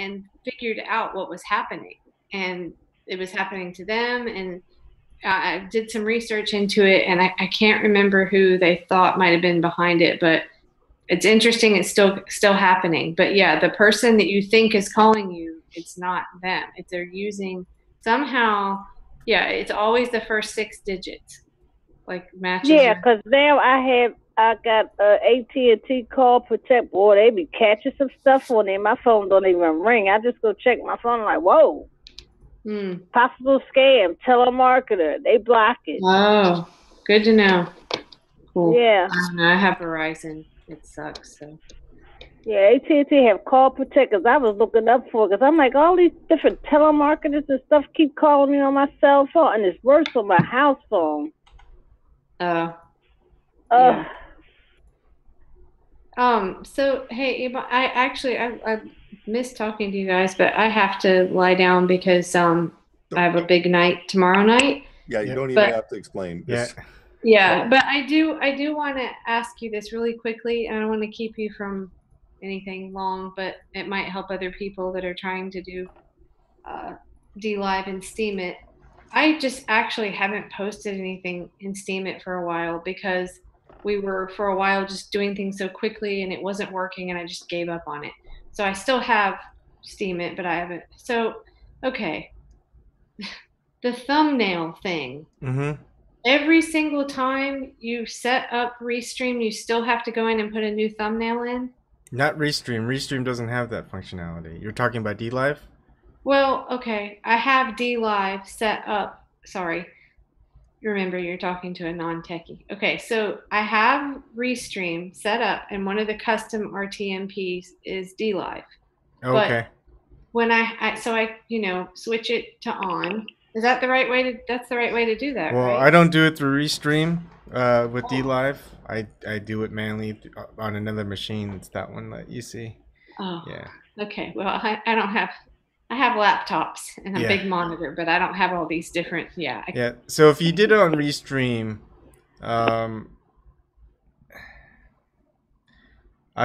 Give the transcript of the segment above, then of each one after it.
and figured out what was happening, and it was happening to them. And I did some research into it, and I can't remember who they thought might have been behind it, but it's interesting. It's still happening. But yeah, the person that you think is calling you, it's not them. If they're using somehow, yeah, it's always the first 6 digits, like matches Yeah, your. because now I got AT&T Call Protect. Boy, they be catching some stuff on there. My phone don't even ring. I just go check my phone. Like, whoa, possible scam, telemarketer. They block it. Oh, good to know. Cool. Yeah. I don't know. I have Verizon. It sucks. So. Yeah, AT&T have call protect because I was looking up for it because I'm like, all these different telemarketers and stuff keep calling me on my cell phone, and it's worse on my house phone. Yeah. So hey, Ebon, I miss talking to you guys, but I have to lie down because I have a big night tomorrow night. Yeah, you don't even have to explain. Yeah, but I do want to ask you this really quickly, and I don't want to keep you from anything long, but it might help other people that are trying to do DLive and Steemit. I just actually haven't posted anything in Steemit for a while because we were for a while just doing things so quickly and it wasn't working, and I just gave up on it. So I still have Steemit, but I haven't. So, okay, the thumbnail thing. Every single time you set up Restream, you still have to go in and put a new thumbnail in? Not Restream. Restream doesn't have that functionality. You're talking about DLive? Well, okay. I have DLive set up. Sorry. Remember, you're talking to a non-techie. Okay, so I have Restream set up, and one of the custom RTMPs is DLive. Okay. But when I switch it to on. Is that the right way to? That's the right way to do that, well, right? I don't do it through Restream with DLive. I do it manually on another machine. It's that one that you see. Oh. Yeah. Okay. Well, I don't have. I have laptops and a big monitor, but I don't have all these different. Yeah. Yeah. So if you did it on Restream, I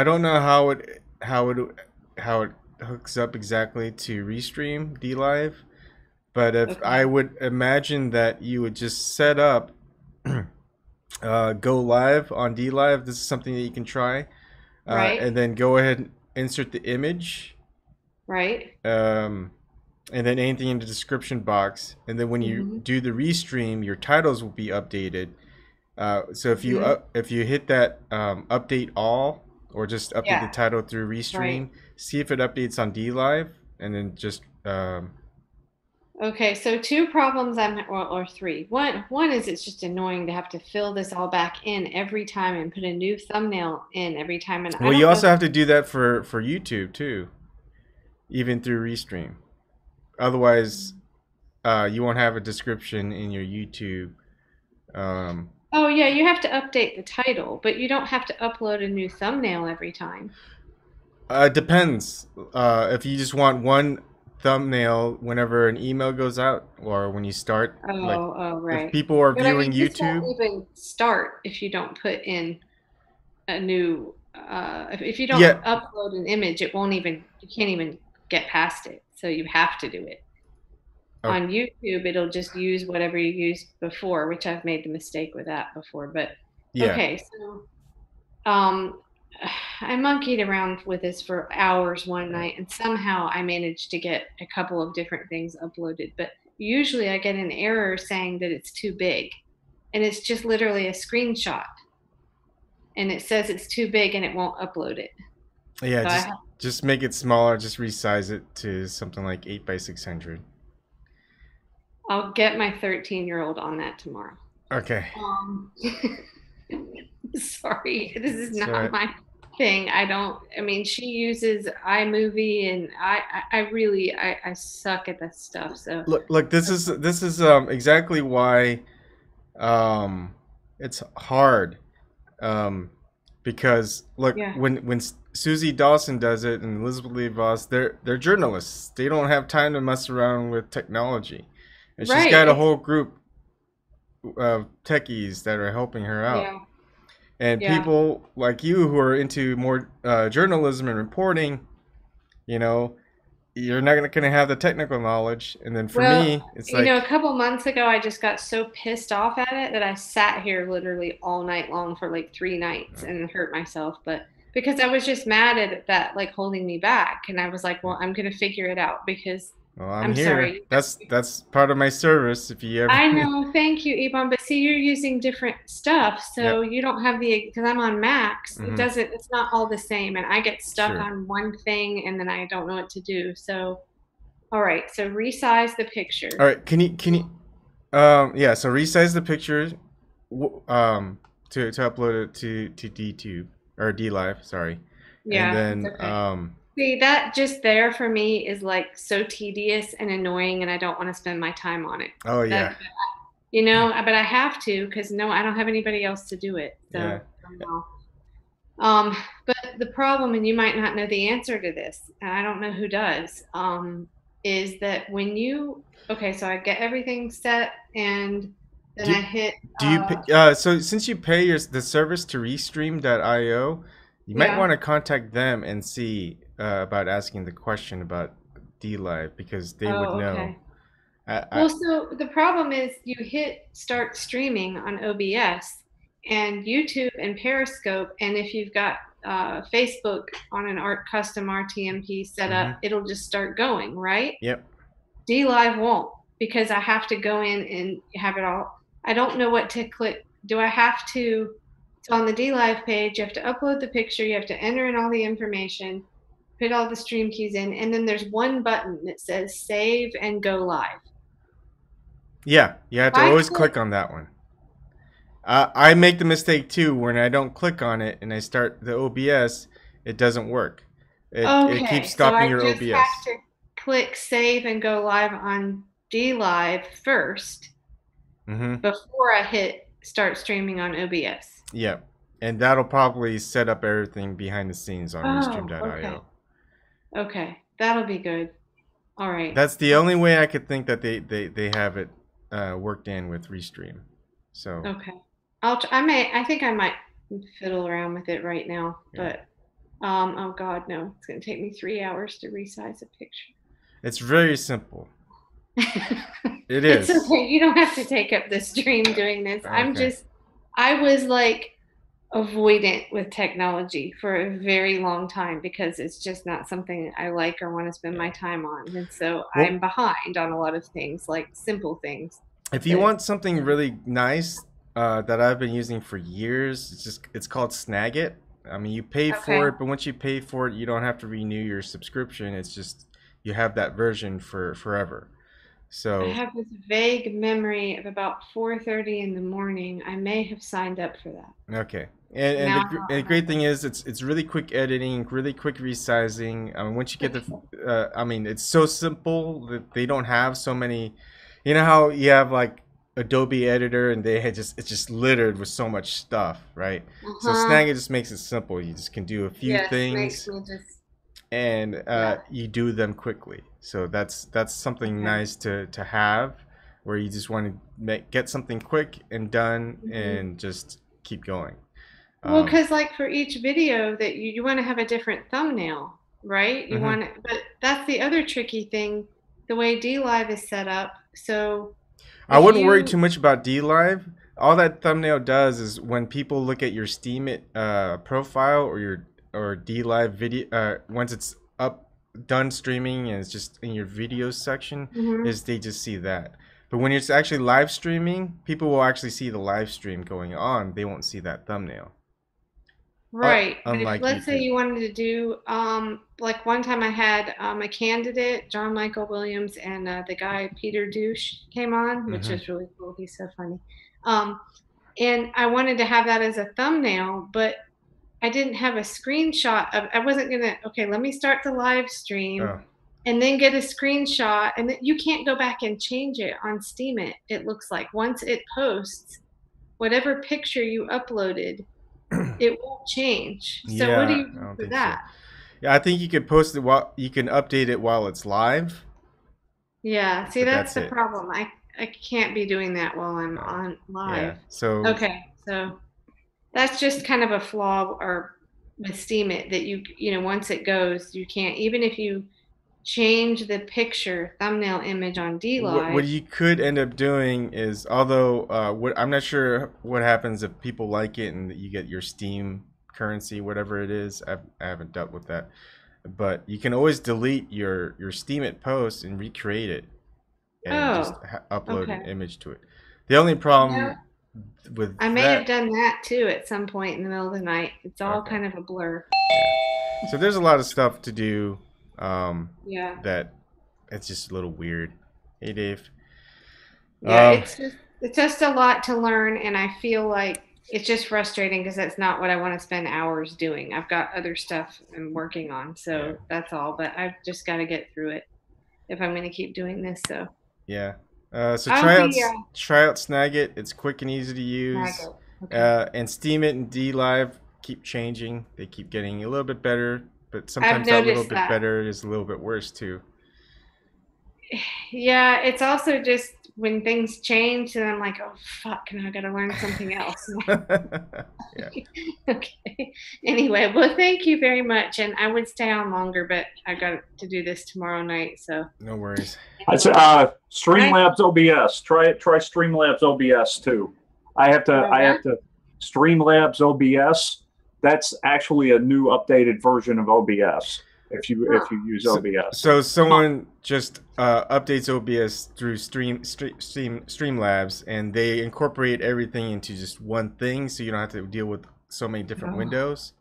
don't know how it hooks up exactly to Restream DLive. But if I would imagine that you would just set up go live on DLive, this is something that you can try. Right. And then go ahead and insert the image. Right. And then anything in the description box. And then when you do the Restream, your titles will be updated. So if you hit that update all, or just update the title through Restream, see if it updates on DLive, and then just okay, so 2 problems or 3. One is it's just annoying to have to fill this all back in every time and put a new thumbnail in every time. And well, you also have to do that for YouTube too, even through Restream. Otherwise, you won't have a description in your YouTube. Oh yeah, you have to update the title, but you don't have to upload a new thumbnail every time. It depends. If you just want one thumbnail whenever an email goes out, or when you start. Right. If people are viewing YouTube, YouTube, won't even start if you don't put in a new. If you don't upload an image, it won't even. You can't even get past it. So you have to do it. On YouTube, it'll just use whatever you used before, which I've made the mistake with that before. But okay, so I monkeyed around with this for hours one night, and somehow I managed to get a couple of different things uploaded. But usually I get an error saying that it's too big, and it's just literally a screenshot, and it says it's too big and it won't upload it. Yeah, so just make it smaller. Just resize it to something like 8 by 600. I'll get my 13-year-old on that tomorrow. Okay. Sorry, this is not my thing. I mean, she uses iMovie, and I really suck at that stuff. So look, this is exactly why it's hard. Because look, when Suzie Dawson does it and Elizabeth Lee Voss, they're journalists. They don't have time to mess around with technology. And she's got a whole group of techies that are helping her out. Yeah. And people like you who are into more journalism and reporting, you know, you're not going to have the technical knowledge. And then for Well, me, it's you like, know, a couple months ago, I just got so pissed off at it that I sat here literally all night long for like 3 nights and hurt myself. But because I was just mad at that, like holding me back. And I was like, well, I'm going to figure it out because well, I'm here. sorry. That's part of my service. If you ever, I know. Thank you, Ebon. But see, you're using different stuff. So you don't have because I'm on Macs. It's not all the same. And I get stuck on one thing and then I don't know what to do. So, all right. So resize the picture. All right. Can you, yeah. So resize the picture, to upload it to DTube or DLive. Sorry. Yeah. And then, see, that just there for me is like so tedious and annoying, and I don't want to spend my time on it. Oh, yeah. You know, but I have to because I don't have anybody else to do it. So, yeah. But the problem, and you might not know the answer to this, and I don't know who does, is that when you, okay, so I get everything set and then I hit. Do you, so since you pay the service to restream.io, you might want to contact them and see about asking the question about DLive because they would know. Okay. Well, so the problem is you hit start streaming on OBS and YouTube and Periscope, and if you've got Facebook on an custom RTMP set up, it'll just start going, right? Yep. DLive won't because I have to go in and have it all. I don't know what to click. Do I have to? So on the DLive page, you have to upload the picture, you have to enter in all the information, put all the stream keys in, and then there's one button that says save and go live. Yeah, you have to always click on that one. I make the mistake too when I don't click on it and I start the OBS, it doesn't work. It keeps stopping your OBS. So I just have to click save and go live on DLive first before I hit start streaming on OBS. Yeah, and that'll probably set up everything behind the scenes on restream.io. Okay, that'll be good. All right. That's the only way I could think that they have it worked in with Restream. So okay, I think I might fiddle around with it right now, but oh God, no, it's gonna take me 3 hours to resize a picture. It's very simple. It is. It's okay. You don't have to take up the stream doing this. Okay. I was like avoidant with technology for a very long time because it's just not something I like or want to spend my time on. And so I'm behind on a lot of things, like simple things. If you want something really nice that I've been using for years, it's called Snagit. I mean, you pay for it, but once you pay for it, you don't have to renew your subscription. It's just you have that version for forever. So I have this vague memory of about 4:30 in the morning. I may have signed up for that. Okay. And the great thing is it's really quick editing, really quick resizing. I mean, once you get the, I mean, it's so simple that they don't have so many. You know how you have like Adobe Editor and it's just littered with so much stuff, right? So Snagit just makes it simple. You just can do a few things, and you do them quickly. So that's something nice to have, where you just want to get something quick and done and just keep going. Well, because like for each video that you want to have a different thumbnail, right? You want it, but that's the other tricky thing, the way DLive is set up. So I wouldn't worry too much about DLive. All that thumbnail does is when people look at your Steemit profile or DLive video, once it's done streaming and it's just in your videos section, is they just see that. But when it's actually live streaming, people will actually see the live stream going on. They won't see that thumbnail. Right. But if, let's say you wanted to do, like one time I had a candidate, John Michael Williams, and the guy Peter Douche came on, which is really cool. He's so funny. And I wanted to have that as a thumbnail, but I didn't have a screenshot of, I wasn't going to, okay, let me start the live stream and then get a screenshot. And then you can't go back and change it on Steemit. It looks like once it posts, whatever picture you uploaded, it won't change. So what do you do for that? So. Yeah, I think you can post it while you can update it while it's live. Yeah, see, that's the problem. I can't be doing that while I'm on live. Yeah, so okay, so that's just kind of a flaw or with Steemit that you know once it goes, you can't, even if you change the picture thumbnail image on DLive. What you could end up doing is, although I'm not sure what happens if people like it and you get your Steam currency, whatever it is. I haven't dealt with that, but you can always delete your Steemit post and recreate it and just upload an image to it. The only problem with I may have done that too at some point in the middle of the night. It's all kind of a blur. Yeah. So there's a lot of stuff to do. That it's just a little weird. Hey, Dave. Yeah, it's just a lot to learn, and I feel like it's just frustrating because that's not what I want to spend hours doing. I've got other stuff I'm working on, so that's all. But I've just got to get through it if I'm going to keep doing this. So yeah. So try out Snagit. It's quick and easy to use. And Steemit and DLive keep changing. They keep getting a little bit better, but sometimes that little bit better is a little bit worse too. Yeah, it's also just when things change, and I'm like, oh fuck, now I got to learn something else. Okay. Anyway, well, thank you very much, and I would stay on longer, but I got to do this tomorrow night, so no worries. I said, Streamlabs OBS. Try Streamlabs OBS too. I have to Streamlabs OBS. That's actually a new updated version of OBS. If you use OBS. So someone just updates OBS through Streamlabs, and they incorporate everything into just one thing, so you don't have to deal with so many different windows.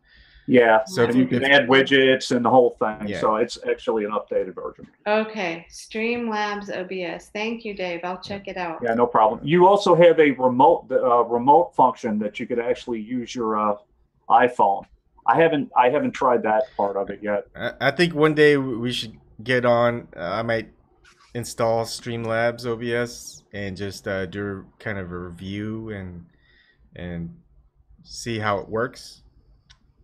Yeah. So if you can add widgets and the whole thing. Yeah. So it's actually an updated version. Okay. Streamlabs OBS. Thank you, Dave. I'll check it out. Yeah, no problem. You also have a remote function that you could actually use your iPhone. I haven't tried that part of it yet. I think one day we should get on. I might install Streamlabs OBS and just do kind of a review and see how it works.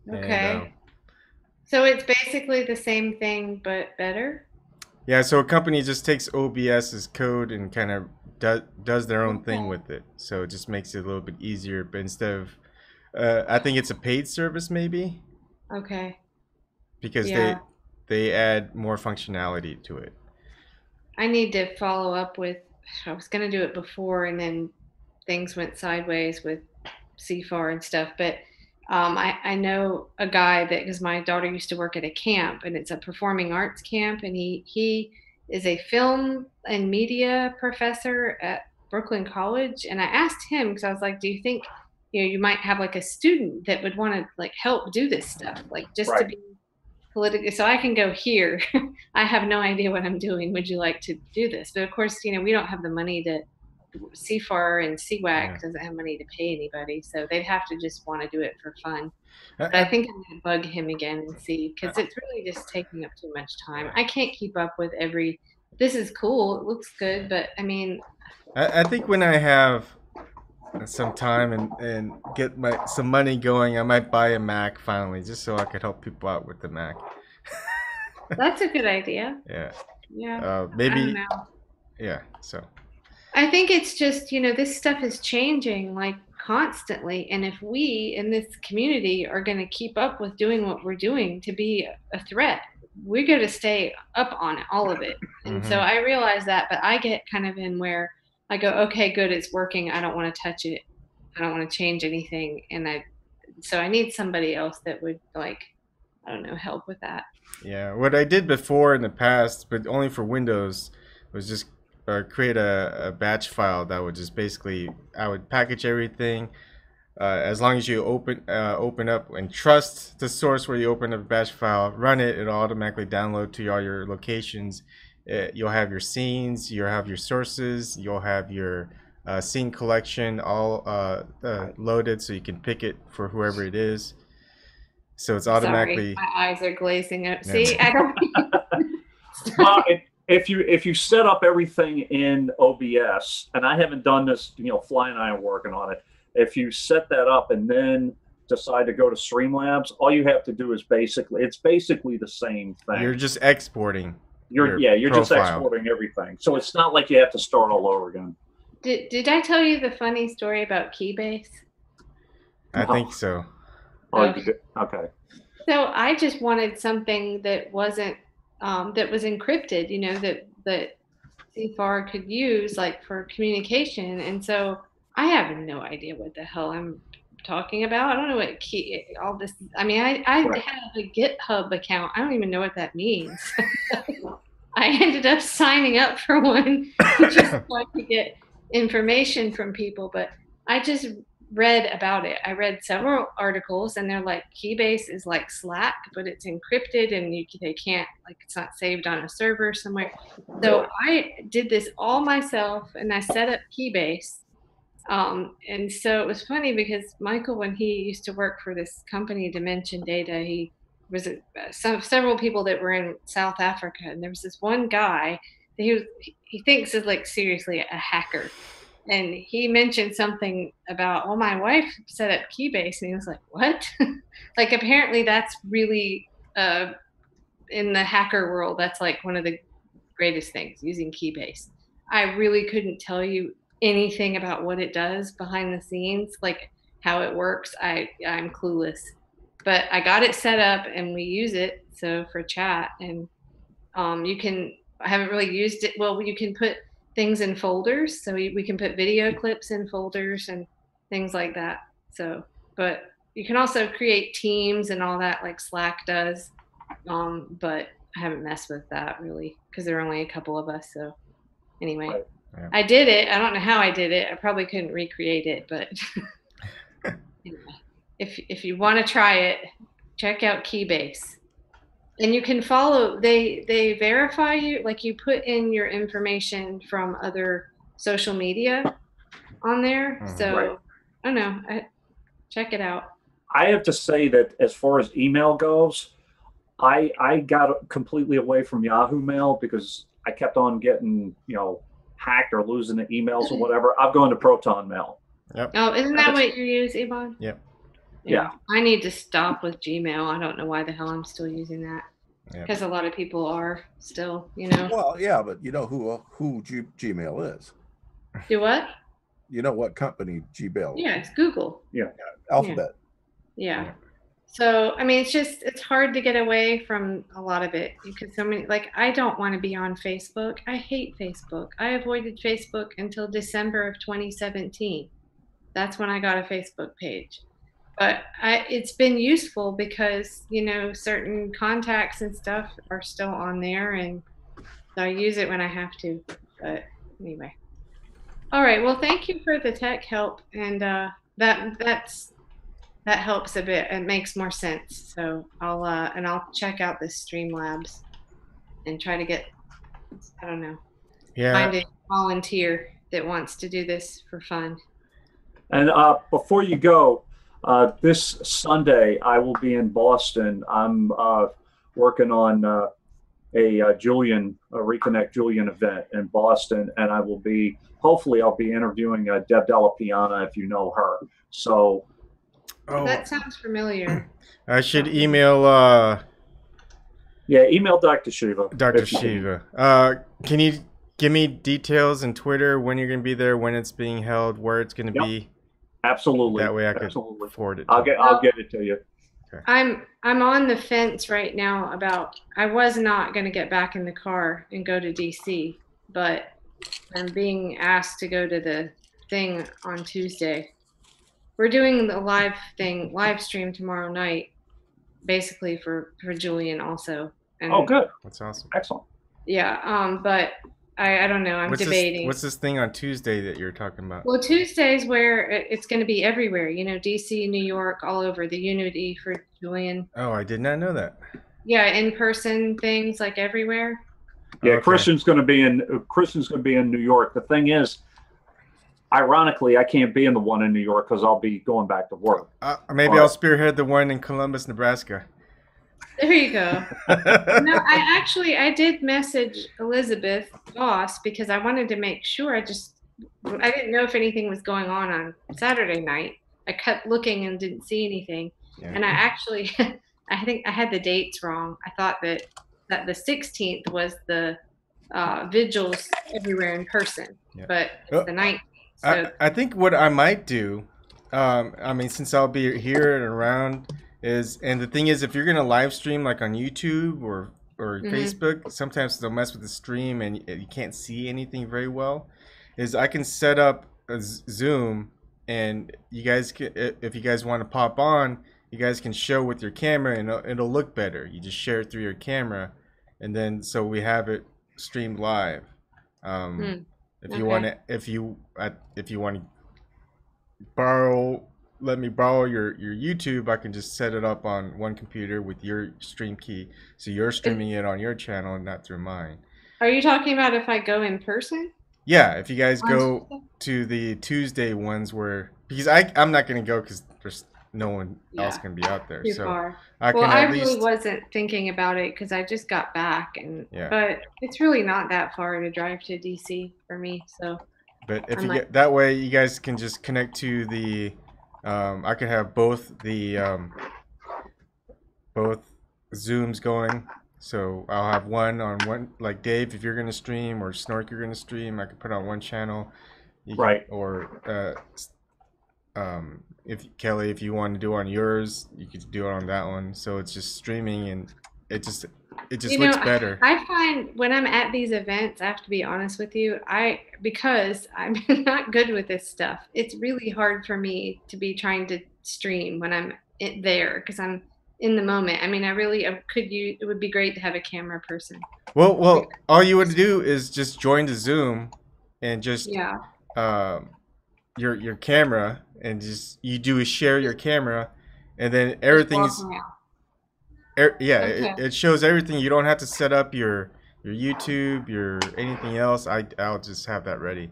Okay. And, so it's basically the same thing but better? Yeah, so a company just takes OBS's code and kind of does their own thing with it. So it just makes it a little bit easier, but instead of I think it's a paid service, maybe. Okay. Because they add more functionality to it. I need to follow up with. I was going to do it before, and then things went sideways with CFAR and stuff. But I know a guy that, because my daughter used to work at a camp, and it's a performing arts camp, and he is a film and media professor at Brooklyn College. And I asked him, because I was like, do you think you might have like a student that would want to like help do this stuff, like just to be politically, so I can go here. I have no idea what I'm doing. Would you like to do this? But of course, we don't have the money to. CFAR and CWAC doesn't have money to pay anybody, so they'd have to just want to do it for fun. But I think I'm gonna bug him again and see, because it's really just taking up too much time. I can't keep up with every. This is cool. It looks good, but I mean. I think when I have some time and get some money going, I might buy a Mac finally, just so I could help people out with the Mac. That's a good idea. Yeah. Yeah. Maybe. I don't know. Yeah. So. I think it's just, this stuff is changing like constantly, and if we in this community are going to keep up with doing what we're doing to be a threat, we're going to stay up on it, all of it. And so I realize that, but I get kind of in where I go, okay, good, it's working. I don't want to touch it. I don't want to change anything. And so I need somebody else that would help with that. Yeah. What I did before in the past, but only for Windows, was just create a batch file that would just basically, I would package everything. As long as you open up and trust the source where you open up a batch file, run it, it'll automatically download to all your locations. You'll have your scenes, you'll have your sources, you'll have your scene collection all loaded, so you can pick it for whoever it is. So it's automatically. Sorry, my eyes are glazing up. See, I don't. If you set up everything in OBS, and I haven't done this, Fly and I are working on it. If you set that up and then decide to go to Streamlabs, all you have to do is it's basically the same thing. You're just exporting. You're just exporting everything. So it's not like you have to start all over again. Did I tell you the funny story about Keybase? I think so. Okay. So I just wanted something that wasn't that was encrypted, that CFAR could use like for communication. And so I have no idea what the hell I'm talking about. I don't know what all this. I mean, I have a GitHub account. I don't even know what that means. I ended up signing up for one just so I could get information from people, but I just read about it. I read several articles, and they're like, Keybase is like Slack, but it's encrypted, and they can't, like, it's not saved on a server somewhere. So I did this all myself, and I set up Keybase. And so it was funny because Michael, when he used to work for this company, Dimension Data, he was several people that were in South Africa, and there was this one guy that he thinks is like seriously a hacker. And he mentioned something about, well, my wife set up Keybase, and he was like, what? Like, apparently that's really, in the hacker world, that's like one of the greatest things, using Keybase. I really couldn't tell you anything about what it does behind the scenes, like how it works. I'm clueless, but I got it set up and we use it so for chat. And I haven't really used it. Well, you can put things in folders, so we can put video clips in folders and things like that. So, but you can also create teams and all that like Slack does. But I haven't messed with that really because there are only a couple of us. So anyway, Yeah. I did it. I don't know how I did it. I probably couldn't recreate it, but anyway, if you want to try it, check out Keybase. And you can follow, they verify you, like you put in your information from other social media on there. So I don't know, check it out. I have to say that as far as email goes, I got completely away from Yahoo Mail because I kept on getting, hacked or losing the emails or whatever. I've gone to Proton Mail. Yep. Oh, isn't that what you use, Ebon? Yep. Yeah. I need to stop with Gmail. I don't know why the hell I'm still using that. Because a lot of people are still, Well, yeah, but you know who Gmail is. Do what? You know what company Gmail is? Yeah, it's Google. Yeah. Alphabet. Yeah. So, I mean, it's hard to get away from a lot of it because I don't want to be on Facebook. I hate Facebook. I avoided Facebook until December of 2017. That's when I got a Facebook page. But it's been useful because, certain contacts and stuff are still on there, and so I use it when I have to. But anyway. All right. Well, thank you for the tech help, and that helps a bit. It makes more sense. So I'll check out this Streamlabs and try to get, I don't know, find a volunteer that wants to do this for fun. And before you go, this Sunday I will be in Boston. I'm working on a Reconnect Julian event in Boston, and hopefully I'll be interviewing Deb Della Piana, if you know her. So. Oh, that sounds familiar. I should email. Email Dr. Shiva. Dr. Shiva. Can you give me details and Twitter when you're going to be there, when it's being held, where it's going to be? Absolutely. That way I can forward it. I'll get it to you. Okay. I'm on the fence right now about. I was not going to get back in the car and go to DC, but I'm being asked to go to the thing on Tuesday. We're doing the live stream tomorrow night, basically for Julian also. And, oh, good. That's awesome. Excellent. Yeah, but I don't know. I'm debating. What's this thing on Tuesday that you're talking about? Well, Tuesday's where it's going to be everywhere. DC, New York, all over. The Unity for Julian. Oh, I did not know that. Yeah, in-person things like everywhere. Yeah, okay. Christian's going to be in New York. The thing is, ironically, I can't be in the one in New York because I'll be going back to work. Maybe I'll spearhead the one in Columbus, Nebraska. There you go. No, I did message Elizabeth Boss because I wanted to make sure. I didn't know if anything was going on Saturday night. I kept looking and didn't see anything. Yeah. And I think I had the dates wrong. I thought that the 16th was the vigils everywhere in person, but it's the 19th. So. I think what I might do, since I'll be here and around, and the thing is, if you're gonna live stream like on YouTube or or Facebook, sometimes they'll mess with the stream and you can't see anything very well, is I can set up a Zoom, and you guys can, if you guys want to pop on, you guys can show with your camera and it'll look better. You just share it through your camera, and then so we have it streamed live. If you want to, if you want to let me borrow your YouTube, I can just set it up on one computer with your stream key, so you're streaming it on your channel and not through mine. Are you talking about if I go in person? Yeah, if you guys go to the Tuesday ones, where because I'm not gonna go because there's no one else can be out there. Too so far. I really wasn't thinking about it because I just got back, and but it's really not that far to drive to DC for me. So, but if you get that way, you guys can just connect to the. I can have both the both Zooms going. So I'll have one on one, like Dave, if you're gonna stream, or Snork, you're gonna stream. I can put on one channel, or if Kelly, if you want to do on yours, you could do it on that one. So it's just streaming, and it just looks better. I find when I'm at these events, I have to be honest with you, because I'm not good with this stuff. It's really hard for me to be trying to stream when I'm there because I'm in the moment. I mean, it would be great to have a camera person. Well, all you would do is just join the Zoom and just your camera, and just you do is share your camera, and then everything is it shows everything. You don't have to set up your YouTube, your anything else. I'll just have that ready.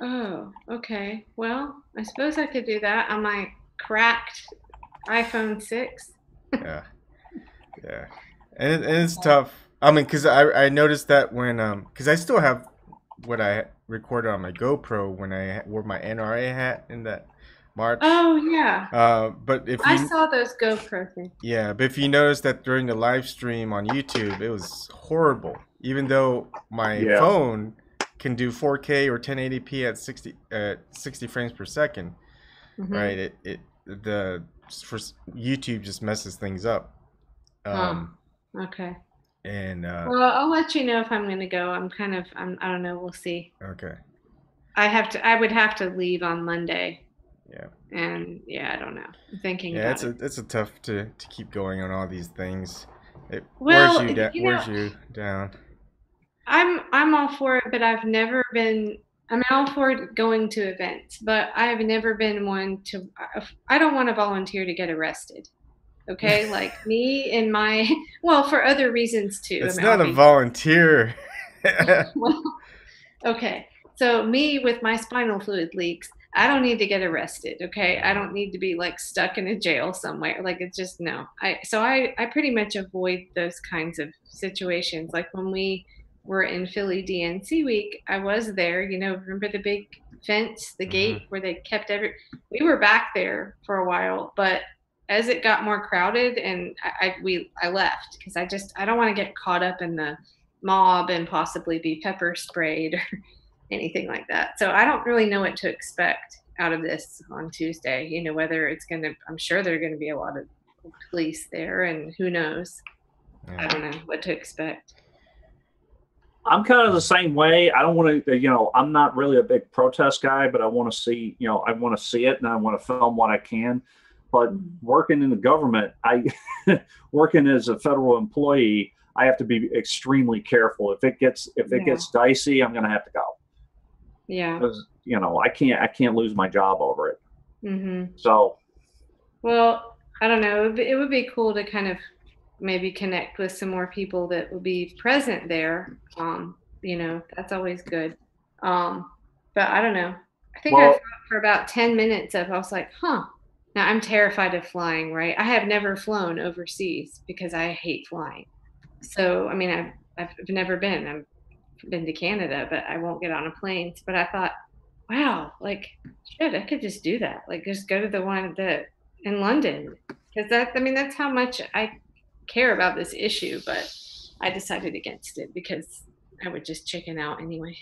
Oh, okay. Well, I suppose I could do that on my cracked iPhone 6. yeah, and it's tough. I mean, because I noticed that when because I still have what I recorded on my GoPro when I wore my NRA hat in that March. Oh yeah. But if I saw those GoPro things. Yeah, but if you notice that during the live stream on YouTube, it was horrible. Even though my phone can do 4K or 1080p at 60 frames per second, right? The for YouTube just messes things up. Okay. And well, I'll let you know if I'm going to go. I don't know. We'll see. Okay. I would have to leave on Monday. Yeah. And I don't know. I'm thinking. Yeah, it's a tough to keep going on all these things. It wears you down. I'm all for it, but I've never been. I'm all for going to events, but I have never been one to. I don't want to volunteer to get arrested. Okay, like me and my for other reasons too. It's not a volunteer. Well, okay, so me with my spinal fluid leaks, I don't need to get arrested. Okay, I don't need to be like stuck in a jail somewhere. Like it's just no. I pretty much avoid those kinds of situations. Like when we were in Philly DNC week, I was there. Remember the big fence, the gate where they kept we were back there for a while, but as it got more crowded, and I left because I don't want to get caught up in the mob and possibly be pepper sprayed or anything like that. So I don't really know what to expect out of this on Tuesday. Whether it's I'm sure there are going to be a lot of police there, and who knows? I don't know what to expect. I'm kind of the same way. I don't want to, I'm not really a big protest guy, but I want to see, I want to see it, and I want to film what I can. But working in the government, working as a federal employee, I have to be extremely careful. If it gets dicey, I'm going to have to go. Yeah. Because I can't lose my job over it. So. Well, I don't know. It would be cool to kind of maybe connect with some more people that will be present there. That's always good. But I don't know. I think I thought for about 10 minutes I was like, Now I'm terrified of flying, right? I have never flown overseas because I hate flying. So, I mean, I've never been. I've been to Canada, but I won't get on a plane. But I thought, wow, like, shit, I could just do that. Like, just go to the one in London. Because that's how much I care about this issue. But I decided against it because I would just chicken out anyway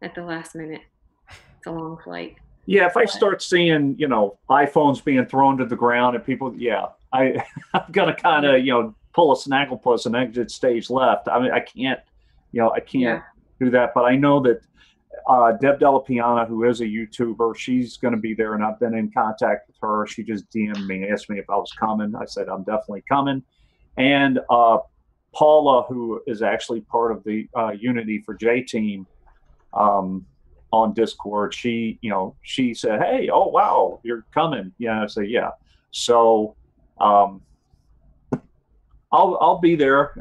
at the last minute. It's a long flight. Yeah, if I start seeing, iPhones being thrown to the ground and people, I'm going to kind of, pull a Snagglepuss and exit stage left. I mean, I can't do that. But I know that Deb Della Piana, who is a YouTuber, she's going to be there, and I've been in contact with her. She just DM'd me, asked me if I was coming. I said I'm definitely coming. And Paula, who is actually part of the Unity for J team on Discord, she said, "Hey, oh wow, you're coming." Yeah, I said, "Yeah." So I'll be there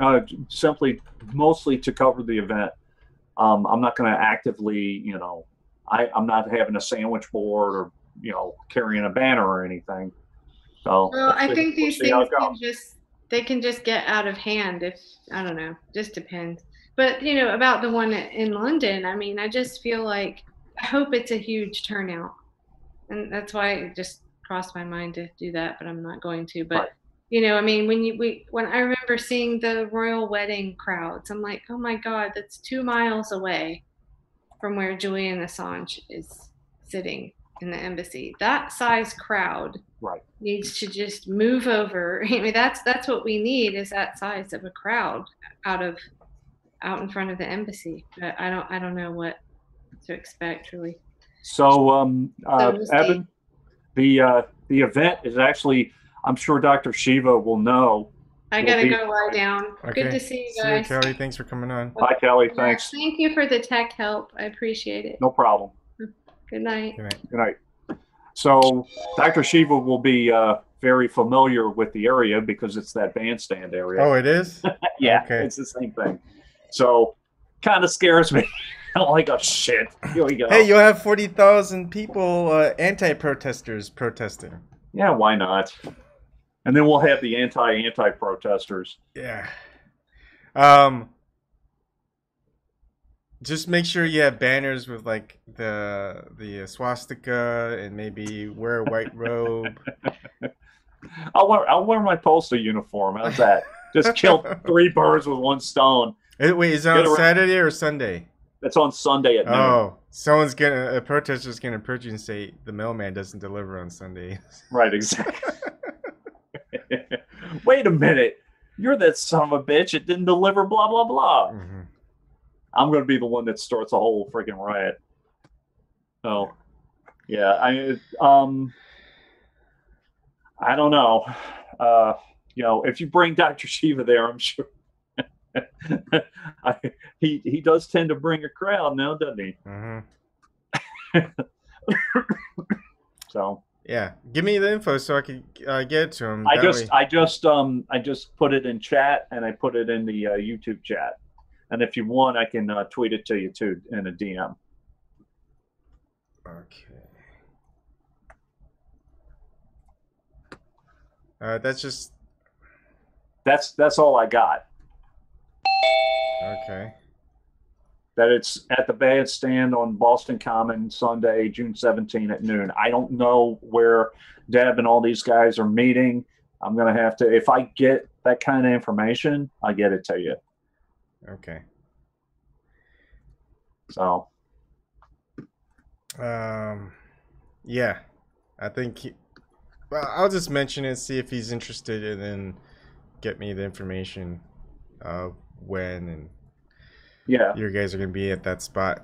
mostly to cover the event. I'm not going to actively, I'm not having a sandwich board or, carrying a banner or anything. So well, I think these things can just get out of hand if, I don't know, just depends. But, about the one in London, I mean, I just feel like, I hope it's a huge turnout. And that's why it just crossed my mind to do that, but I'm not going to. But, I mean, when I remember seeing the royal wedding crowds, I'm like, oh my God, that's 2 miles away from where Julian Assange is sitting in the embassy. That size crowd needs to just move over. I mean, that's what we need, is that size of a crowd out in front of the embassy. But I don't know what to expect, really. So, Evan, the event is actually, I'm sure Dr. Shiva will know. I gotta go lie down. Okay. Good to see you guys. See you, Kelly. Thanks for coming on. Bye, Kelly. Thanks. Thank you for the tech help. I appreciate it. No problem. Good night. Good night. Good night. So Dr. Shiva will be very familiar with the area because it's that bandstand area. Oh, it is? Yeah, okay. It's the same thing. So kind of scares me. I'm like, oh shit, here we go. Hey, you'll have 40,000 people, anti-protesters protesting. Yeah, why not? And then we'll have the anti-protesters. Yeah. Just make sure you have banners with like the swastika and maybe wear a white robe. I'll wear my postal uniform. How's that? Just kill 3 birds with 1 stone. Wait, is it on Saturday or Sunday? It's on Sunday at noon. Oh, a protester's gonna approach you and say the mailman doesn't deliver on Sundays. Right, exactly. Wait a minute. You're that son of a bitch. It didn't deliver, blah, blah, blah. Mm-hmm. I'm going to be the one that starts a whole freaking riot. So, yeah, I don't know. If you bring Dr. Shiva there, I'm sure he does tend to bring a crowd now, doesn't he? Mm-hmm. So. Yeah, give me the info so I can get it to him. I just put it in chat, and I put it in the YouTube chat. And if you want, I can tweet it to you too in a DM. Okay. That's all I got. Okay. That it's at the bandstand on Boston Common Sunday, June 17 at noon. I don't know where Deb and all these guys are meeting. I'm going to have to, if I get that kind of information, I'll get it to you. Okay. So. Yeah, I think, I'll just mention it, see if he's interested, and then get me the information of when and yeah, you guys are going to be at that spot.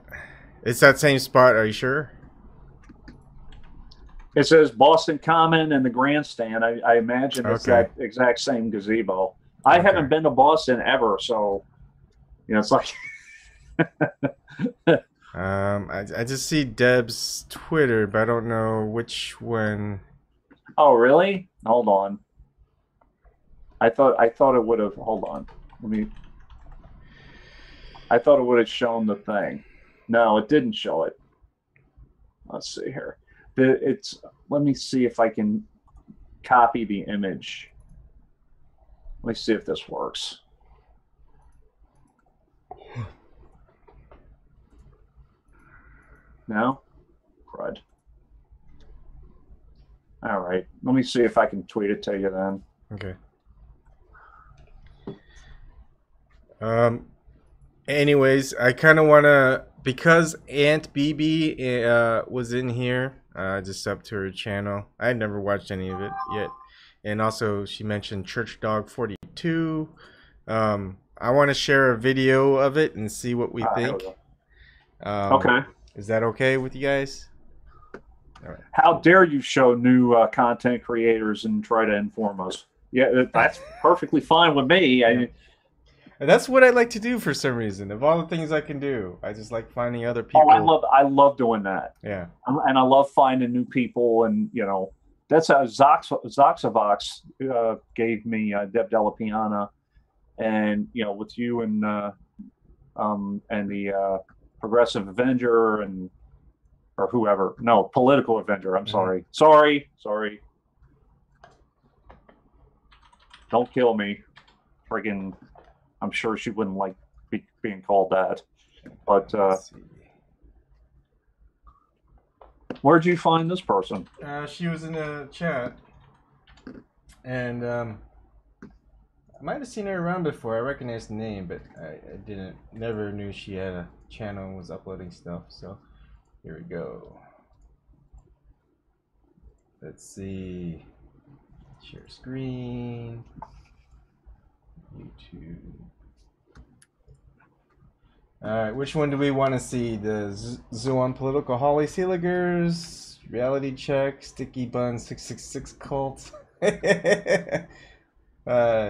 It's that same spot, are you sure? It says Boston Common and the grandstand. I imagine it's that exact same gazebo. I haven't been to Boston ever, so it's like I just see Deb's Twitter, but I don't know which one. Oh, really? Hold on. I thought it would have. Hold on. I thought it would have shown the thing. No, it didn't show it. Let's see here. Let me see if I can copy the image. Let me see if this works. No? Crud. All right. Let me see if I can tweet it to you then. Okay. Anyways, I kind of want to, because Aunt BB was in here, just up to her channel. I had never watched any of it yet. And also, she mentioned Church Dog 40 2. I want to share a video of it and see what we think. Okay. Is that okay with you guys? All right. How dare you show new content creators and try to inform us? Yeah, that's perfectly fine with me. Yeah. And that's what I like to do for some reason. Of all the things I can do, I just like finding other people. Oh, I love doing that. Yeah. And I love finding new people, and you know, that's how Zoxavox gave me Deb Della Piana, and you know, with you and the Progressive Avenger or whoever. No, Political Avenger. I'm sorry. Sorry. Don't kill me. Friggin', I'm sure she wouldn't like being called that. But where'd you find this person? She was in a chat, and I might have seen her around before. I recognized the name, but I never knew she had a channel and was uploading stuff. So here we go. Let's see. Share screen. YouTube. Alright, which one do we want to see? The Zoo on Political Holly Seeligers, Reality Check, Sticky Bun 666 Cult,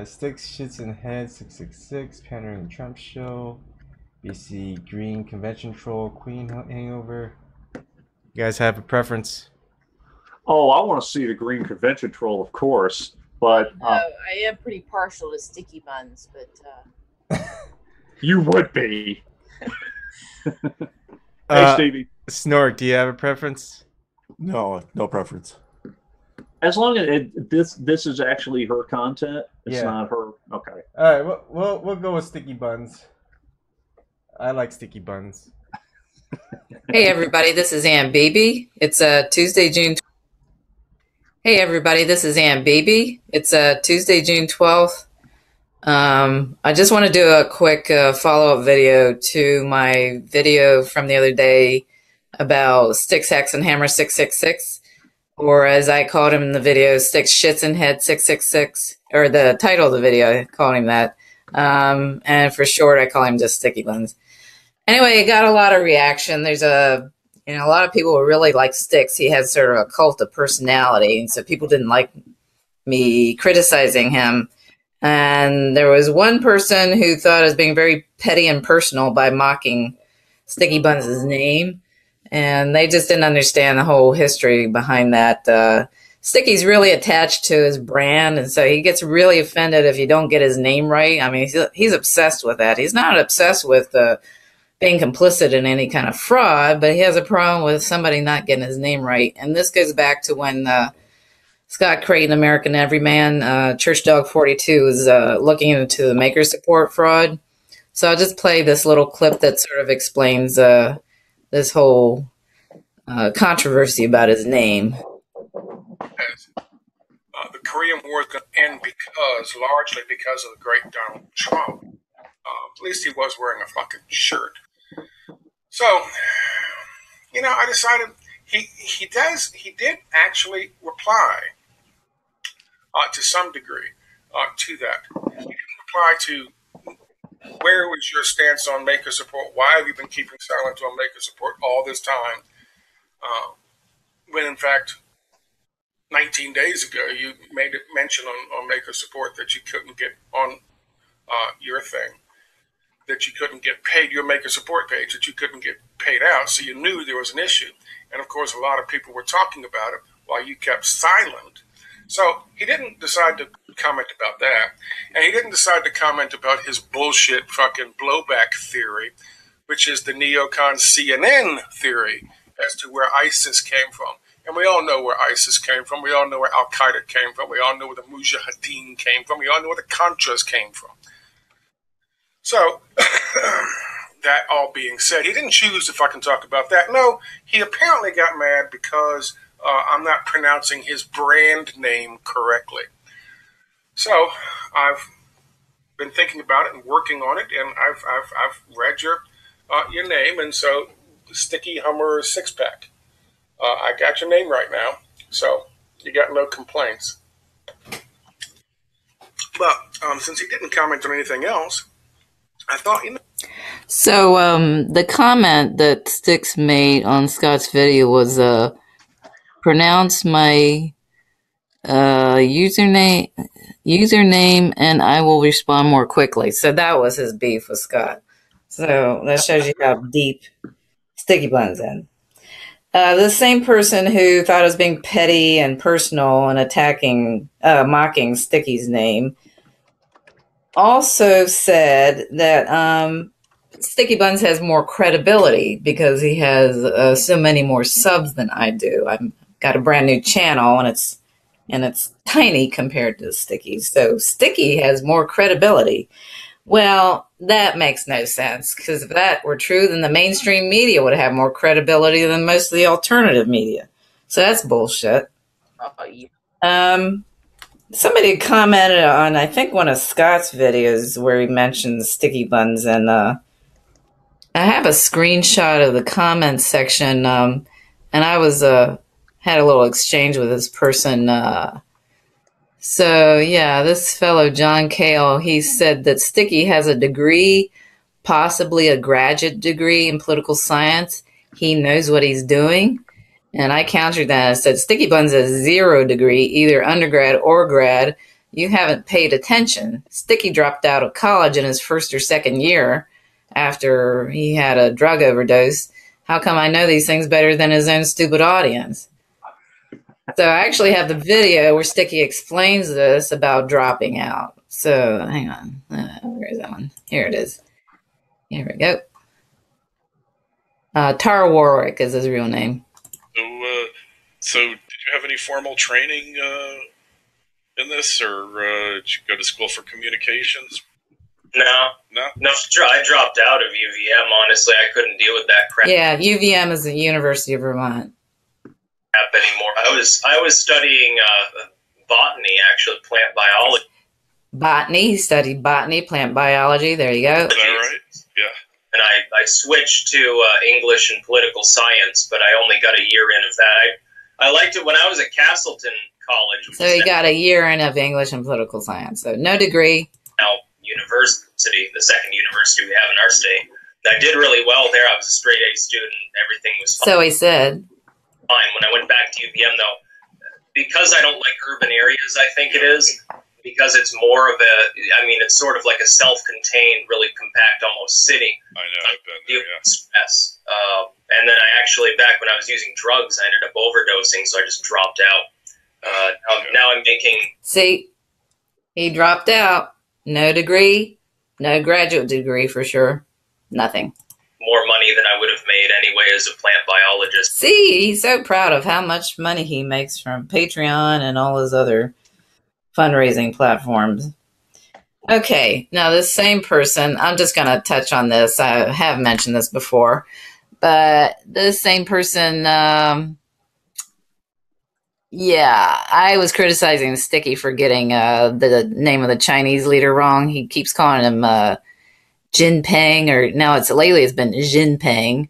Sticks, Shits and Head 666, Pandering Trump Show, BC Green Convention Troll, Queen Hangover. You guys have a preference? Oh, I want to see the Green Convention Troll, of course. But I am pretty partial to sticky buns, but you would be. Hey, Stevie. Snork, do you have a preference? No preference. As long as this is actually her content, it's not her. Okay. All right, we'll go with sticky buns. I like sticky buns. Hey everybody, this is Ann Baby. It's Tuesday, June. Hey everybody, this is Ann Baby. It's Tuesday, June 12th. I just want to do a quick follow-up video to my video from the other day about Sticks, Hacks, and Hammer 666, or as I called him in the video, Sticks, Shits, and Head 666, or the title of the video, I called him that. And for short, I call him just Sticky Buns. Anyway, it got a lot of reaction. There's a lot of people who really like Sticks. He has sort of a cult of personality, and so people didn't like me criticizing him. And there was one person who thought I was being very petty and personal by mocking Sticky Buns' name, and they just didn't understand the whole history behind that. Sticky's really attached to his brand, and so he gets really offended if you don't get his name right. I mean, he's obsessed with that. He's not obsessed with being complicit in any kind of fraud, but he has a problem with somebody not getting his name right. And this goes back to when Scott Creighton, American Everyman, Church Dog 42 was looking into the maker support fraud. So I'll just play this little clip that sort of explains this whole controversy about his name. The Korean War is going to end largely because of the great Donald Trump. At least he was wearing a fucking shirt. So, I decided he did actually reply to some degree to that. He didn't reply to where was your stance on maker support? Why have you been keeping silent on maker support all this time? When in fact, 19 days ago, you made it mention on maker support that you couldn't get on your thing, that you couldn't get paid, your maker support page, that you couldn't get paid out. So you knew there was an issue. And of course, a lot of people were talking about it while you kept silent. So he didn't decide to comment about that. And he didn't decide to comment about his bullshit fucking blowback theory, which is the neocon CNN theory as to where ISIS came from. And we all know where ISIS came from. We all know where Al-Qaeda came from. We all know where the Mujahideen came from. We all know where the Contras came from. So, that all being said, he didn't choose if I can talk about that. No, he apparently got mad because I'm not pronouncing his brand name correctly. So, I've been thinking about it and working on it, and I've read your name, and so Sticky Hummer 6-pack. I got your name right now, so you got no complaints. But since he didn't comment on anything else, I thought, So the comment that Sticks made on Scott's video was pronounce my username and I will respond more quickly. So that was his beef with Scott. So that shows you how deep Sticky Buns in. The same person who thought I was being petty and personal and mocking Sticky's name also said that Sticky Buns has more credibility because he has so many more subs than I do. I've got a brand new channel and it's tiny compared to Sticky. So Sticky has more credibility. Well, that makes no sense, because if that were true, then the mainstream media would have more credibility than most of the alternative media. So that's bullshit. Somebody commented on, I think, one of Scott's videos where he mentioned Sticky Buns, and I have a screenshot of the comments section, and I was had a little exchange with this person. So, yeah, this fellow, John Kale, he said that Sticky has a degree, possibly a graduate degree in political science. He knows what he's doing. And I countered that. I said, Sticky Buns has 0 degree, either undergrad or grad. You haven't paid attention. Sticky dropped out of college in his first or second year after he had a drug overdose. How come I know these things better than his own stupid audience? So I actually have the video where Sticky explains this about dropping out. So hang on. Where is that one? Here it is. Here we go. Tara Warwick is his real name. So did you have any formal training in this, or did you go to school for communications? No. I dropped out of UVM. Honestly, I couldn't deal with that crap. Yeah, UVM is the University of Vermont. Anymore. I was studying botany, actually, plant biology. Botany. He studied botany, plant biology. There you go. Is that right? Yeah. And I switched to English and political science, but I only got a year in of that. I liked it when I was at Castleton College. So you got a year in of English and political science. So no degree. Now, university, the second university we have in our state. I did really well there. I was a straight A student. Everything was fine. So he said. When I went back to UVM, though, because I don't like urban areas, I think it is, because it's more of it's sort of like a self-contained, really compact, almost city. I know, I've been there, yeah. Stress. And then I actually, back when I was using drugs, I ended up overdosing, so I just dropped out. Now I'm making... See, he dropped out. No degree, no graduate degree for sure. Nothing. More money than I would have made anyway as a plant biologist. See, he's so proud of how much money he makes from Patreon and all his other fundraising platforms. Okay, now this same person, I'm just going to touch on this. I have mentioned this before, but this same person, I was criticizing Sticky for getting the name of the Chinese leader wrong. He keeps calling him Jinping, or now lately it's been Jinping.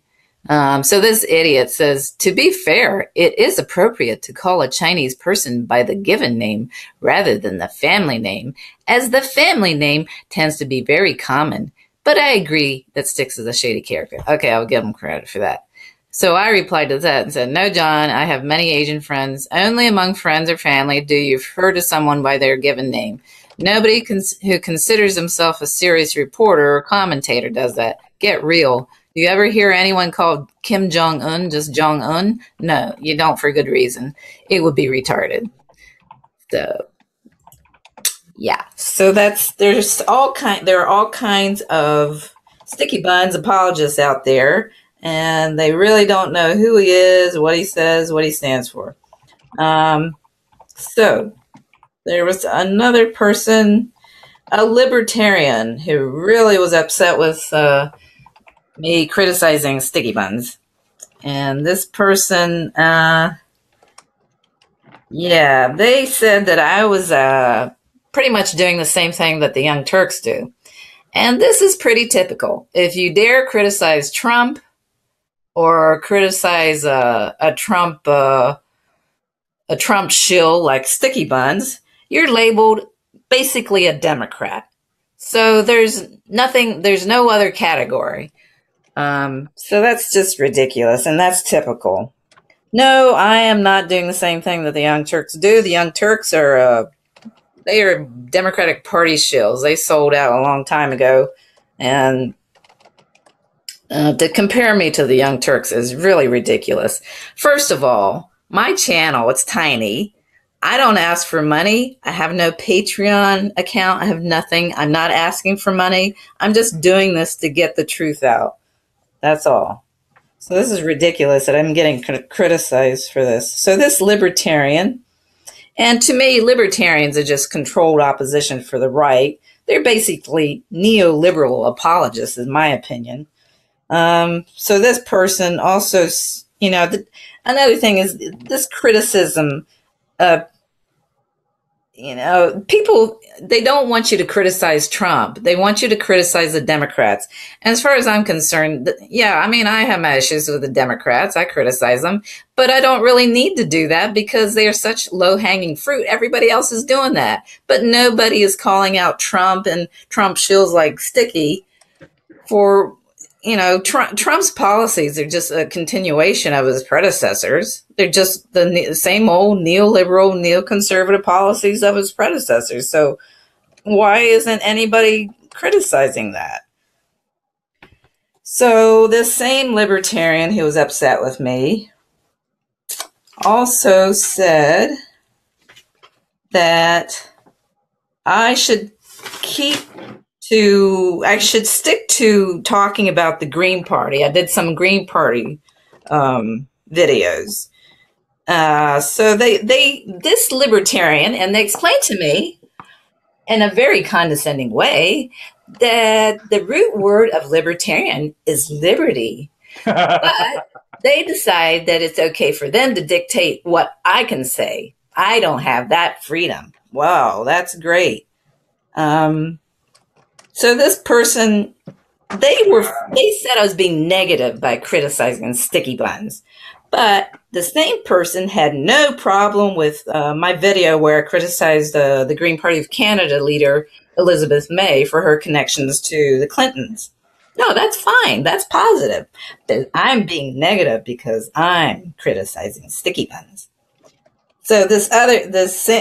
So this idiot says, to be fair, it is appropriate to call a Chinese person by the given name rather than the family name, as the family name tends to be very common. But I agree that Sticks is a shady character. Okay, I'll give him credit for that. So I replied to that and said, no, John, I have many Asian friends. Only among friends or family do you refer to someone by their given name. Nobody who considers himself a serious reporter or commentator does that. Get real. Do you ever hear anyone called Kim Jong-un just Jong-un? No, you don't, for good reason. It would be retarded. So, yeah. So there are all kinds of Sticky Buns apologists out there, and they really don't know who he is, what he says, what he stands for. So there was another person, a libertarian, who really was upset with me criticizing Sticky Buns. And this person, they said that I was pretty much doing the same thing that the Young Turks do. And this is pretty typical. If you dare criticize Trump or criticize a Trump shill like Sticky Buns, you're labeled basically a Democrat. So there's no other category. So that's just ridiculous, and that's typical. No, I am not doing the same thing that the Young Turks do. The Young Turks they are Democratic Party shills. They sold out a long time ago, and to compare me to the Young Turks is really ridiculous. First of all, my channel, it's tiny. I don't ask for money. I have no Patreon account. I have nothing. I'm not asking for money. I'm just doing this to get the truth out. That's all. So this is ridiculous that I'm getting criticized for this. So this libertarian, and to me, libertarians are just controlled opposition for the right. They're basically neoliberal apologists, in my opinion. So this person also, another thing is this criticism. People, they don't want you to criticize Trump. They want you to criticize the Democrats. And as far as I'm concerned, I have my issues with the Democrats. I criticize them, but I don't really need to do that because they are such low-hanging fruit. Everybody else is doing that, but nobody is calling out Trump and Trump shills like Sticky for, Trump's policies are just a continuation of his predecessors. They're just the same old neoliberal, neoconservative policies of his predecessors. So why isn't anybody criticizing that? So this same libertarian who was upset with me also said that I should stick to talking about the Green Party. I did some Green Party videos. So this libertarian, and they explained to me in a very condescending way that the root word of libertarian is liberty. But they decide that it's okay for them to dictate what I can say. I don't have that freedom. Wow, that's great. So this person, they said I was being negative by criticizing Sticky Buns, but the same person had no problem with my video where I criticized the Green Party of Canada leader Elizabeth May for her connections to the Clintons. No, that's fine. That's positive. But I'm being negative because I'm criticizing Sticky Buns. So this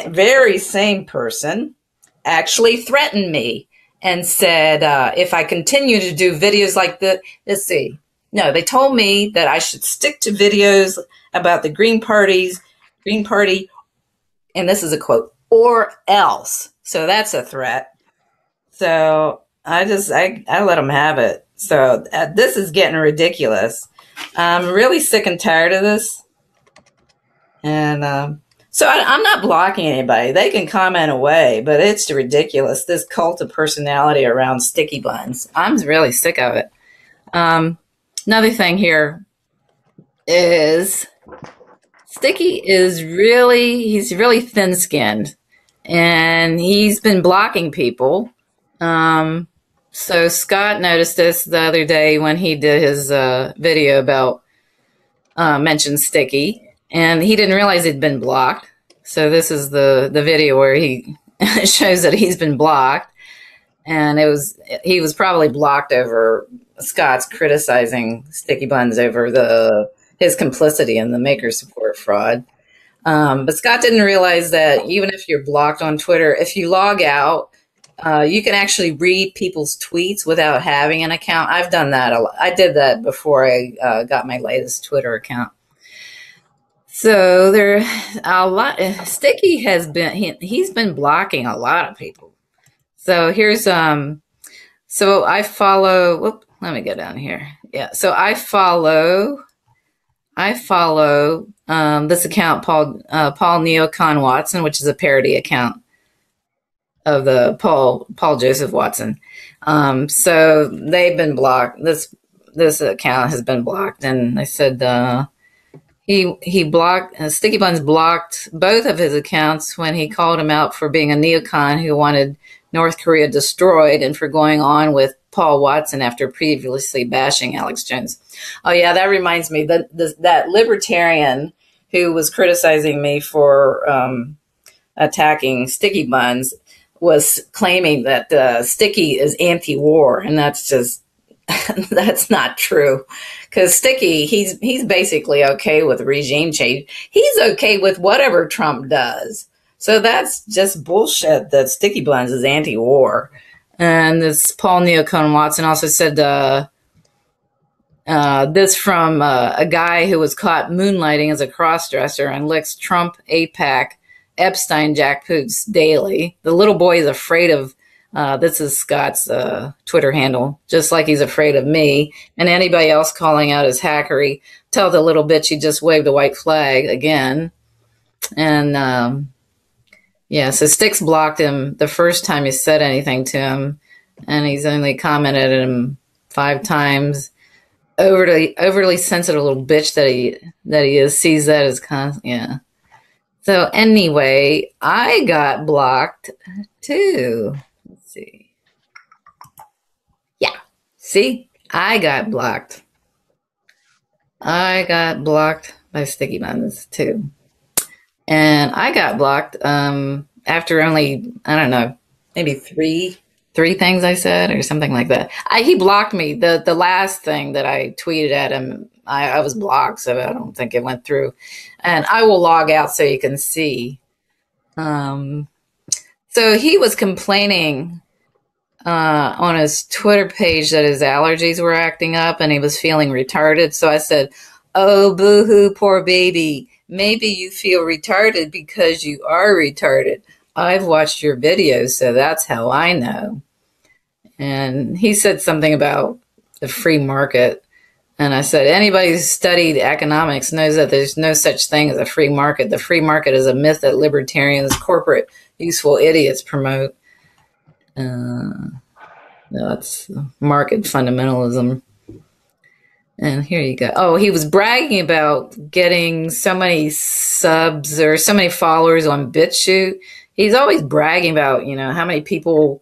very same person actually threatened me and said, if I continue to do videos like this, let's see. No, they told me that I should stick to videos about the Green Party, and this is a quote, or else. So that's a threat. So I let them have it. So this is getting ridiculous. I'm really sick and tired of this. And so I'm not blocking anybody. They can comment away, but it's ridiculous, this cult of personality around Sticky Buns. I'm really sick of it. Another thing here is Sticky he's really thin-skinned, and he's been blocking people. So Scott noticed this the other day when he did his video about mentioned Sticky. And he didn't realize he'd been blocked. So this is the video where he shows that he's been blocked. And he was probably blocked over Scott's criticizing Sticky Buns over his complicity in the maker support fraud. But Scott didn't realize that even if you're blocked on Twitter, if you log out, you can actually read people's tweets without having an account. I've done that a lot. I did that before I got my latest Twitter account. So there a lot. Sticky he's been blocking a lot of people. So here's so I follow. Whoop, let me go down here. Yeah. So I follow this account Paul Neocon Watson, which is a parody account of the Paul Joseph Watson. So they've been blocked. This account has been blocked, and I said. He blocked, Sticky Buns blocked both of his accounts when he called him out for being a neocon who wanted North Korea destroyed and for going on with Paul Watson after previously bashing Alex Jones. Oh yeah, that reminds me that libertarian who was criticizing me for attacking Sticky Buns was claiming that Sticky is anti-war, and that's just that's not true. Because Sticky, he's basically okay with regime change. He's okay with whatever Trump does. So that's just bullshit that Sticky Buns is anti-war. And this Paul Neocone Watson also said this from a guy who was caught moonlighting as a cross-dresser and licks Trump, AIPAC, Epstein jackpoots daily. The little boy is afraid of, this is Scott's Twitter handle, just like he's afraid of me and anybody else calling out his hackery. Tell the little bitch he just waved a white flag again. And yeah, so Styx blocked him the first time he said anything to him, and he's only commented at him 5 times. Overly sensitive little bitch that he is, sees that as yeah. So anyway, I got blocked too. Let's see. Yeah, see, I got blocked. I got blocked by Sticky Buns too. And I got blocked after only, I don't know, maybe three things I said or something like that. He blocked me. The last thing that I tweeted at him, I was blocked, so I don't think it went through. And I will log out so you can see. So he was complaining on his Twitter page that his allergies were acting up and he was feeling retarded. So I said, oh, boo-hoo, poor baby. Maybe you feel retarded because you are retarded. I've watched your videos, so that's how I know. And he said something about the free market. And I said, anybody who's studied economics knows that there's no such thing as a free market. The free market is a myth that libertarians, corporate, useful idiots promote. That's market fundamentalism. And here you go. Oh, he was bragging about getting so many subs or so many followers on Bitchute. He's always bragging about, how many people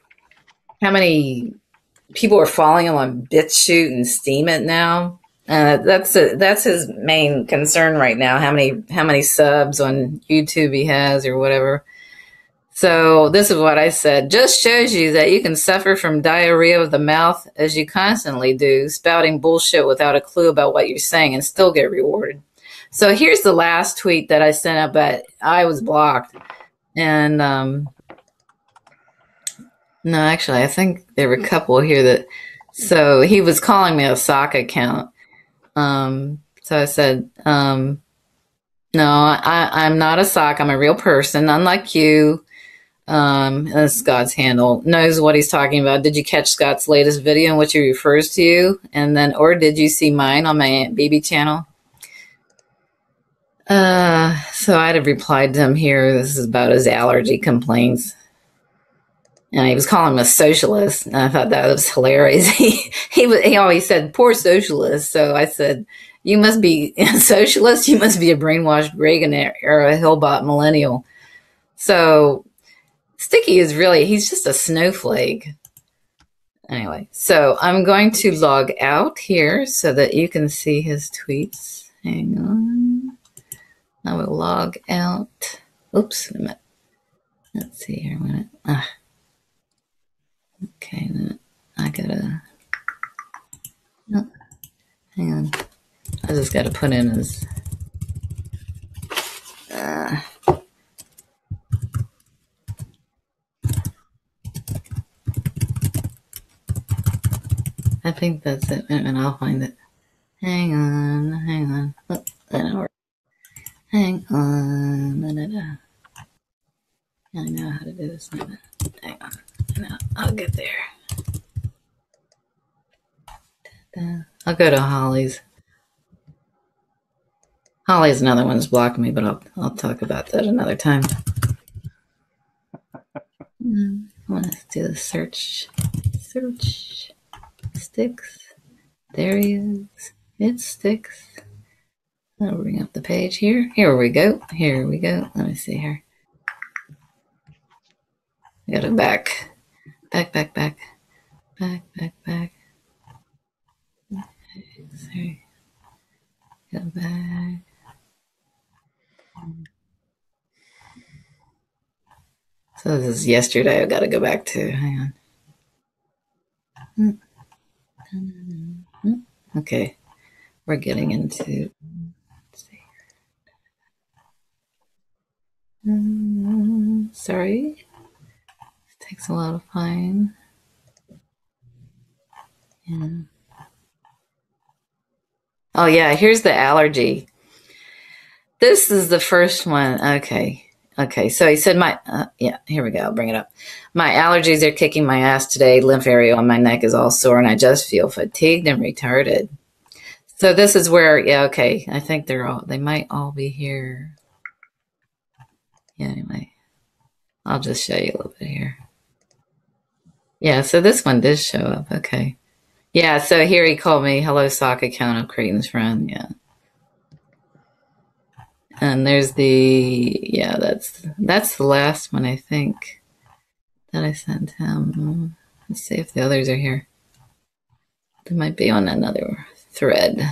are following him on Bitchute and Steemit now. That's his main concern right now. How many subs on YouTube he has or whatever. So this is what I said. Just shows you that you can suffer from diarrhea of the mouth as you constantly do, spouting bullshit without a clue about what you're saying and still get rewarded. So here's the last tweet that I sent out, but I was blocked. And no, actually, I think there were a couple here that, so he was calling me a sock account. So I said, no, I'm not a sock. I'm a real person, unlike you. That's Scott's handle, knows what he's talking about. Did you catch Scott's latest video in which he refers to you? And then, or did you see mine on my Aunt Baby channel? So I'd have replied to him here. This is about his allergy complaints. And he was calling him a socialist. And I thought that was hilarious. He always said, poor socialist. So I said, you must be a socialist. You must be a brainwashed Reagan era Hillbot millennial. So Sticky is really, he's just a snowflake. Anyway, so I'm going to log out here so that you can see his tweets. Hang on. I will log out. Oops, a minute. Let's see here a minute. Okay, I gotta, oh, hang on. I just gotta put in his, I think that's it, and I'll find it. Hang on. Oh, that didn't work. Hang on. I know how to do this now. Hang on. No, I'll get there. I'll go to Holly's. Holly's another one's blocked me, but I'll talk about that another time. Let's do the search. Sticks. There he is. It sticks. I'll bring up the page here. Here we go. Let me see here. I gotta back. Back. Sorry. Go back. So So this is yesterday. I got to go back to. Hang on. Okay, we're getting into. Let's see. Sorry, it takes a lot of time. Yeah. Oh yeah, here's the allergy. This is the first one. Okay. So he said yeah, here we go. I'll bring it up. My allergies are kicking my ass today. Lymph area on my neck is all sore and I just feel fatigued and retarded. So this is where, yeah, okay. I think they might all be here. Yeah, anyway, I'll just show you a little bit here. Yeah, so this one did show up. Okay. Yeah, so here he called me, hello sock account of Creighton's friend. Yeah. And there's yeah, that's the last one, I think, that I sent him. Let's see if the others are here. They might be on another thread.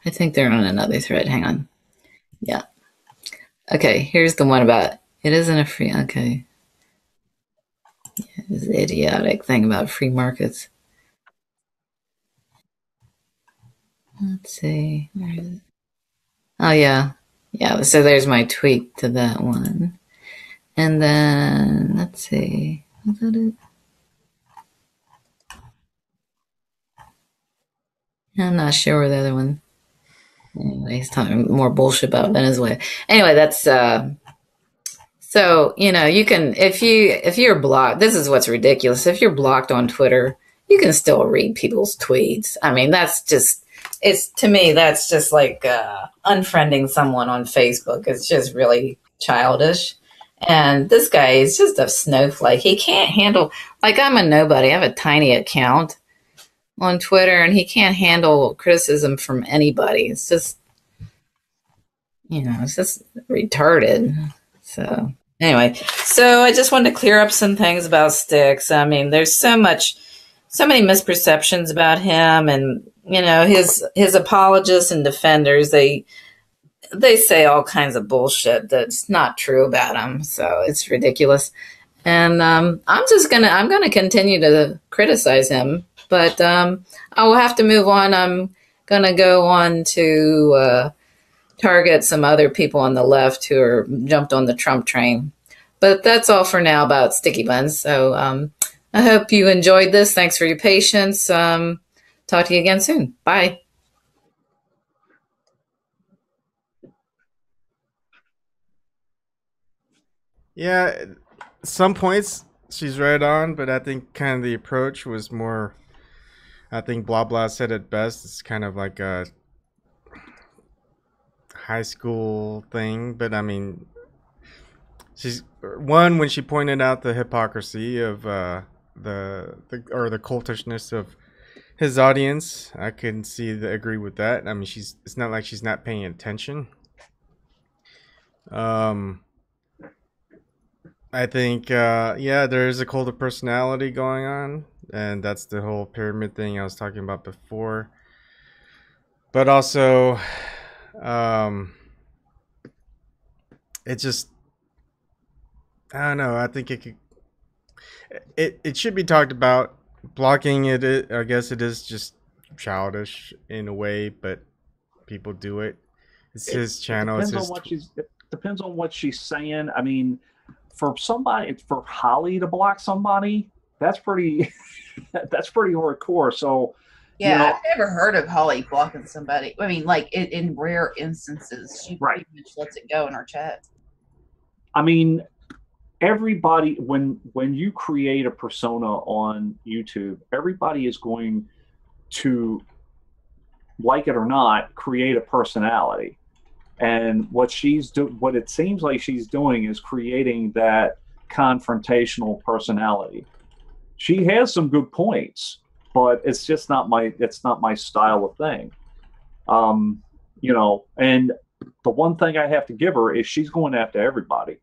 I think they're on another thread. Hang on. Yeah. Okay, here's the one about, it isn't a free, okay. Yeah, this idiotic thing about free markets. Let's see. Where is it? Oh, yeah. Yeah, so there's my tweet to that one. And then, let's see. Was that it? I'm not sure where the other one. Anyway, he's talking more bullshit about Venezuela. Anyway, that's, so, you know, you can, if you're blocked, this is what's ridiculous. If you're blocked on Twitter, you can still read people's tweets. I mean, that's just, to me, that's just like unfriending someone on Facebook. It's just really childish. And this guy is just a snowflake. He can't handle, like, I'm a nobody. I have a tiny account on Twitter, and he can't handle criticism from anybody. It's just, you know, it's just retarded. So anyway, so I just wanted to clear up some things about Styx. I mean, there's so many misperceptions about him, and you know, his apologists and defenders, they say all kinds of bullshit that's not true about him. So it's ridiculous. And I'm gonna continue to criticize him, but I will have to move on. I'm gonna go on to target some other people on the left who are jumped on the Trump train. But that's all for now about Sticky Buns. So I hope you enjoyed this. Thanks for your patience. Talk to you again soon. Bye. Yeah, some points she's right on, but I think kind of the approach was more, I think Blah Blah said it best. It's kind of like a high school thing, but I mean, when she pointed out the hypocrisy of the cultishness of his audience, I can agree with that. I mean, it's not like she's not paying attention. I think yeah, there is a cult of personality going on, and that's the whole pyramid thing I was talking about before. But also, it just, I don't know. I think it should be talked about. Blocking it, I guess it is just childish in a way, but people do it. It's his channel. It depends on what she's saying. I mean, for Holly to block somebody, that's pretty that's pretty hardcore. So yeah, you know, I've never heard of Holly blocking somebody. I mean, like in rare instances, she pretty much lets it go in her chat. I mean, everybody, when you create a persona on YouTube, everybody is going to, like it or not, create a personality. And what it seems like she's doing is creating that confrontational personality. She has some good points, but it's just not my style of thing. You know, and the one thing I have to give her is she's going after everybody.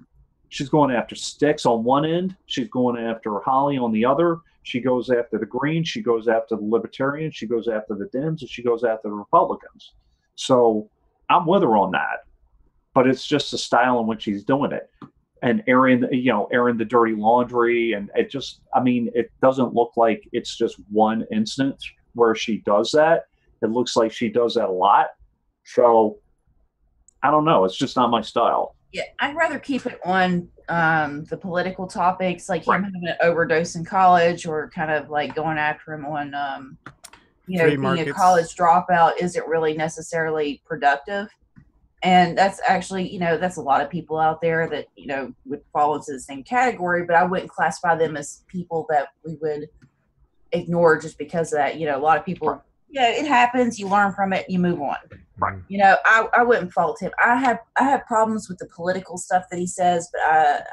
She's going after Styx on one end. She's going after Holly on the other. She goes after the Greens. She goes after the Libertarians. She goes after the Dems, and she goes after the Republicans. So I'm with her on that, but it's just the style in which she's doing it. and airing the dirty laundry, and it just, I mean, it doesn't look like it's just one instance where she does that. It looks like she does that a lot. So I don't know. It's just not my style. Yeah, I'd rather keep it on the political topics, like him having an overdose in college, or kind of like going after him on, being a college dropout isn't really necessarily productive. And that's actually, that's a lot of people out there that, would fall into the same category, but I wouldn't classify them as people that we would ignore just because of that. A lot of people, it happens, you learn from it, you move on. Right. I wouldn't fault him. I have problems with the political stuff that he says, but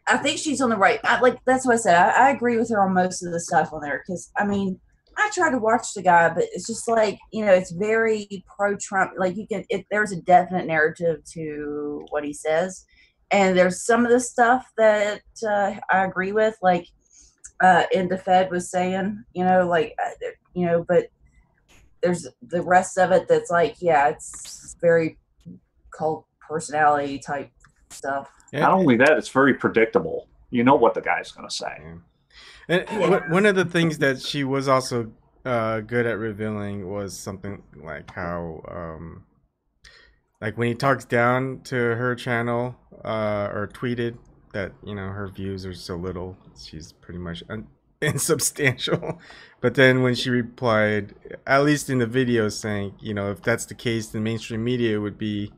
I think she's on the right. That's what I said. I agree with her on most of the stuff on there, because I try to watch the guy, but it's just like, it's very pro-Trump. Like there's a definite narrative to what he says, and there's some of the stuff that I agree with, like in the Fed was saying, but there's the rest of it that's like, it's very cult personality type stuff. Not only that, it's very predictable. You know what the guy's going to say. And one of the things that she was also good at revealing was something like how, like when he talks down to her channel or tweeted that, her views are so little, she's pretty much insubstantial. But then when she replied, at least in the video, saying, if that's the case, then mainstream media would be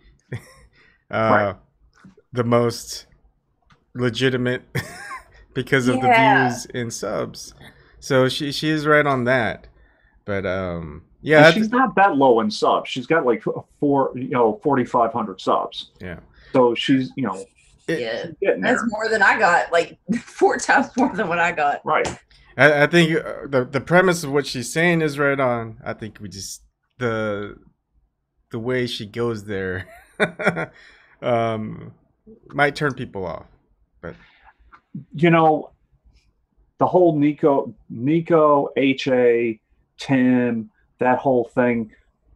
the most legitimate because of the views and subs. So she is right on that. But she's not that low in subs. She's got like 4,500 subs. Yeah. So she's that's more than I got, like 4 times more than what I got. Right. I think the premise of what she's saying is right on. I think we just the way she goes there might turn people off. But the whole Nico, HA, Tim, that whole thing,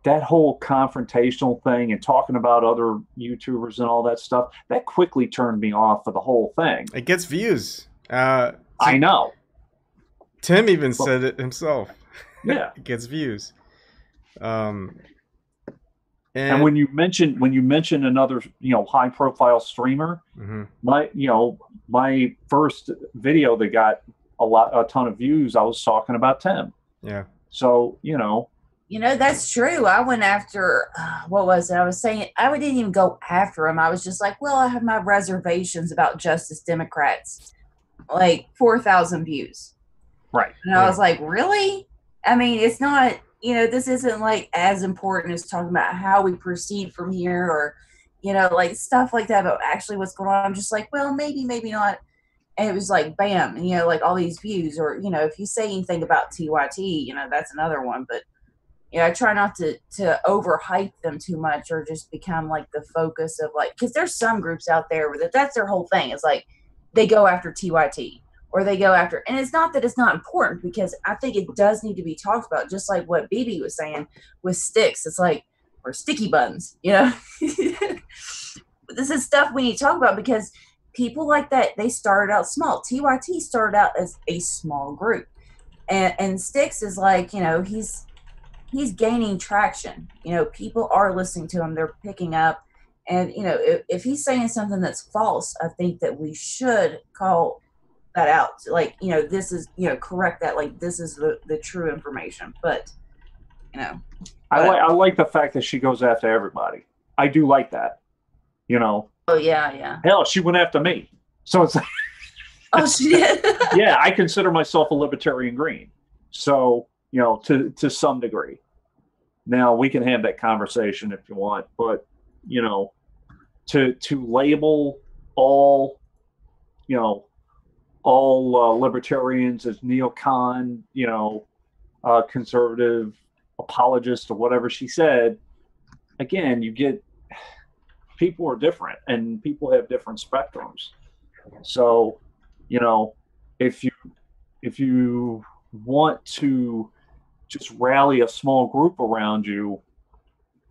that whole confrontational thing and talking about other YouTubers and all that stuff, that quickly turned me off of the whole thing. It gets views. I know. Tim even said it himself. Yeah. It gets views. And when you mention another, high profile streamer, my first video that got a ton of views, I was talking about Tim. Yeah. So, that's true. I went after, what was it? I was saying, I didn't even go after him. I was just like, well, I have my reservations about Justice Democrats. Like 4,000 views. Right. And I was like, really? I mean, it's not, this isn't like as important as talking about how we proceed from here, or, like stuff like that about actually what's going on. I'm just like, well, maybe not. And it was like, bam, and, like all these views, or, if you say anything about TYT, that's another one. But, I try not to overhype them too much, or just become like the focus of like, because there's some groups out there where that's their whole thing. It's like they go after TYT, or they go after, and it's not that it's not important, because I think it does need to be talked about, just like what BB was saying with sticks. It's like, or sticky buns, This is stuff we need to talk about, because people like that, they started out small. TYT started out as a small group, and Sticks is like, he's gaining traction. People are listening to him, they're picking up, and if he's saying something that's false, I think that we should call that out. Like, this is, correct that, like, this is the true information. But I like the fact that she goes after everybody. I do like that. Oh yeah. Hell, she went after me. So it's like, oh, she did. Yeah, I consider myself a libertarian green. So, to some degree. Now we can have that conversation if you want, but to label all libertarians as neocon, conservative apologist, or whatever she said, again, you get, people are different and people have different spectrums. So, if you want to just rally a small group around you,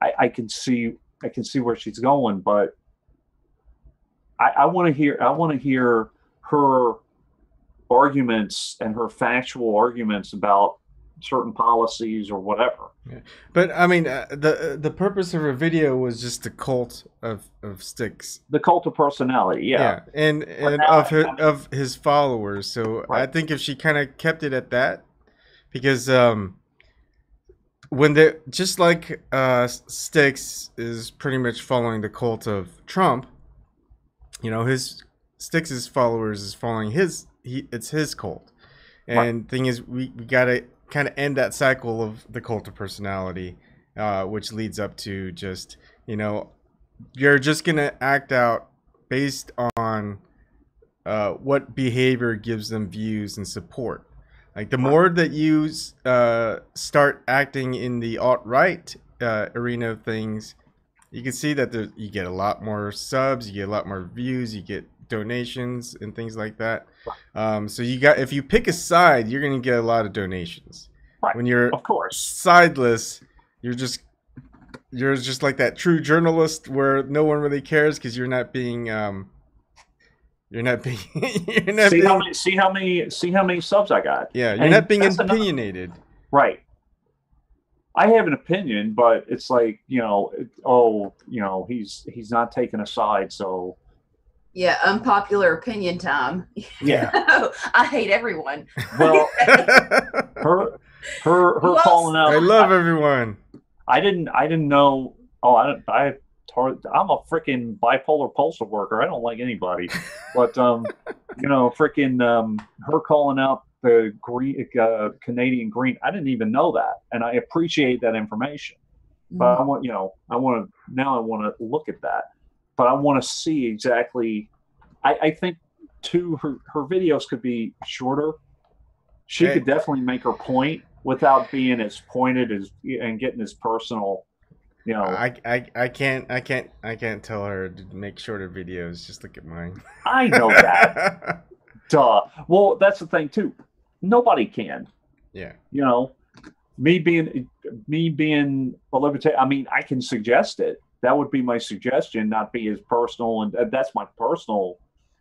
I can see where she's going, but I want to hear her arguments and her factual arguments about certain policies or whatever. Yeah. But I mean, the purpose of her video was just the cult of Styx, the cult of personality, yeah, and of his followers. So right. I think if she kind of kept it at that, because when they just like Styx is pretty much following the cult of Trump, you know, Styx's followers is following it's his cult, and right. Thing is, we gotta kind of end that cycle of the cult of personality, which leads up to just, you know, you're just gonna act out based on what behavior gives them views and support. Like the more that you start acting in the alt-right arena of things, you can see that you get a lot more subs, you get a lot more views, you get donations and things like that. So if you pick a side, you're gonna get a lot of donations. Right. When you're of course sideless, you're just like that true journalist where no one really cares because you're not being see how many subs I got. Yeah, you're not being opinionated. Right. I have an opinion, but it's like, you know, he's not taking a side, so. Yeah, unpopular opinion time. Yeah. I hate everyone. Well, her calling out. I love everyone. I didn't know. Oh, I'm a freaking bipolar postal worker. I don't like anybody. But you know, freaking her calling out the green Canadian green. I didn't even know that, and I appreciate that information. But I want to look at that. But I want to see exactly. I think too. Her videos could be shorter. She could definitely make her point without being as pointed as and getting as personal. You know, I can't tell her to make shorter videos. Just look at mine. I know that. Duh. Well, that's the thing too. Nobody can. Yeah. You know, me being a libertarian. I mean, I can suggest it. That would be my suggestion, not be as personal, and that's my personal,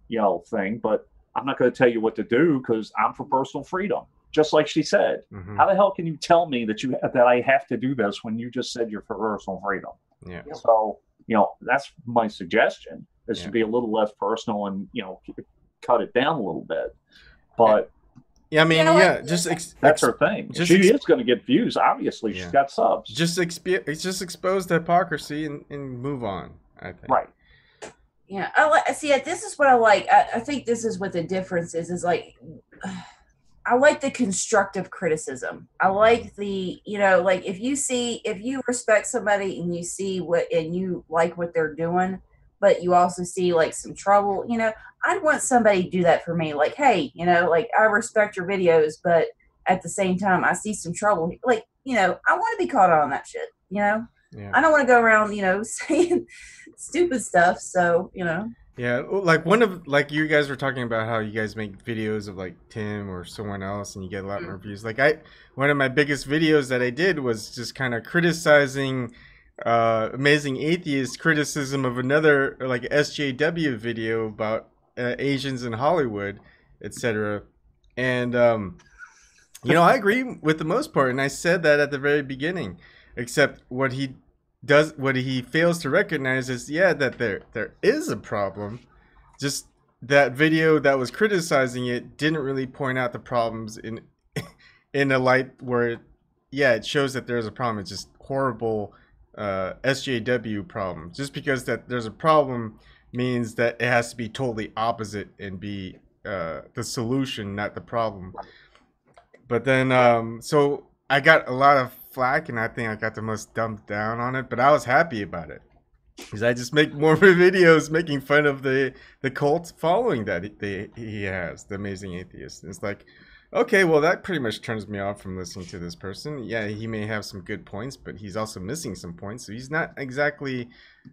you know, thing. But I'm not going to tell you what to do because I'm for personal freedom. Just like she said, how the hell can you tell me that I have to do this when you just said you're for personal freedom? Yeah. So, you know, that's my suggestion is to be a little less personal and, you know, cut it down a little bit. But yeah, I mean, that's her thing. She is going to get views. Obviously, she's got subs. Just expose the hypocrisy and move on. I think. Right. Yeah, this is what I like. I think this is what the difference is like. I like the constructive criticism. I like the, you know, like if you respect somebody and you see and you like what they're doing, but you also see like some trouble, you know, I'd want somebody to do that for me. Like, hey, you know, like I respect your videos, but at the same time, I see some trouble. Like, you know, I want to be caught on that shit, you know? Yeah. I don't want to go around, you know, saying stupid stuff. So, you know. Yeah, like you guys were talking about how you guys make videos of like Tim or someone else and you get a lot more views. Like one of my biggest videos that I did was just kind of criticizing Amazing Atheist criticism of another like SJW video about Asians in Hollywood, etc. And you know, I agree with the most part, and I said that at the very beginning, except what he fails to recognize is that there is a problem. Just that video that was criticizing it didn't really point out the problems in a light where it shows that there's a problem. It's just horrible SJW problem. Just because that there's a problem means that it has to be totally opposite and be the solution, not the problem. But then so I got a lot of flack, and I think I got the most dumbed down on it, but I was happy about it because I just make more videos making fun of the cult following that he has, the Amazing Atheist. And it's like, okay, well, that pretty much turns me off from listening to this person. Yeah, he may have some good points, but he's also missing some points, so he's not exactly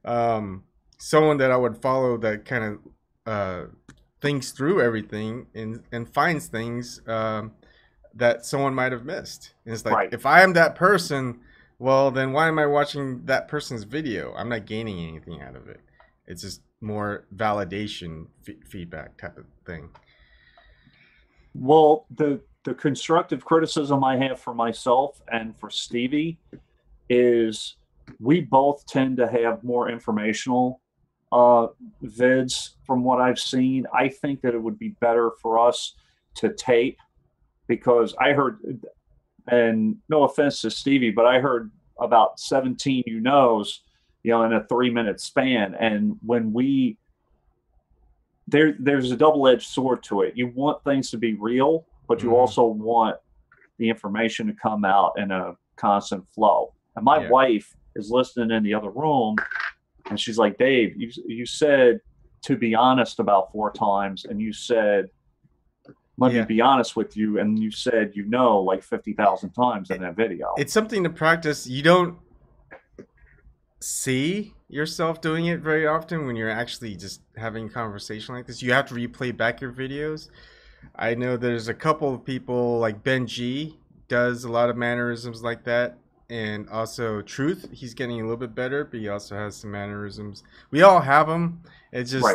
someone that I would follow that kind of thinks through everything and finds things that someone might have missed. And it's like, if I am that person, well, then why am I watching that person's video? I'm not gaining anything out of it. It's just more validation feedback type of thing. Well, the constructive criticism I have for myself and for Stevie is we both tend to have more informational vids from what I've seen. I think that it would be better for us to tape, because I heard, and no offense to Stevie, but I heard about 17 in a 3-minute span. And when there's a double-edged sword to it. You want things to be real, but you also want the information to come out in a constant flow. And my wife is listening in the other room, and she's like, Dave, you said to be honest about 4 times, and you said, let me be honest with you, and you said, like 50,000 times in that video. It's something to practice. You don't see yourself doing it very often when you're actually just having a conversation like this. You have to replay back your videos. I know there's a couple of people, like Ben G does a lot of mannerisms like that, and also Truth, he's getting a little bit better, but he also has some mannerisms. We all have them. It's just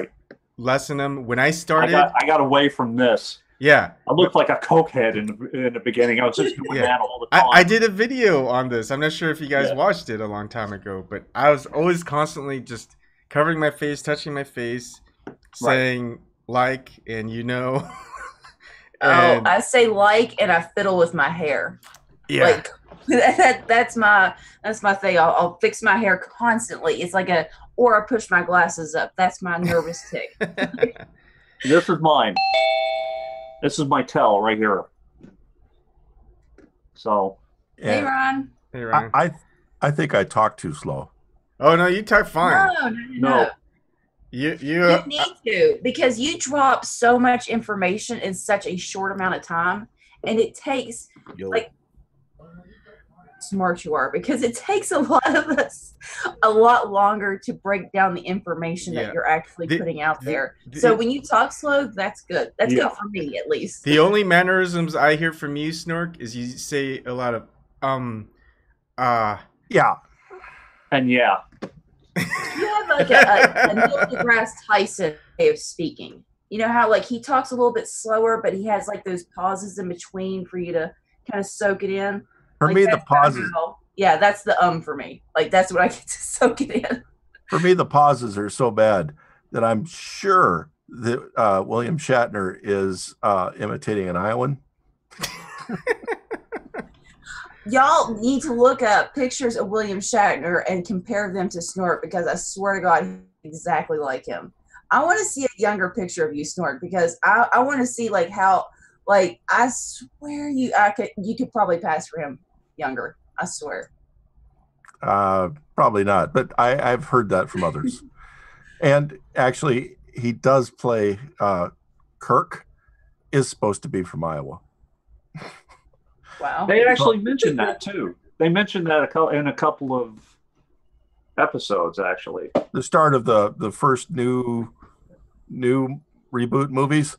lessen them. When I started, I got away from this. Yeah, I looked like a cokehead in the beginning. I was just doing that all the time. I did a video on this. I'm not sure if you guys watched it a long time ago, but I was always constantly just covering my face, touching my face, saying and and I say and I fiddle with my hair. Yeah, that's my thing. I'll fix my hair constantly. It's like or I push my glasses up. That's my nervous tick. This is mine. This is my tell right here. So, hey Ron. Hey Ron. I think I talk too slow. Oh no, you talk fine. No. You need to, because you drop so much information in such a short amount of time, and it takes smart you are, because it takes a lot of us a lot longer to break down the information that you're actually putting out there. So when you talk slow, that's good. That's good for me, at least. The only mannerisms I hear from you, Snork, is you say a lot of yeah, and yeah. You have like a Neil deGrasse Tyson way of speaking. You know how he talks a little bit slower, but he has like those pauses in between for you to kind of soak it in. For me, the pauses. That's the for me. That's what I get to soak it in. For me, the pauses are so bad that I'm sure that William Shatner is imitating an Iowan. Y'all need to look up pictures of William Shatner and compare them to Snort, because I swear to God, he's exactly like him. I want to see a younger picture of you, Snort, because I want to see how I swear you could probably pass for him younger. I swear. Probably not, but I've heard that from others. And actually, he does play Kirk is supposed to be from Iowa. Wow. They actually mentioned that too. They mentioned that in a couple of episodes, actually. The start of the first new reboot movies,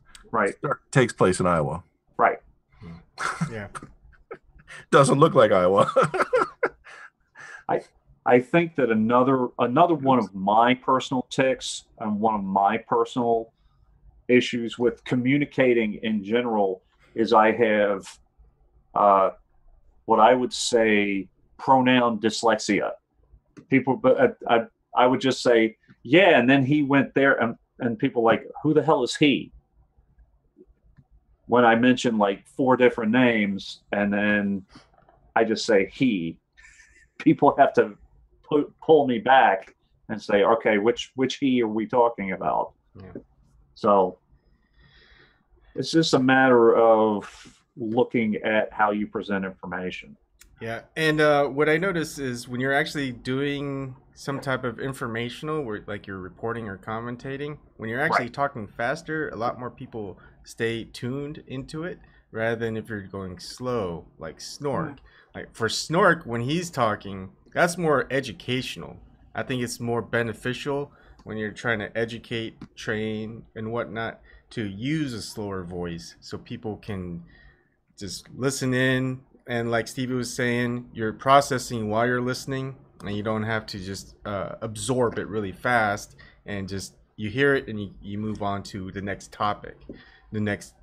takes place in Iowa. Right. Yeah. Doesn't look like Iowa. I think that another one of my personal tics and one of my personal issues with communicating in general is I have what I would say pronoun dyslexia. But I would just say, yeah, and then he went there, and people like, who the hell is he? When I mention 4 different names, and then I just say he, people have to pull me back and say, okay, which he are we talking about? Yeah. So it's just a matter of looking at how you present information. Yeah, and what I notice is when you're actually doing some type of informational, where you're reporting or commentating, when you're actually talking faster, a lot more people stay tuned into it, rather than if you're going slow, like Snork. For Snork, when he's talking, that's more educational. I think it's more beneficial when you're trying to educate, train, and whatnot, to use a slower voice so people can just listen in. And like Stevie was saying, you're processing while you're listening, and you don't have to just absorb it really fast and just you hear it and you move on to the next topic, the next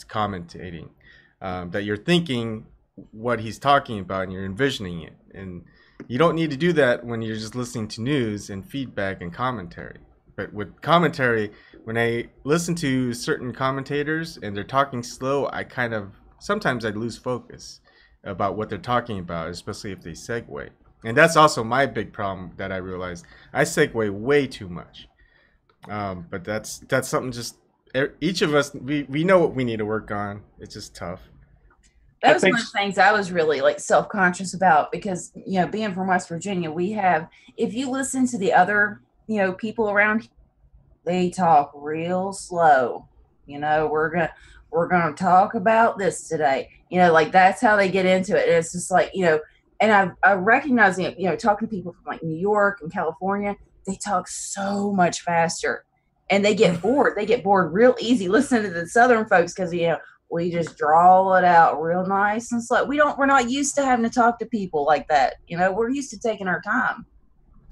commentating, that you're thinking what he's talking about and you're envisioning it. And you don't need to do that when you're just listening to news and feedback and commentary. But with commentary, when I listen to certain commentators and they're talking slow, sometimes I lose focus about what they're talking about, especially if they segue. And that's also my big problem that I realized. I segue way too much. But that's something just each of us, we know what we need to work on. It's just tough. That was one of the things I was really like self-conscious about because, you know, being from West Virginia, we have, if you listen to the other, you know, people around, they talk real slow. You know, we're going to talk about this today. You know, like that's how they get into it. And it's just like, you know, and I recognize, you know, talking to people from like New York and California, they talk so much faster and they get bored. They get bored real easy listening to the Southern folks because, you know, we just draw it out real nice. And it's like, we're not used to having to talk to people like that. You know, we're used to taking our time.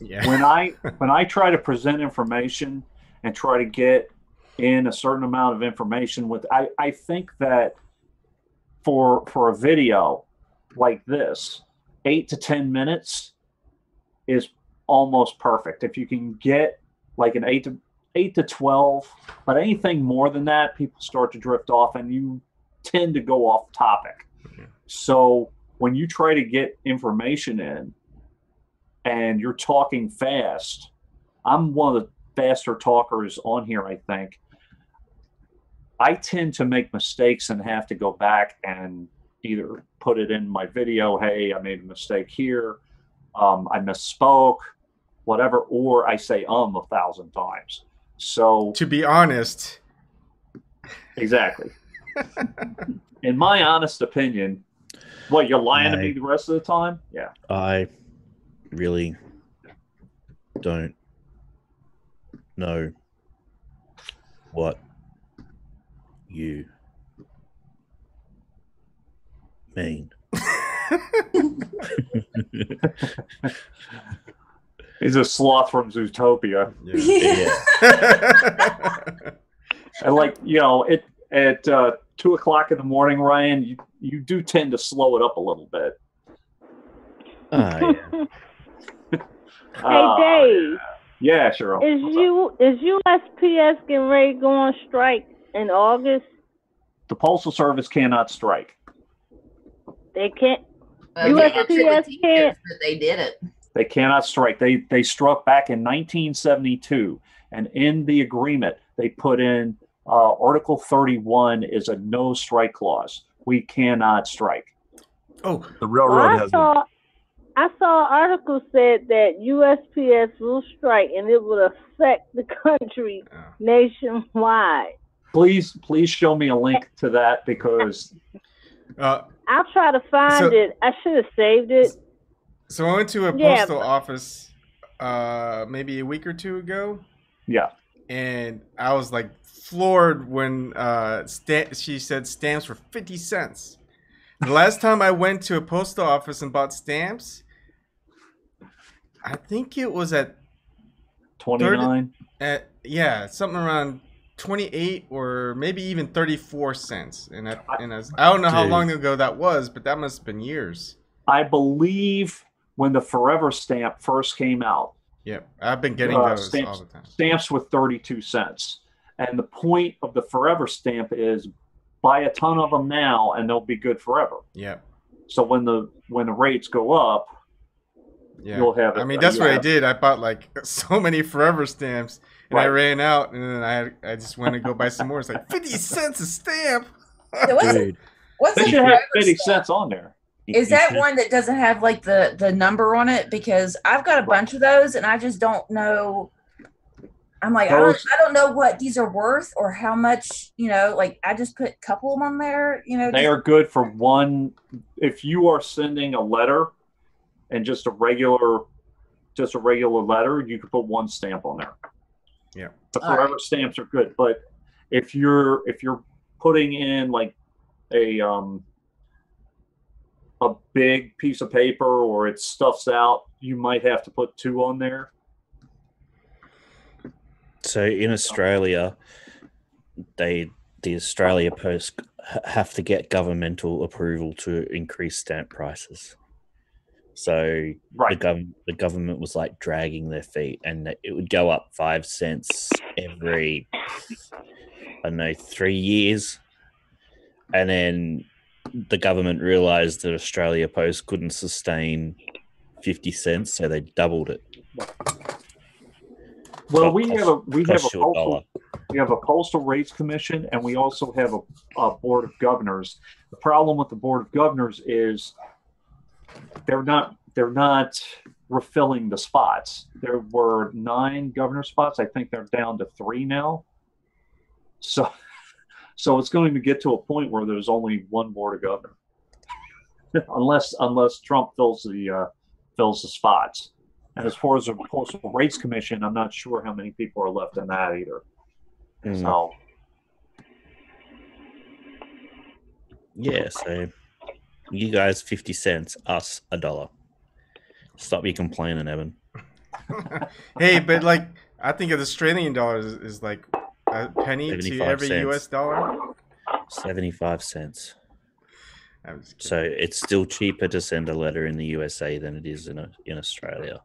Yeah. When I try to present information and try to get in a certain amount of information I think that for a video like this, 8 to 10 minutes is almost perfect. If you can get like an 8 to 12, but anything more than that, people start to drift off and you tend to go off topic. So when you try to get information in and you're talking fast, I'm one of the faster talkers on here, I think. I tend to make mistakes and have to go back and either put it in my video, hey, I made a mistake here, I misspoke, whatever, or I say 1,000 times. So to be honest, exactly. In my honest opinion, what, you're lying to me the rest of the time? Yeah. I really don't know what you mean. He's a sloth from Zootopia. Yeah. And like, you know, at 2 o'clock in the morning, Ryan, you do tend to slow it up a little bit. Yeah. Hey, Dave. Yeah, sure. Is USPS getting ready to go on strike in August? The Postal Service cannot strike. They can't. USPS can't. But they did it. They cannot strike. They struck back in 1972, and in the agreement they put in Article 31 is a no strike clause. We cannot strike. Oh, the railroad has. I saw an article said that USPS will strike and it will affect the country nationwide. Please show me a link to that because I'll try to find it. I should have saved it. So I went to a postal office maybe a week or two ago. Yeah. And I was like floored when she said stamps were 50 cents. The last time I went to a postal office and bought stamps, I think it was at 29. Yeah, something around 28 or maybe even 34 cents. And I don't know how long ago that was, but that must have been years. I believe when the Forever stamp first came out. Yep, I've been getting those all the time. Stamps with 32 cents. And the point of the Forever stamp is buy a ton of them now and they'll be good forever. Yeah. So when the rates go up, you'll have it. I mean, that's what I did. I bought like so many Forever stamps and I ran out and then I just went to go buy some more. It's like 50 cents a stamp. What's they should have 50 cents on there. Is that one that doesn't have like the number on it? Because I've got a bunch of those and I just don't know. I'm like, I don't know what these are worth or how much, you know, like I just put a couple of them on there, you know. They are good for one. If you are sending a letter and just a regular letter, you could put one stamp on there. Yeah. The Forever stamps are good. But if you're putting in like a big piece of paper or it stuffs out, you might have to put two on there. So in Australia, the Australia Post have to get governmental approval to increase stamp prices. So the government was like dragging their feet, and it would go up 5 cents every, I don't know, 3 years. And then the government realized that Australia Post couldn't sustain 50 cents, so they doubled it. Well, we have a postal rates commission, and we also have a board of governors. The problem with the board of governors is they're not refilling the spots. There were 9 governor spots. I think they're down to 3 now. So it's going to get to a point where there's only one board of governor, unless Trump fills the spots. And as far as the Postal Rates Commission, I'm not sure how many people are left in that either. So, yeah. So you guys 50 cents, us $1. Stop your complaining, Evan. Hey, but like I think an Australian dollar is like a penny to every cents. US dollar. 75 cents. So it's still cheaper to send a letter in the USA than it is in Australia.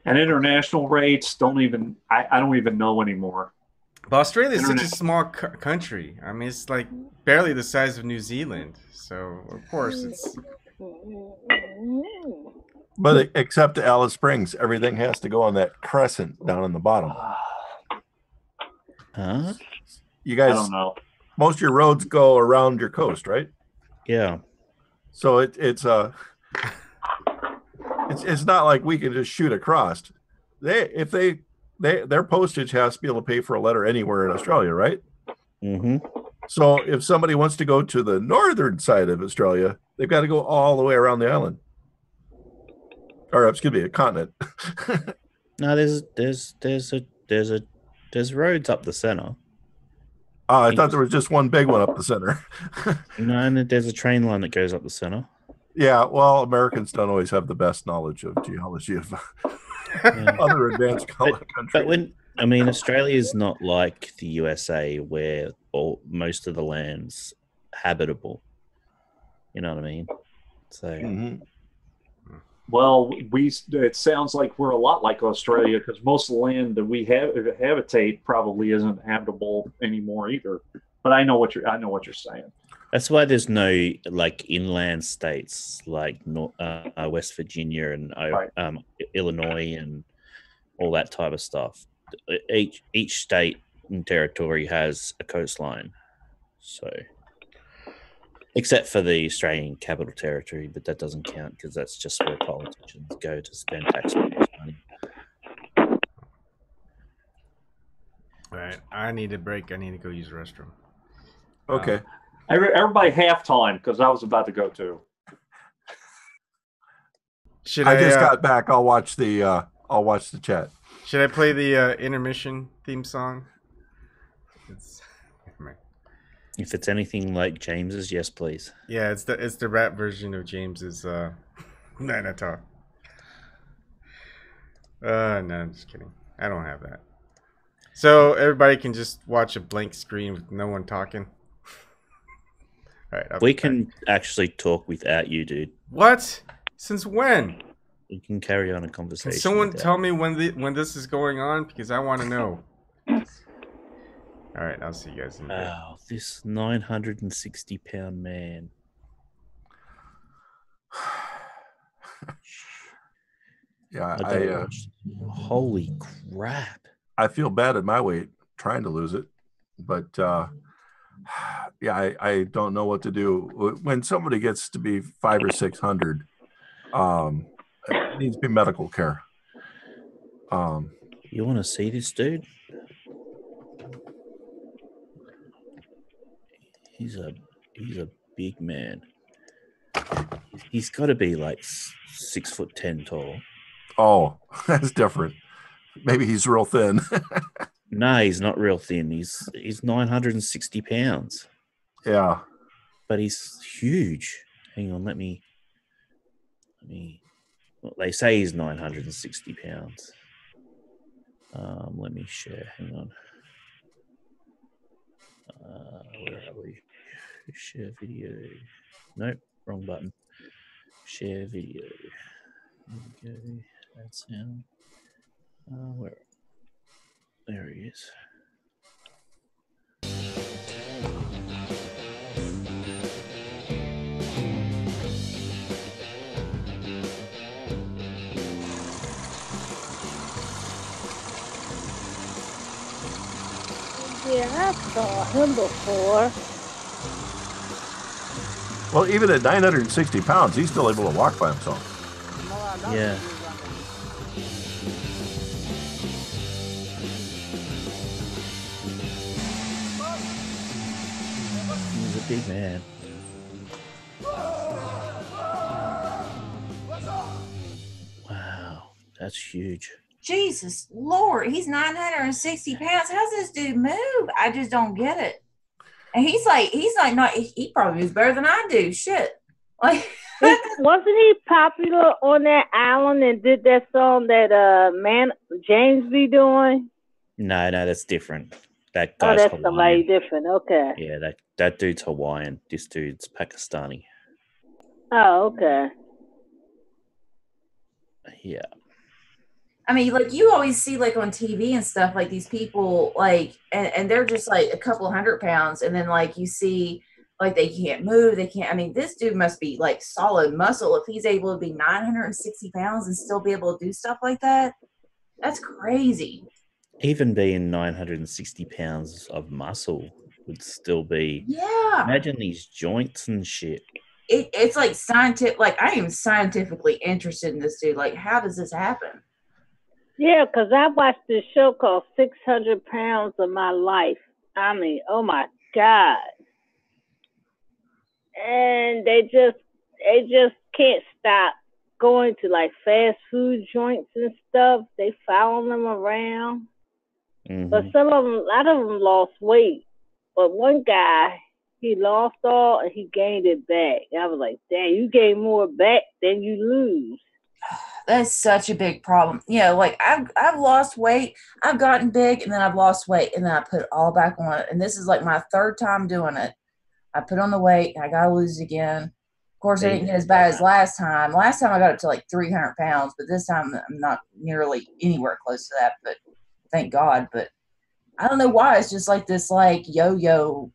And international rates I don't even know anymore. But Australia is such a small country. I mean, it's like barely the size of New Zealand. So of course it's. But except to Alice Springs, everything has to go on that crescent down in the bottom. Huh? You guys, I don't know. Most of your roads go around your coast, right? Yeah. So it's not like we can just shoot across. Their postage has to be able to pay for a letter anywhere in Australia, right? Mm-hmm. So if somebody wants to go to the northern side of Australia, they've got to go all the way around the island, or excuse me, a continent. No, there's roads up the center. Oh, I thought there was just one big one up the center. No, and there's a train line that goes up the center. Yeah, well, Americans don't always have the best knowledge of geology of other advanced countries. But Australia is not like the USA where most of the land's habitable. You know what I mean? So, Well, it sounds like we're a lot like Australia because most of the land that we habitate probably isn't habitable anymore either. But I know what you're saying. That's why there's no like inland states like West Virginia and Illinois and all that type of stuff. Each state and territory has a coastline, so except for the Australian Capital Territory, but that doesn't count because that's just where politicians go to spend taxpayers' money. All right, I need a break. I need to go use the restroom. Okay. Everybody halftime because I was about to go too. I just got back. I'll watch the chat. Should I play the intermission theme song? If it's anything like James's, yes, please. Yeah, it's the rap version of James's Nanatar. No, I'm just kidding. I don't have that. So everybody can just watch a blank screen with no one talking. All right, we can actually talk without you, dude. What? Since when? We can carry on a conversation. Can someone tell me when this is going on? Because I want to know. All right, I'll see you guys in a bit. Wow, this 960-pound man. Yeah, holy crap. I feel bad at my weight trying to lose it, but I don't know what to do. When somebody gets to be 500 or 600, it needs to be medical care. You want to see this dude? He's a big man. He's got to be like 6'10" tall. Oh, that's different. Maybe he's real thin. No, he's not real thin. He's 960 pounds. Yeah, but he's huge. Hang on, let me. Well, they say he's 960 pounds. Let me share. Hang on. Where are we? Share video. Nope, wrong button. Share video. There we go. Add sound. Where? There he is. Yeah, I saw him before. Well, even at 960 pounds, he's still able to walk by himself. Yeah. He's a big man. Wow, that's huge. Jesus Lord, he's 960 pounds. How's this dude move? I just don't get it. And he's like not. He probably moves better than I do. Shit, like wasn't he popular on that island and did that song that man James be doing? No, that's different. That guy's that's Hawaiian. somebody different. Okay. Yeah, that dude's Hawaiian. This dude's Pakistani. Oh, okay. Yeah. I mean, like you always see like on TV and stuff, like these people like, and they're just like a couple 100 pounds. And then like you see like they can't move. They can't, I mean, this dude must be like solid muscle. If he's able to be 960 pounds and still be able to do stuff like that, that's crazy. Even being 960 pounds of muscle would still be. Yeah. Imagine these joints and shit. It's like scientific. Like I am scientifically interested in this dude. Like, how does this happen? Yeah, because I watched this show called 600 Pounds of My Life. I mean, oh my God. And they just can't stop going to like fast food joints and stuff. They follow them around. Mm-hmm. But a lot of them lost weight. But one guy, he lost all and he gained it back. I was like, damn, you gain more back than you lose. That's such a big problem. You know, like I've lost weight, I've gotten big, and then I've lost weight, and then I put it all back on it. And this is like my third time doing it. I put on the weight, and I gotta lose it again. Of course, I didn't get as bad as last time. Last time I got up to like 300 pounds, but this time I'm not nearly anywhere close to that. But thank God. But I don't know why. It's just like this, like yo-yo.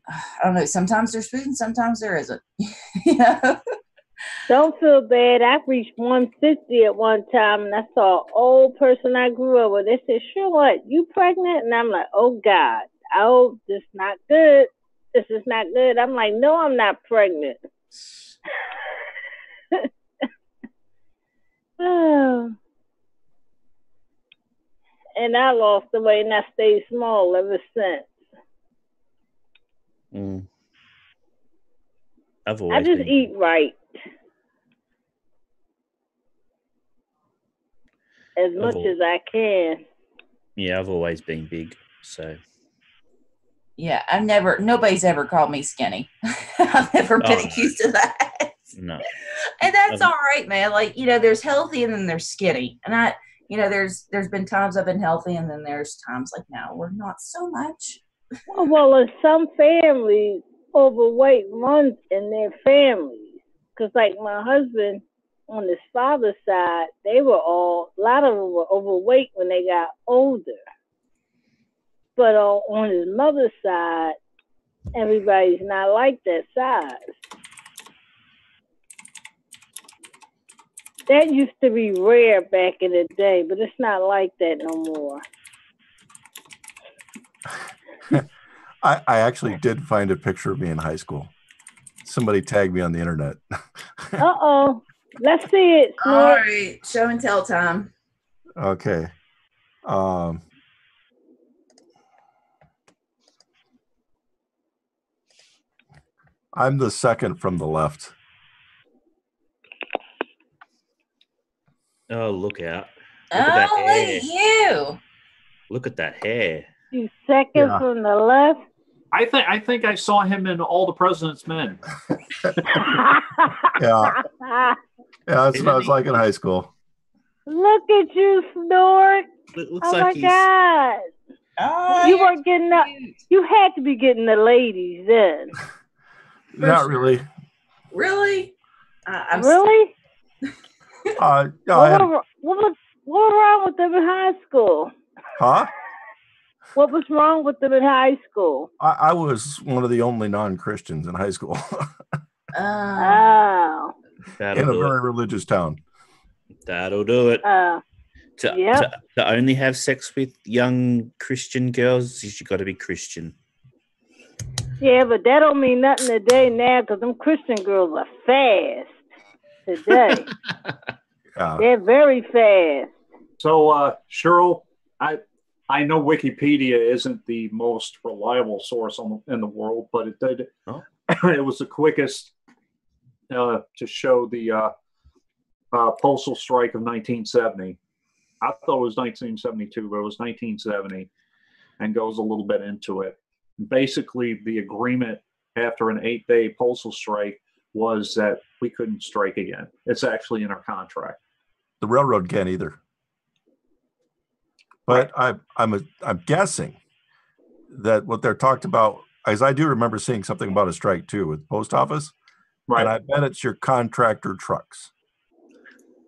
I don't know. Sometimes there's food, and sometimes there isn't. You know. Don't feel bad. I reached 150 at one time, and I saw an old person I grew up with. They said, "Sure, what? You pregnant?" And I'm like, "Oh God, oh, this is not good. This is not good." I'm like, "No, I'm not pregnant." Oh. And I lost the weight, and I stayed small ever since. I just eat right. As much as I can. Yeah, I've always been big, so. Yeah, nobody's ever called me skinny. I've never been accused of that. No. And that's all right, man. Like, you know, there's healthy and then there's skinny. And there's been times I've been healthy and then there's times like now we're not so much. Well, in some families, overweight runs in their families. Because like my husband, on his father's side, a lot of them were overweight when they got older. But on his mother's side, everybody's not like that size. That used to be rare back in the day, but it's not like that no more. I actually did find a picture of me in high school. Somebody tagged me on the internet. Uh-oh. Let's see it. All right. Show and tell time. Okay. I'm the second from the left. Oh, look out. Look at you. Look at that hair. You second from the left? I think I saw him in All the President's Men. Yeah. Yeah, that's what I was like in high school. Look at you, Snort. Looks Oh like my God. Oh, You weren't getting up. You had to be getting the ladies then. Not really. Really? Really? No, What was wrong with them in high school? huh? What was wrong with them in high school? I was one of the only non-Christians in high school. Oh. In a very religious town. That'll do it. To only have sex with young Christian girls, you got to be Christian. Yeah, but that don't mean nothing today now, because them Christian girls are fast today. They're very fast. So, Cheryl, I know Wikipedia isn't the most reliable source in the world, but it did. Oh. It was the quickest to show the postal strike of 1970. I thought it was 1972, but it was 1970, and goes a little bit into it. Basically, the agreement after an 8-day postal strike was that we couldn't strike again. It's actually in our contract. The railroad can't either. But I'm guessing that what they're talked about, as I do remember seeing something about a strike too with the post office, right? And I bet it's your contractor trucks.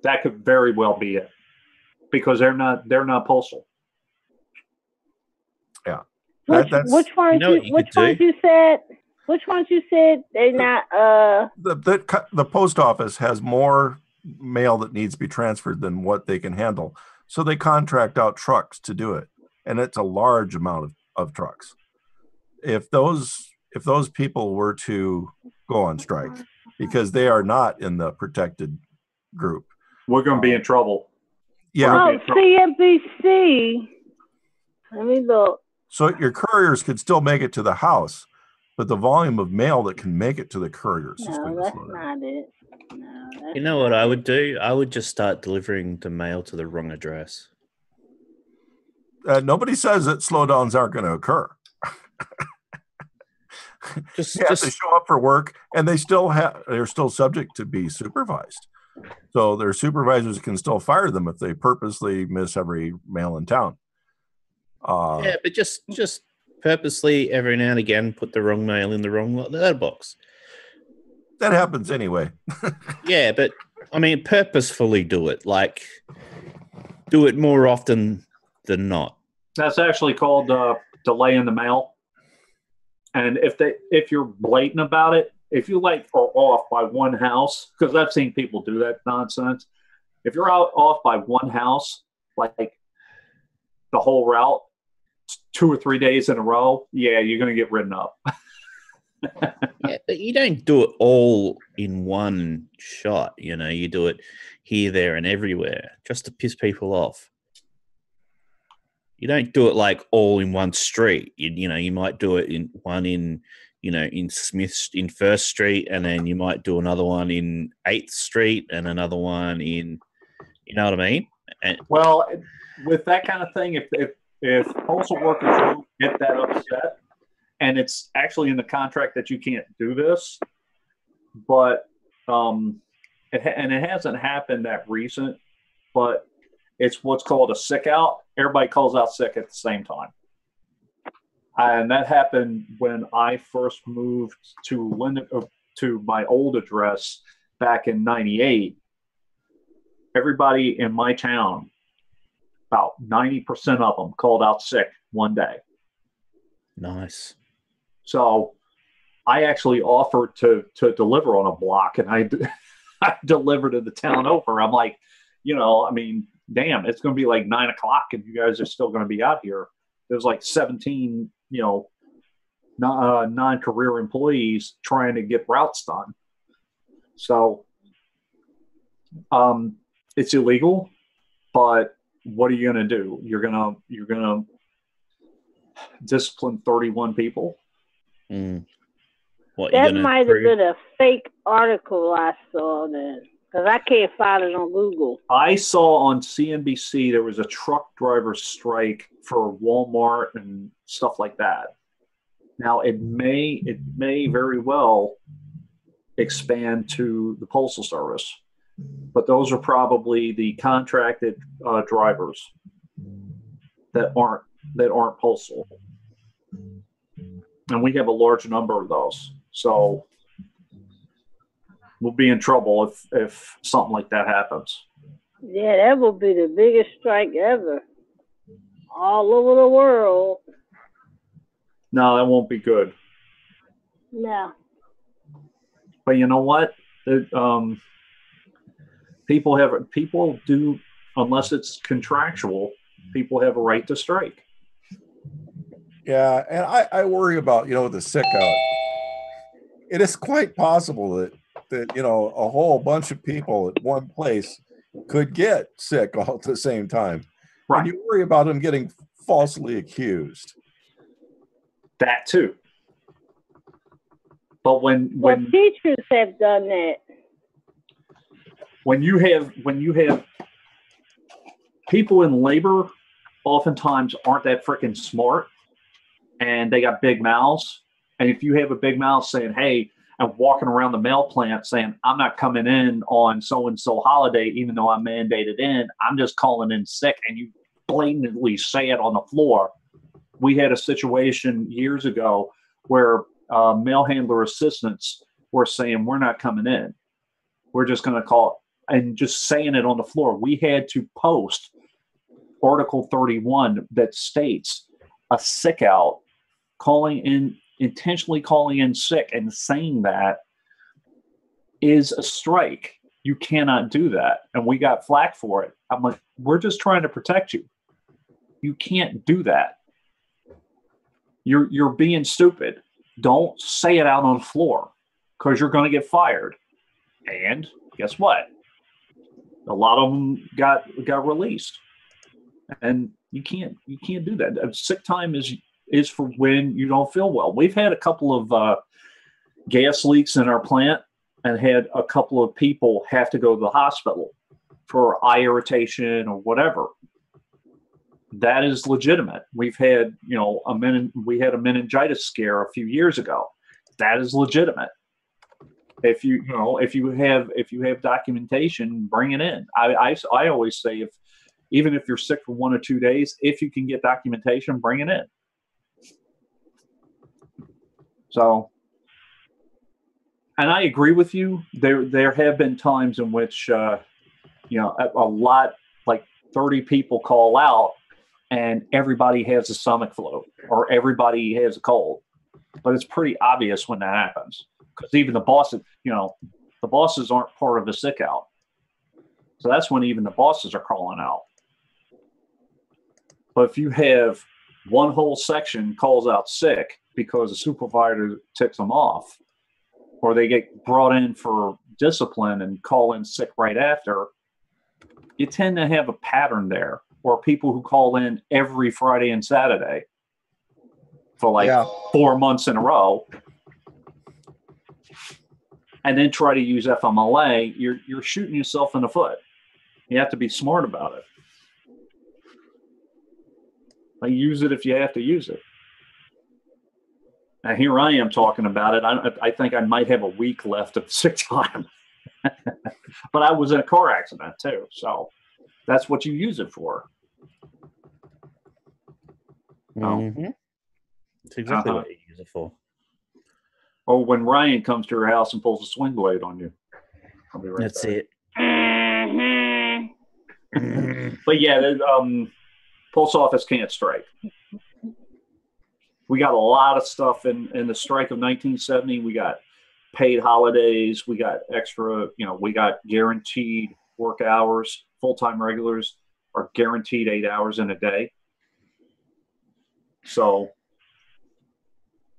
That could very well be it, because they're not postal. Yeah. Which ones you said they're not? The post office has more mail that needs to be transferred than what they can handle, so they contract out trucks to do it, and it's a large amount of trucks. If those people were to go on strike because they are not in the protected group, we're going to be in trouble. Yeah. Oh, CNBC. Let me look. So your couriers could still make it to the house, but the volume of mail that can make it to the couriers is going to slow down. Not it. No, you know what I would do? I would just start delivering the mail to the wrong address. Nobody says that slowdowns aren't going to occur. Just they show up for work, and they're still subject to be supervised. So their supervisors can still fire them if they purposely miss every mail in town. Yeah, but just purposely every now and again put the wrong mail in the wrong letterbox. That happens anyway. Yeah, but I mean, purposefully do it. Like, do it more often than not. That's actually called delay in the mail. And if you're blatant about it, if you are off by one house, because I've seen people do that nonsense. If you're off by one house, like the whole route, 2 or 3 days in a row, yeah, you're going to get written up. Yeah, but you don't do it all in one shot. You know, you do it here, there, and everywhere just to piss people off. You don't do it like all in one street. You know, you might do it in First Street, and then you might do another one in 8th Street, and another one in, you know what I mean? Well, with that kind of thing, if postal workers don't get that upset, and it's actually in the contract that you can't do this, but it hasn't happened that recent, but it's what's called a sick out. Everybody calls out sick at the same time. And that happened when I first moved to my old address back in '98. Everybody in my town, about 90% of them, called out sick one day. Nice. So I actually offered to deliver on a block, and I delivered to the town over. I'm like, I mean, damn, it's going to be like 9 o'clock, and you guys are still going to be out here. There's like 17, non-career employees trying to get routes done. So it's illegal, but what are you going to do? You're going to discipline 31 people. That might have been a fake article I saw then, because I can't find it on Google. I saw on CNBC there was a truck driver strike for Walmart and stuff like that. Now it may very well expand to the Postal Service, but those are probably the contracted drivers that aren't postal, and we have a large number of those. So we'll be in trouble if something like that happens. Yeah, that will be the biggest strike ever, all over the world. No, that won't be good. No. But you know what? People do, unless it's contractual, people have a right to strike. Yeah, and I worry about, the sick out. It is quite possible that a whole bunch of people at one place could get sick all at the same time. Right. And you worry about them getting falsely accused. That too. But when teachers have done that. When you have people in labor, oftentimes aren't that freaking smart, and they got big mouths. And if you have a big mouth saying, "Hey," and walking around the mail plant saying, "I'm not coming in on so and so holiday, even though I'm mandated in. I'm just calling in sick," and you blatantly say it on the floor. We had a situation years ago where mail handler assistants were saying, "We're not coming in. We're just going to call," and just saying it on the floor. We had to post Article 31 that states a sick out, intentionally calling in sick and saying that is a strike. You cannot do that. And we got flack for it. I'm like, we're just trying to protect you. You can't do that. You're being stupid. Don't say it out on the floor because you're going to get fired. And guess what? A lot of them got released. And you can't do that. Sick time is for when you don't feel well. We've had a couple of gas leaks in our plant and had a couple of people have to go to the hospital for eye irritation or whatever. That is legitimate. We've had, we had a meningitis scare a few years ago. That is legitimate. If you have documentation, bring it in. I always say even if you're sick for 1 or 2 days, if you can get documentation, bring it in. So, and I agree with you. There have been times in which, a lot, like 30 people call out and everybody has a stomach flu or everybody has a cold. But it's pretty obvious when that happens because even the bosses, the bosses aren't part of the sick out. So that's when even the bosses are calling out. But if you have one whole section calls out sick because the supervisor ticks them off, or they get brought in for discipline and call in sick right after, you tend to have a pattern there, or people who call in every Friday and Saturday for 4 months in a row, and then try to use FMLA, you're shooting yourself in the foot. You have to be smart about it. Use it if you have to use it. Now here I am talking about it. I think I might have a week left of sick time. But I was in a car accident too. So that's what you use it for. Mm-hmm. It's exactly what you use it for. Or when Ryan comes to your house and pulls a swing blade on you. I'll be right That's back. it. But yeah, post office can't strike. We got a lot of stuff in the strike of 1970. We got paid holidays. We got extra, we got guaranteed work hours. Full-time regulars are guaranteed 8 hours in a day. So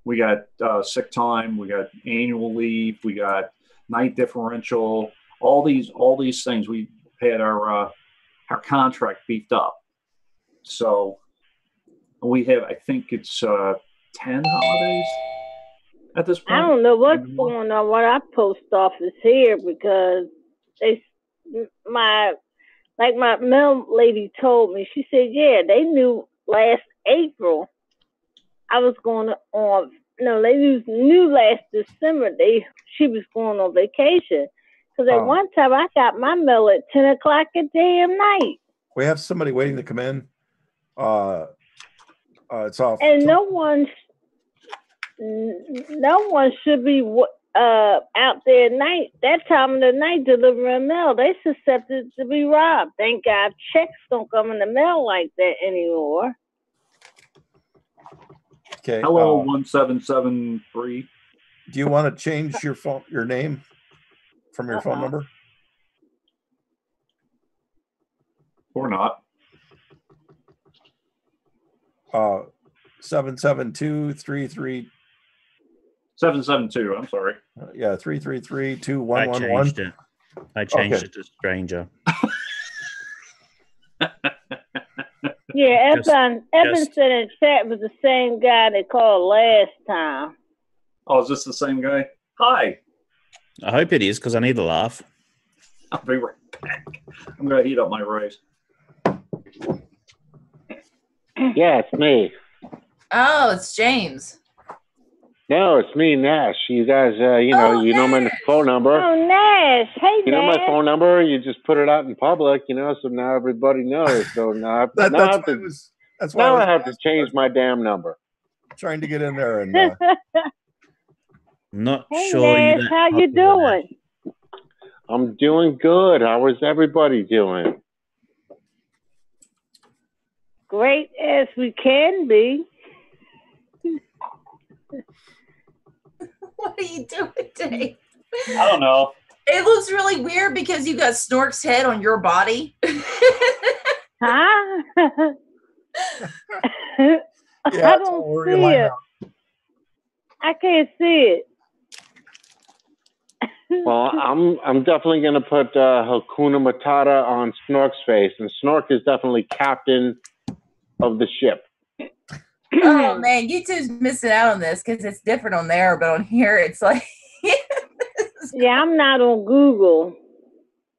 we got sick time. We got annual leave. We got night differential. All these things. We had our contract beefed up. So we have, I think it's 10 holidays at this point. I don't know what's going on with our post office here because my mail lady told me, she said, yeah, they knew last April I was going on, they knew last December she was going on vacation Because at one time I got my mail at 10 o'clock at damn night. We have somebody waiting to come in. It's off. And no one should be out there at night, that time of the night, delivering mail. They susceptible to be robbed. Thank God checks don't come in the mail like that anymore. Okay. Hello, 1773. Do you want to change your name from your phone number? Or not. 772-33. 772. I'm sorry. Yeah, 333-2111. I changed it. I changed it to stranger. Yeah, Evan said in chat was the same guy they called last time. Oh, is this the same guy? Hi. I hope it is, because I need a laugh. I'll be right back. I'm going to heat up my rice. Yeah, it's me. Oh, it's James. No, it's me, Nash. You guys, you know my phone number. Oh, Nash. Hey, you know Nash. my phone number. You just put it out in public, so now everybody knows. So now, I have to change my damn number. Trying to get in there and. Not hey, sure. Nash, how you doing? I'm doing good. How is everybody doing? Great as we can be. What are you doing, Dave? I don't know. It looks really weird because you got Snork's head on your body. Huh? Yeah, I don't see it. I can't see it. Well, I'm definitely going to put Hakuna Matata on Snork's face, and Snork is definitely captain of the ship. Oh man, YouTube's missing out on this because it's different on there, but on here it's like. Yeah, I'm not on Google.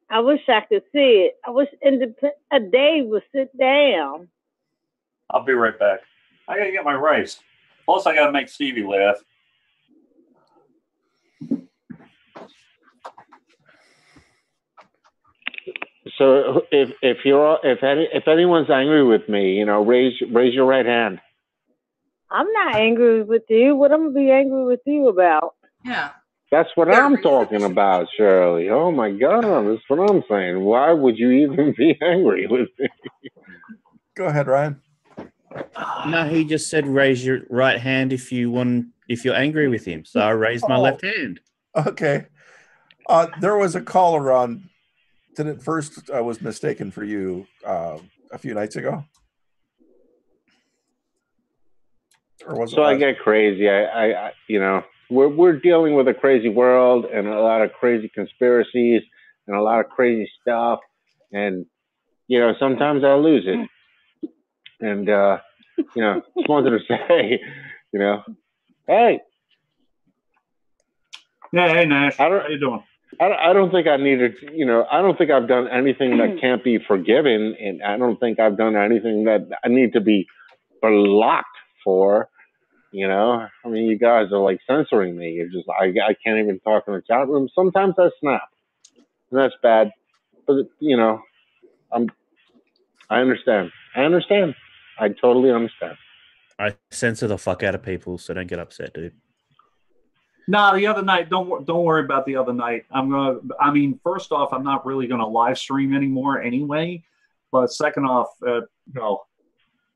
I wish I could see it. I wish a day would sit down. I'll be right back. I got to get my rice. Plus, I got to make Stevie laugh. So if anyone's angry with me, raise your right hand. I'm not angry with you. What I'm gonna be angry with you about? Yeah. That's what I'm talking about, Shirley. Oh my God, that's what I'm saying. Why would you even be angry with me? Go ahead, Ryan. No, he just said raise your right hand if you're angry with him. So I raised my left hand. Okay. There was a caller on that at first was mistaken for you a few nights ago. Or was so I get crazy. I we're dealing with a crazy world and a lot of crazy conspiracies and a lot of crazy stuff. And, sometimes I lose it. And, just wanted to say, hey. Yeah, hey, Nash. How you doing? I don't think I need to, I don't think I've done anything that can't be forgiven. And I don't think I've done anything that I need to be blocked for. I mean, you guys are like censoring me. You're just, I can't even talk in the chat room. Sometimes I snap, and that's bad. But I understand. I totally understand. I censor the fuck out of people, so don't get upset, dude. No, the other night. Don't worry about the other night. First off, I'm not really gonna live stream anymore anyway. But second off, no,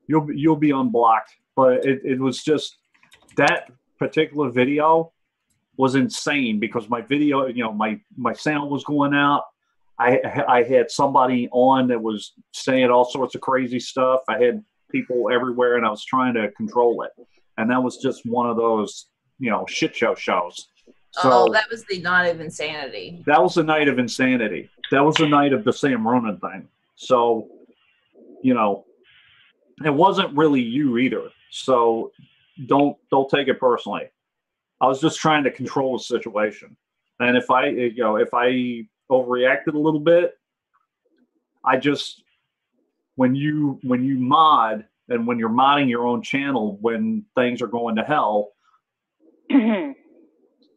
you'll be unblocked. But it was just that particular video was insane because my video, my sound was going out. I had somebody on that was saying all sorts of crazy stuff. I had people everywhere, and I was trying to control it. And that was just one of those, shit shows. So that was the night of insanity. That was the night of insanity. That was the night of the Sam Ronan thing. So, it wasn't really you either. So don't take it personally. I was just trying to control the situation. And if I overreacted a little bit, when you mod and when you're modding your own channel, when things are going to hell,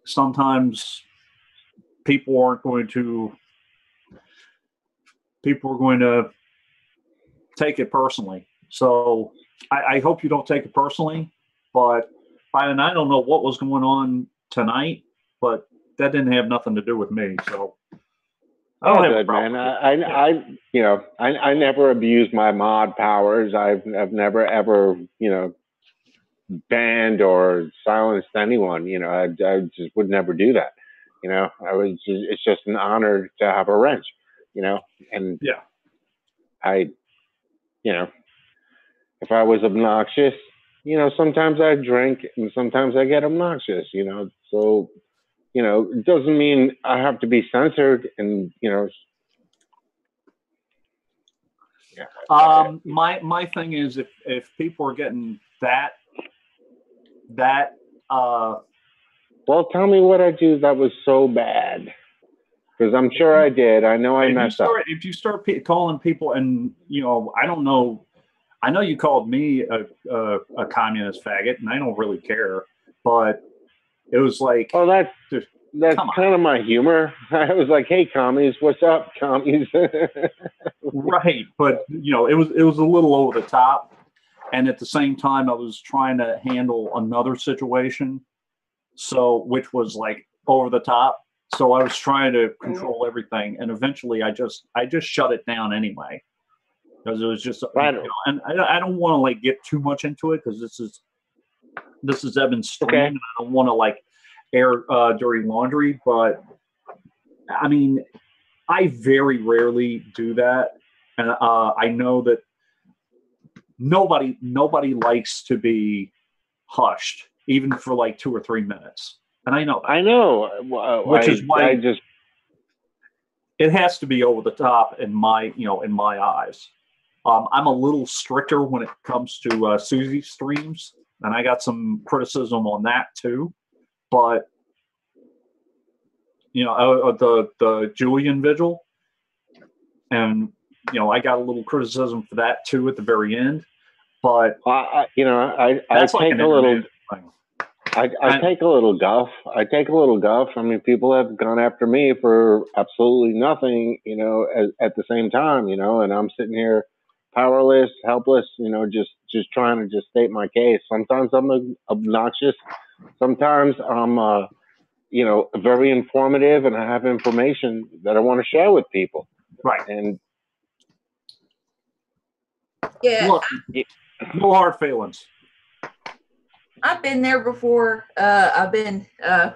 sometimes people are going to take it personally. So I hope you don't take it personally. But I don't know what was going on tonight, but that didn't have nothing to do with me. So I don't have a problem. Man. I never abused my mod powers. I've never ever, banned or silenced anyone. I just would never do that. It's just an honor to have a wrench, and yeah, if I was obnoxious, sometimes I drink and sometimes I get obnoxious, so, it doesn't mean I have to be censored and, yeah. My thing is if people are getting that, well, tell me what I do that was so bad. Because I'm sure I did. I know I messed up. If you start calling people, and I don't know. I know you called me a communist faggot, and I don't really care. But it was like, oh, that's kind of my humor. I was like, "Hey, commies, what's up, commies?" Right, but it was a little over the top, and at the same time, I was trying to handle another situation, which was like over the top. So I was trying to control everything, and eventually I just shut it down anyway, because it was just and I don't want to like get too much into it, because this is Ebon's stream, okay. And I don't want to like air dirty laundry, but I mean, I very rarely do that, and I know that nobody likes to be hushed, even for like 2 or 3 minutes. And I know, which is why it has to be over the top in my eyes. I'm a little stricter when it comes to Suzie streams, and I got some criticism on that too. But the Julian vigil, and I got a little criticism for that too at the very end. But I take a little. I take a little guff. I mean, people have gone after me for absolutely nothing, at the same time, and I'm sitting here powerless, helpless, just trying to just state my case. Sometimes I'm obnoxious. Sometimes I'm, very informative, and I have information that I want to share with people. Right. And yeah, look, no hard feelings. I've been there before. I've been, it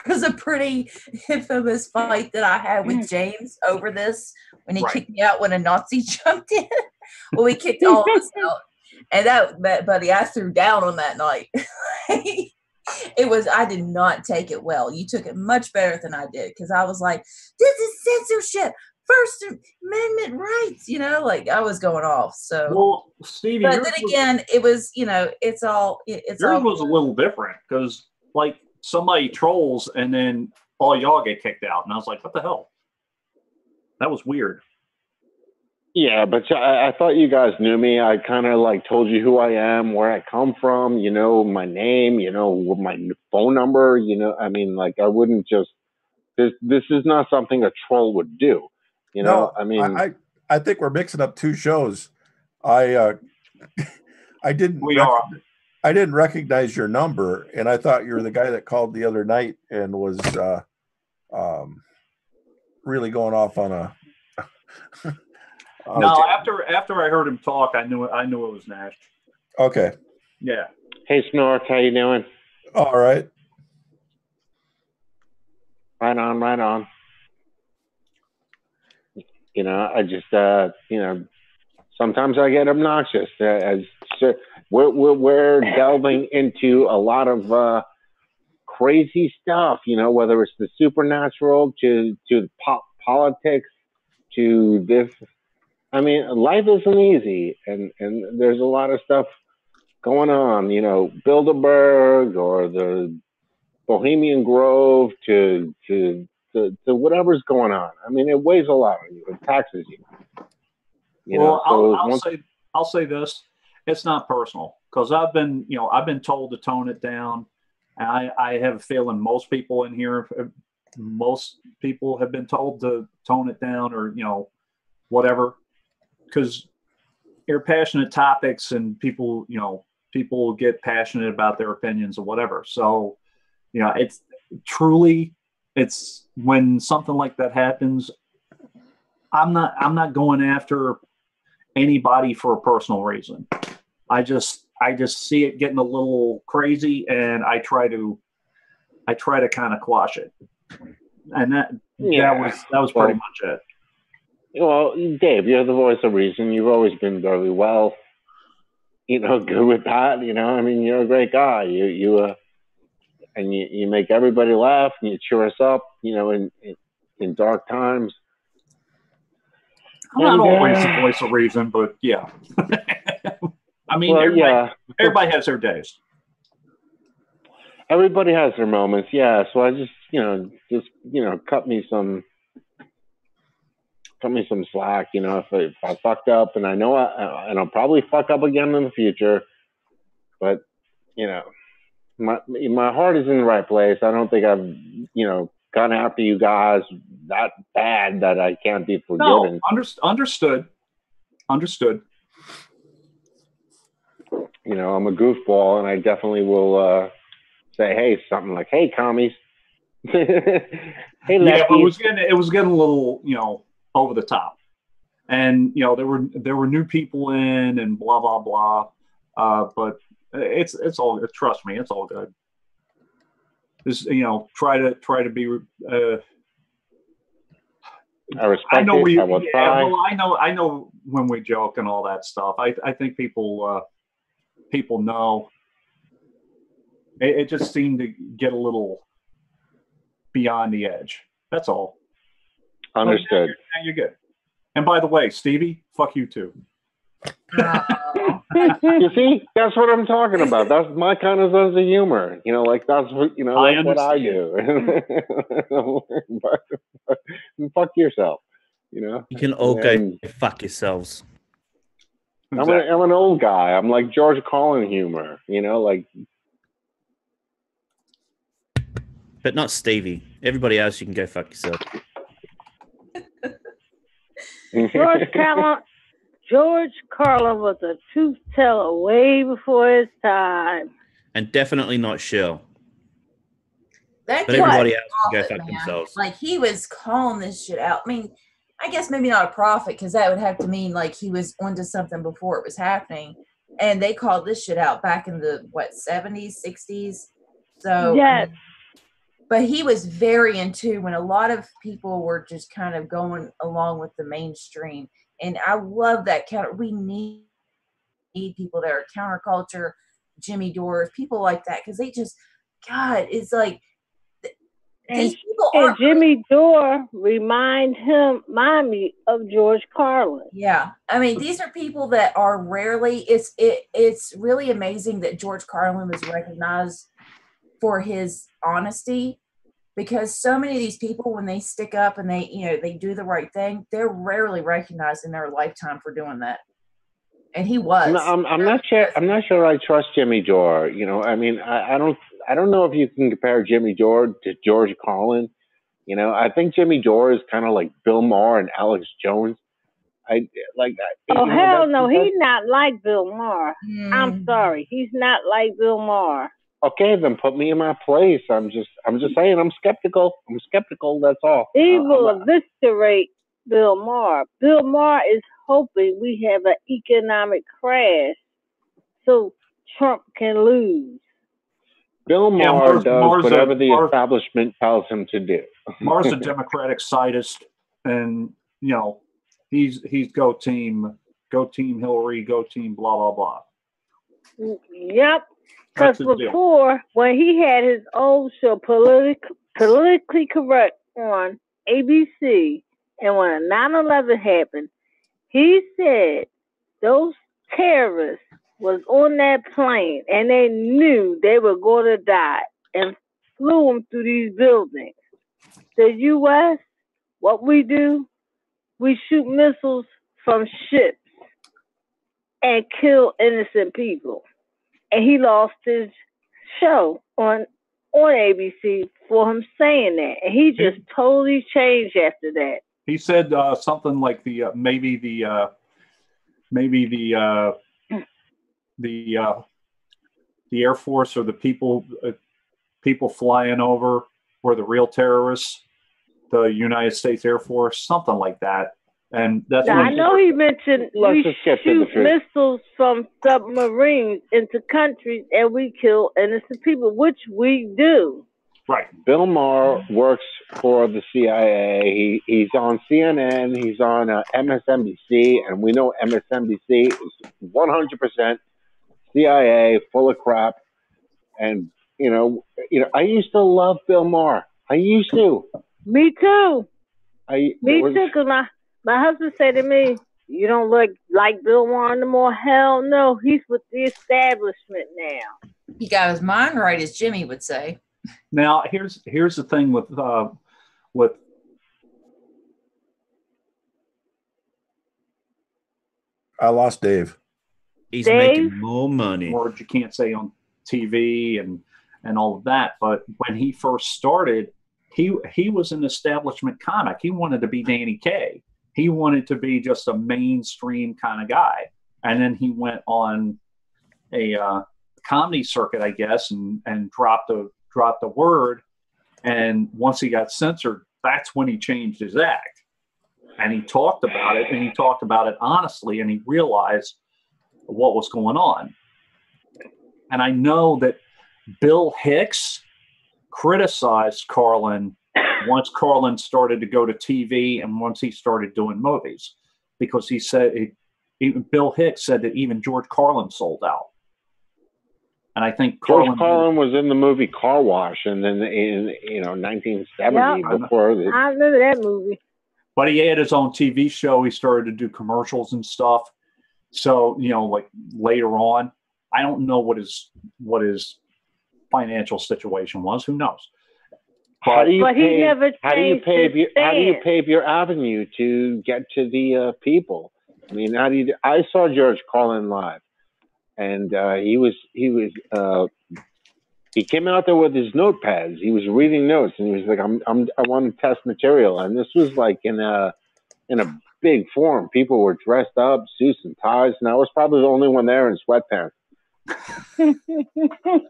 was a pretty infamous fight that I had with James over this, when he kicked me out when a Nazi jumped in. Well, we kicked all of us out. And that buddy, I threw down on that night. I did not take it well. You took it much better than I did, because I was like, this is censorship. First Amendment rights, like I was going off. So, well, Stevie, but then again, it was, it's all. Yours was a little different, because like somebody trolls and then all y'all get kicked out, and I was like, what the hell? That was weird. Yeah, but I thought you guys knew me. I kind of like told you who I am, where I come from, my name, my phone number, I mean, like I wouldn't just. This is not something a troll would do. No, I mean, I think we're mixing up two shows. I didn't recognize your number, and I thought you were the guy that called the other night and was really going off on a. No, after I heard him talk, I knew it was Nash. Okay. Yeah. Hey, Snork, how you doing? All right. Right on. I just, sometimes I get obnoxious. We're delving into a lot of crazy stuff, whether it's the supernatural to politics to this. I mean, life isn't easy, and there's a lot of stuff going on, Bilderberg or the Bohemian Grove to whatever's going on. I mean, it weighs a lot on you. It taxes you. I'll say this: it's not personal, because I've been told to tone it down, and I have a feeling most people in here most people have been told to tone it down or, whatever, because they're passionate topics and people get passionate about their opinions or whatever. So, it's when something like that happens, I'm not going after anybody for a personal reason. I just see it getting a little crazy, and I try to kind of quash it. And that was pretty much it. Well, Dave, you're the voice of reason. You've always been very well, good with that. I mean, you're a great guy. You make everybody laugh, and you cheer us up. In dark times. I'm not always the voice of reason, but yeah. I mean, everybody has their days. Everybody has their moments, yeah. So I just cut me some slack. If I fucked up, and I know and I'll probably fuck up again in the future, but my heart is in the right place. I don't think I've gone after you guys that bad that I can't be forgiven. No, understood. I'm a goofball, and I definitely will say, hey, something like, hey, commies. Hey, yeah, but it was getting a little, over the top. And, there were new people in and blah, blah, blah. But it's all, trust me, it's all good. Just, try to be, I respect it. I know when we joke and all that stuff. I think people know. It just seemed to get a little beyond the edge. That's all. Understood. Now you're good. And by the way, Stevie, fuck you too. You see, that's what I'm talking about. That's my kind of sense of humor. That's what that's what I do. but fuck yourself. You can all go fuck yourselves. Exactly. I'm an old guy. I'm like George Carlin humor. But not Stevie. Everybody else, you can go fuck yourself. George Carlin was a truth teller way before his time. And definitely not Shell. But everybody else can go fuck themselves. Like, he was calling this shit out. I mean, I guess maybe not a prophet, because that would have to mean like he was onto something before it was happening. And they called this shit out back in the 70s, 60s. So yes. But he was very into when a lot of people were just kind of going along with the mainstream. And I love that we need people that are counterculture, Jimmy Dore, people like that, because they just, God, it's like these people and Jimmy Dore remind me of George Carlin. Yeah, I mean, these are people that are rarely. It's really amazing that George Carlin was recognized for his honesty, because so many of these people, when they stick up and they do the right thing, they're rarely recognized in their lifetime for doing that. And he was. I'm not sure I trust Jimmy Dore. I mean, I don't know if you can compare Jimmy Dore to George Carlin. I think Jimmy Dore is kind of like Bill Maher and Alex Jones. Hell no, he's not like Bill Maher. I'm sorry, he's not like Bill Maher. Okay, then put me in my place. I'm just saying, I'm skeptical. That's all. He will eviscerate Bill Maher. Bill Maher is hoping we have an economic crash so Trump can lose. Bill Maher does whatever the establishment tells him to do. Maher's a Democratic sidist, and he's go team Hillary, go team blah blah blah. Yep. Because before, when he had his old show, Politically Correct, on ABC, and when 9/11 happened, he said those terrorists was on that plane, and they knew they were going to die, and flew them through these buildings. The U.S., what we do, we shoot missiles from ships and kill innocent people. And he lost his show on on ABC for him saying that, and he just totally changed after that. He said something like maybe the Air Force or the people flying over were the real terrorists, the United States Air Force, something like that. And that's now, I know he mentioned we shoot missiles from submarines into countries and we kill innocent people, which we do. Right. Bill Maher works for the CIA. He's on CNN. He's on MSNBC, and we know MSNBC is 100% CIA, full of crap. And I used to love Bill Maher. I used to. Me too. Me too. Because my husband said to me, "You don't like Bill Maher no more." Hell no, he's with the establishment now. He got his mind right, as Jimmy would say. Now, here's the thing with I lost Dave. He's making more money. Words you can't say on TV and all of that. But when he first started, he was an establishment comic. He wanted to be Danny Kaye. He wanted to be just a mainstream kind of guy. And then he went on a comedy circuit, I guess, and dropped the word. And once he got censored, that's when he changed his act. And he talked about it, and he talked about it honestly, and he realized what was going on. And I know that Bill Hicks criticized Carlin once Carlin started to go to TV and once he started doing movies, because he said Bill Hicks said that even George Carlin sold out. And I think George Carlin was in the movie Car Wash, and then in 1970 before. I remember that movie. But he had his own TV show. He started to do commercials and stuff. So like later on, I don't know what his financial situation was. Who knows? How do you pave your avenue to get to the people? I mean, I saw George Carlin live, and he came out there with his notepads. He was reading notes, and he was like, I want to test material. And this was like in a big forum. People were dressed up, suits and ties, and I was probably the only one there in sweatpants.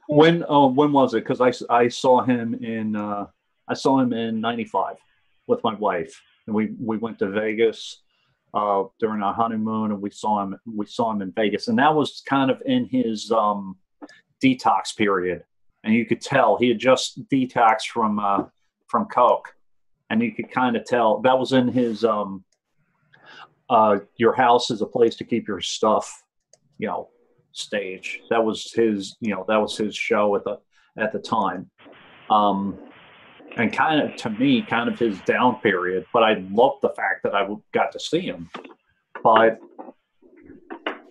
When was it? Because I saw him in '95 with my wife, and we went to Vegas during our honeymoon, and we saw him in Vegas, and that was kind of in his detox period, and you could tell he had just detoxed from coke, and you could kind of tell that was in his your house is a place to keep your stuff, stage. That was his show at the time. And kind of his down period, but I loved the fact that I got to see him. But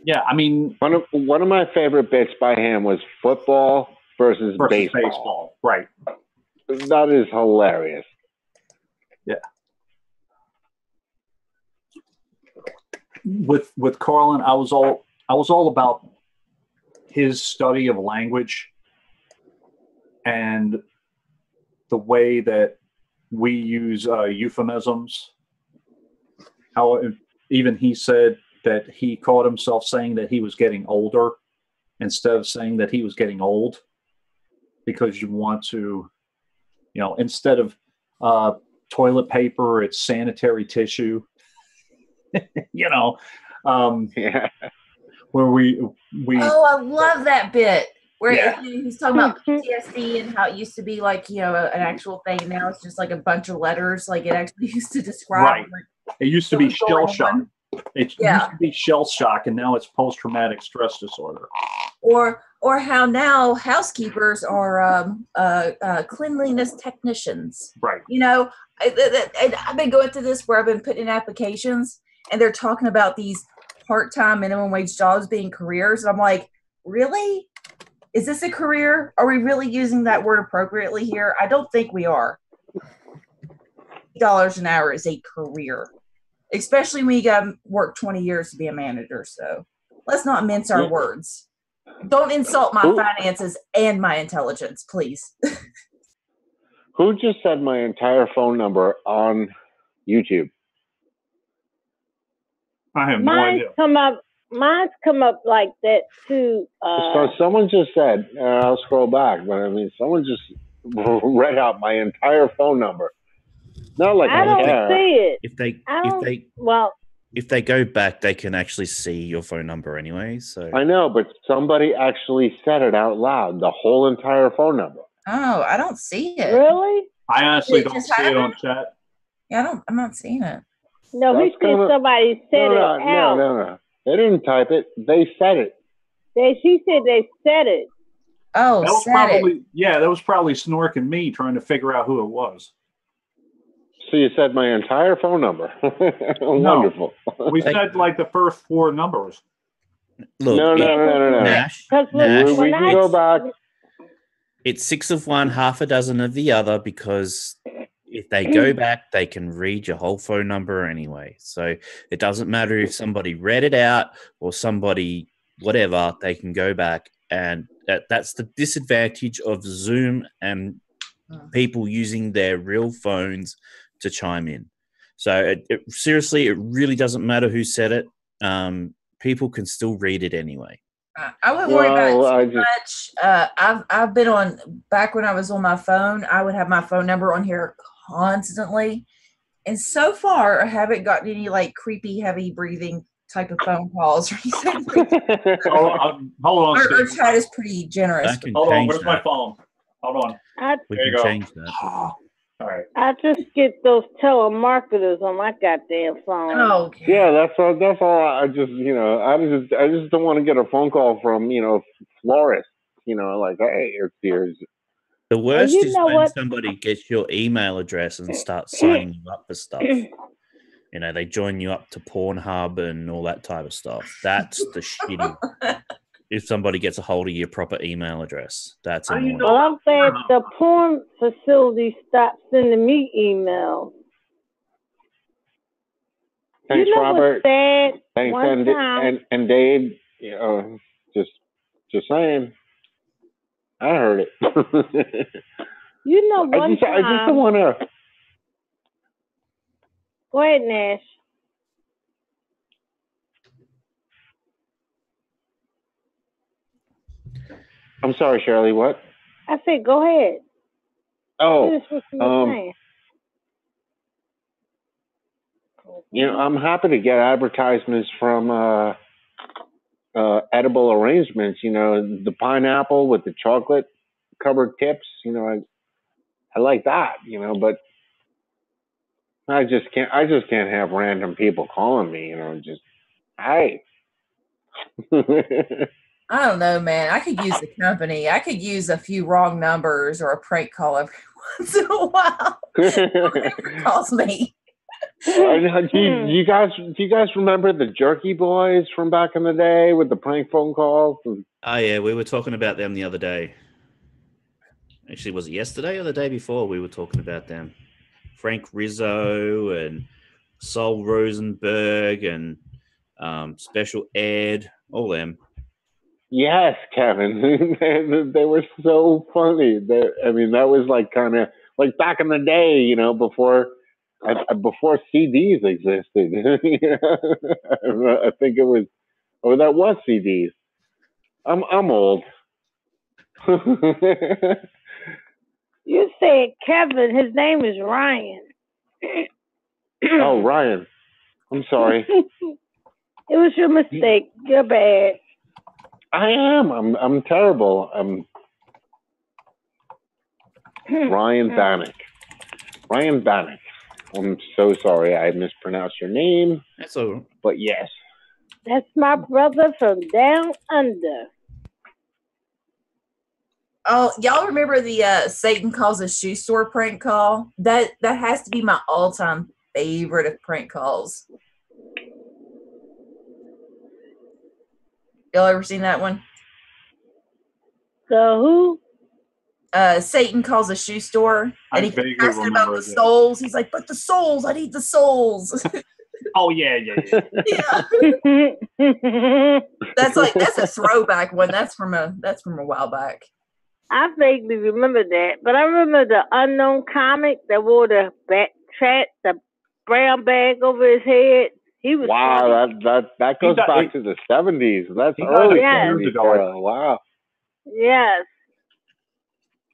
yeah, I mean, one of my favorite bits by him was football versus baseball. Right. That is hilarious. Yeah. With Carlin, I was all about his study of language and the way that we use euphemisms. How even he said that he caught himself saying that he was getting older instead of saying that he was getting old, because you want to, instead of toilet paper, it's sanitary tissue. Yeah. Where we I love that bit where he's talking about PTSD and how it used to be like an actual thing. Now it's just like a bunch of letters. Like it actually used to describe. Right. It used to be shell shock. It used to be shell shock, and now it's post-traumatic stress disorder. Or how now housekeepers are cleanliness technicians. Right. I've been going through this where I've been putting in applications, and they're talking about these part-time minimum wage jobs being careers. And I'm like, really? Is this a career? Are we really using that word appropriately here? I don't think we are. $8 an hour is a career, especially when you got to work 20 years to be a manager. So let's not mince our words. Don't insult my finances and my intelligence, please. Who just said my entire phone number on YouTube? I have no idea. Mine's come up like that too. So someone just said, I'll scroll back, but I mean, someone just read out my entire phone number. Not like I don't see it. If they go back, they can actually see your phone number anyway. So I know, but somebody actually said it out loud, the whole entire phone number. Oh, I don't see it. Really? I honestly don't see it on chat. Yeah, I'm not seeing it. No, he said somebody said it out. No. They didn't type it. They said it. She said they said it. Oh, that was probably that was probably Snork and me trying to figure out who it was. So you said my entire phone number. Wonderful. We said like the first 4 numbers. Look, no. Nash, we can go back. It's 6 of one, half a dozen of the other, because if they go back, they can read your whole phone number anyway. So it doesn't matter if somebody read it out or somebody whatever, they can go back. And that's the disadvantage of Zoom and people using their real phones to chime in. So seriously, it really doesn't matter who said it. People can still read it anyway. I wouldn't worry about it too much. I've been on, back when I was on my phone, I would have my phone number on here constantly. And so far, I haven't gotten any like creepy, heavy breathing type of phone calls or anything. Hold on. Our chat is pretty generous. Hold on, where's my phone? Hold on. We there can you go. change that. All right. I just get those telemarketers on my goddamn phone. Oh, okay. Yeah, that's all. I just don't want to get a phone call from florist. Like, hey, here's. The worst is when somebody gets your email address and starts signing you up for stuff. They join you up to Pornhub and all that type of stuff. That's the shitty. If somebody gets a hold of your proper email address, that's annoying. Well, I'm glad the porn facility stopped sending me emails. Thanks, Robert. Thanks, and Dave. Just saying. I heard it. One I just don't want to. Go ahead, Nash. I'm sorry, Shirley. What? I said, go ahead. Oh, what you were saying. I'm happy to get advertisements from edible arrangements. The pineapple with the chocolate covered tips. I like that. But I just can't have random people calling me. Just hey. I don't know, man. I could use the company. I could use a few wrong numbers or a prank call every once in a while. Whoever calls me. Do you guys remember the Jerky Boys from back in the day with the prank phone calls? Oh yeah, we were talking about them the other day. Actually, was it yesterday or the day before? We were talking about them. Frank Rizzo and Sol Rosenberg and Special Ed, all them. Yes, Kevin. They were so funny. That was like kind of like back in the day, before CDs existed. I think it was, that was CDs. I'm old. You said Kevin. His name is Ryan. Oh, Ryan. I'm sorry. It was your mistake. You're bad. I am. I'm terrible. Ryan Bannock. Ryan Bannock. I'm so sorry I mispronounced your name. That's all right. But yes. That's my brother from down under. Oh, y'all remember the Satan Calls a Shoe Store prank call? That has to be my all-time favorite of prank calls. Y'all ever seen that one? So who? Satan Calls a Shoe Store, and he asking about the souls. He's like, "But the souls, I need the souls." Oh yeah. That's a throwback one. That's from a while back. I vaguely remember that, but I remember the unknown comic that wore the brown bag over his head. He was funny. That goes back to the 70s. That's early 70s. Wow. Yes.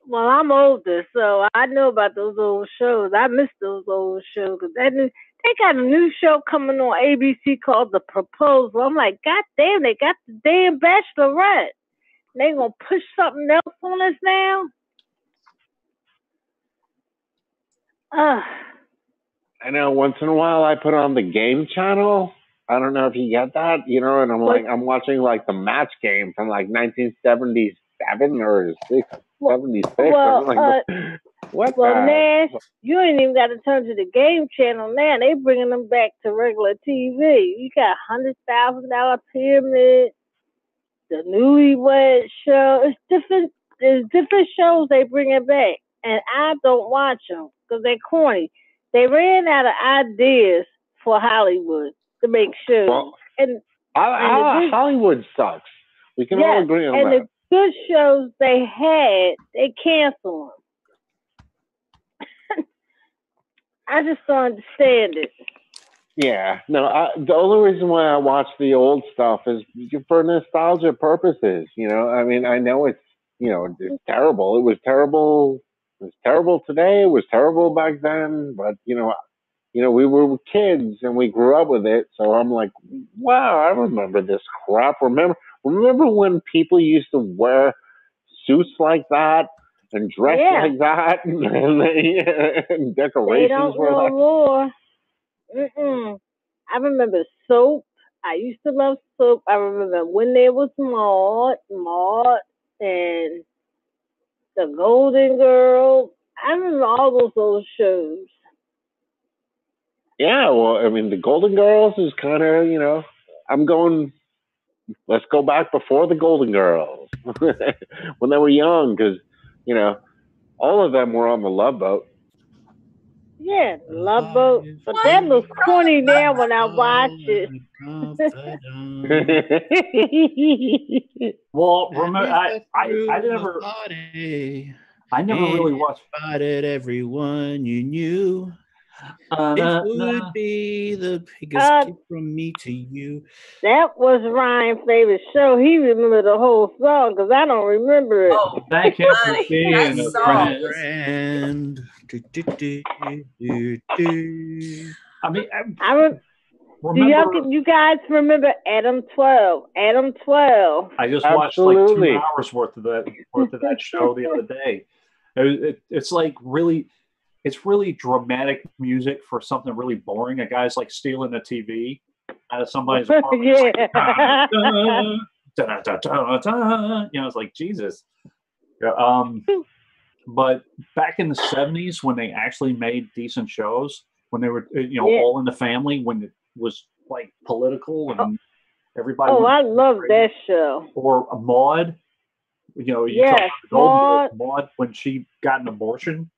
Well, I'm older, so I know about those old shows. I miss those old shows. They got a new show coming on ABC called The Proposal. I'm like, God damn, they got the damn Bachelorette. They gonna push something else on us now? I know once in a while I put on the game channel. I don't know if you get that, and I'm watching like the match game from like 1977 or 76. Well, I'm like, what? Well, Nash, you ain't even got to turn to the game channel now. They bringing them back to regular TV. You got $100,000 Pyramid, the Newlywed Show. It's different. There's different shows they bring it back, and I don't watch them because they're corny. They ran out of ideas for Hollywood to make shows. Well, and Hollywood sucks. We can all agree on that. And the good shows they had, they canceled them. I just don't understand it. Yeah, no. The only reason why I watch the old stuff is for nostalgia purposes. I mean, I know it's it's terrible. It was terrible. It was terrible today. It was terrible back then. But we were kids and we grew up with it. So I'm like, wow, I remember this crap. Remember when people used to wear suits like that and dress like that, and decorations were like. More. I remember soap. I used to love soap. I remember when there was Maud, and the Golden Girl. I remember all those old shows. Yeah, well, I mean, the Golden Girls is kind of, I'm going, let's go back before the Golden Girls when they were young, because, all of them were on the Love Boat. Yeah, Love Boat. But that looks corny now when I watch it. Well, remember, I never really watched. Invited everyone you knew. It would be the biggest gift from me to you. That was Ryan's favorite show. He remembered the whole song because I don't remember it. Oh, thank you for being a friend. I mean, do you guys remember Adam 12? Adam 12. I just watched like 2 hours worth of that show the other day. It's like really. It's really dramatic music for something really boring. A guy's like stealing a TV out of somebody's apartment. It's like Jesus. But back in the 70s, when they actually made decent shows, when they were all in the family, when it was like political and everybody. Oh, I love that show. Or Maud. You talk about Maud when she got an abortion.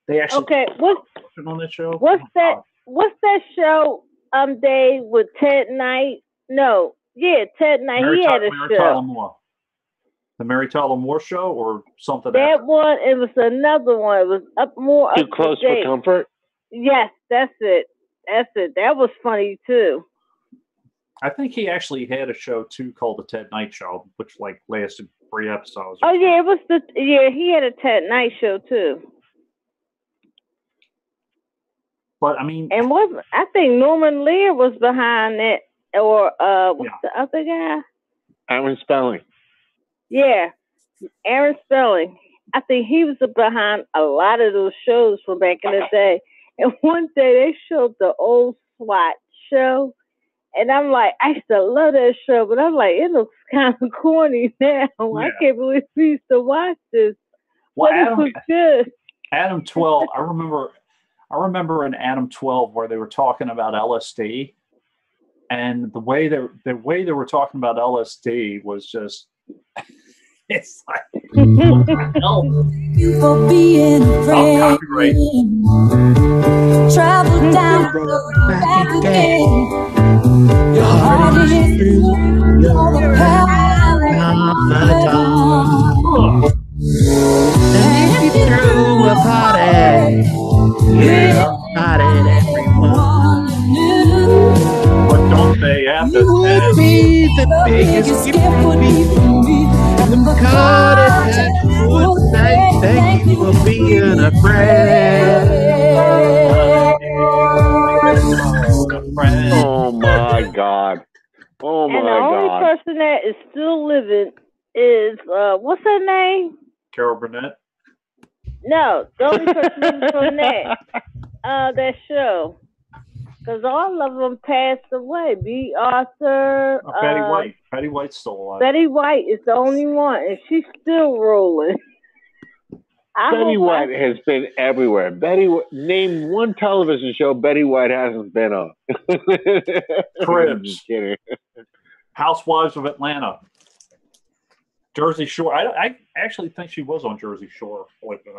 They actually on that show. What's that show? Dave with Ted Knight. No, Ted Knight. He had a show. The Mary Tyler Moore Show, or something. That one. It was another one. It was more Too Close for Comfort. Yes, that's it. That was funny too. I think he actually had a show too called the Ted Knight Show, which like lasted 3 episodes. Oh yeah, it was he had a Ted Knight show too. But I mean, and I think Norman Lear was behind it, or what's the other guy? Aaron Spelling. Yeah, Aaron Spelling. I think he was behind a lot of those shows from back in the day. And one day they showed the old SWAT show, and I'm like, I used to love that show, but I'm like, it looks kind of corny now. Yeah. I can't believe we used to watch this. Well, but it was good. Adam 12. I remember in Adam 12 where they were talking about LSD, and the way they were talking about LSD was just It's like, you for being a friend. copyright. Travel down the road back again. Your heart is through the path and if you threw a party, you invited everyone you knew. But don't they have You would be the biggest gift would be for me. And the card would say thank you for being a friend. Oh my God. Oh my And the only God. person that is still living is what's her name? Carol Burnett? No, the only person living from that show. Because all of them passed away. B. Arthur. Betty White. Betty White's still alive. Betty White is the only one, and she's still rolling. Betty White has been everywhere. Name one television show Betty White hasn't been on. Cribs. Just kidding. Housewives of Atlanta. Jersey Shore. I actually think she was on Jersey Shore.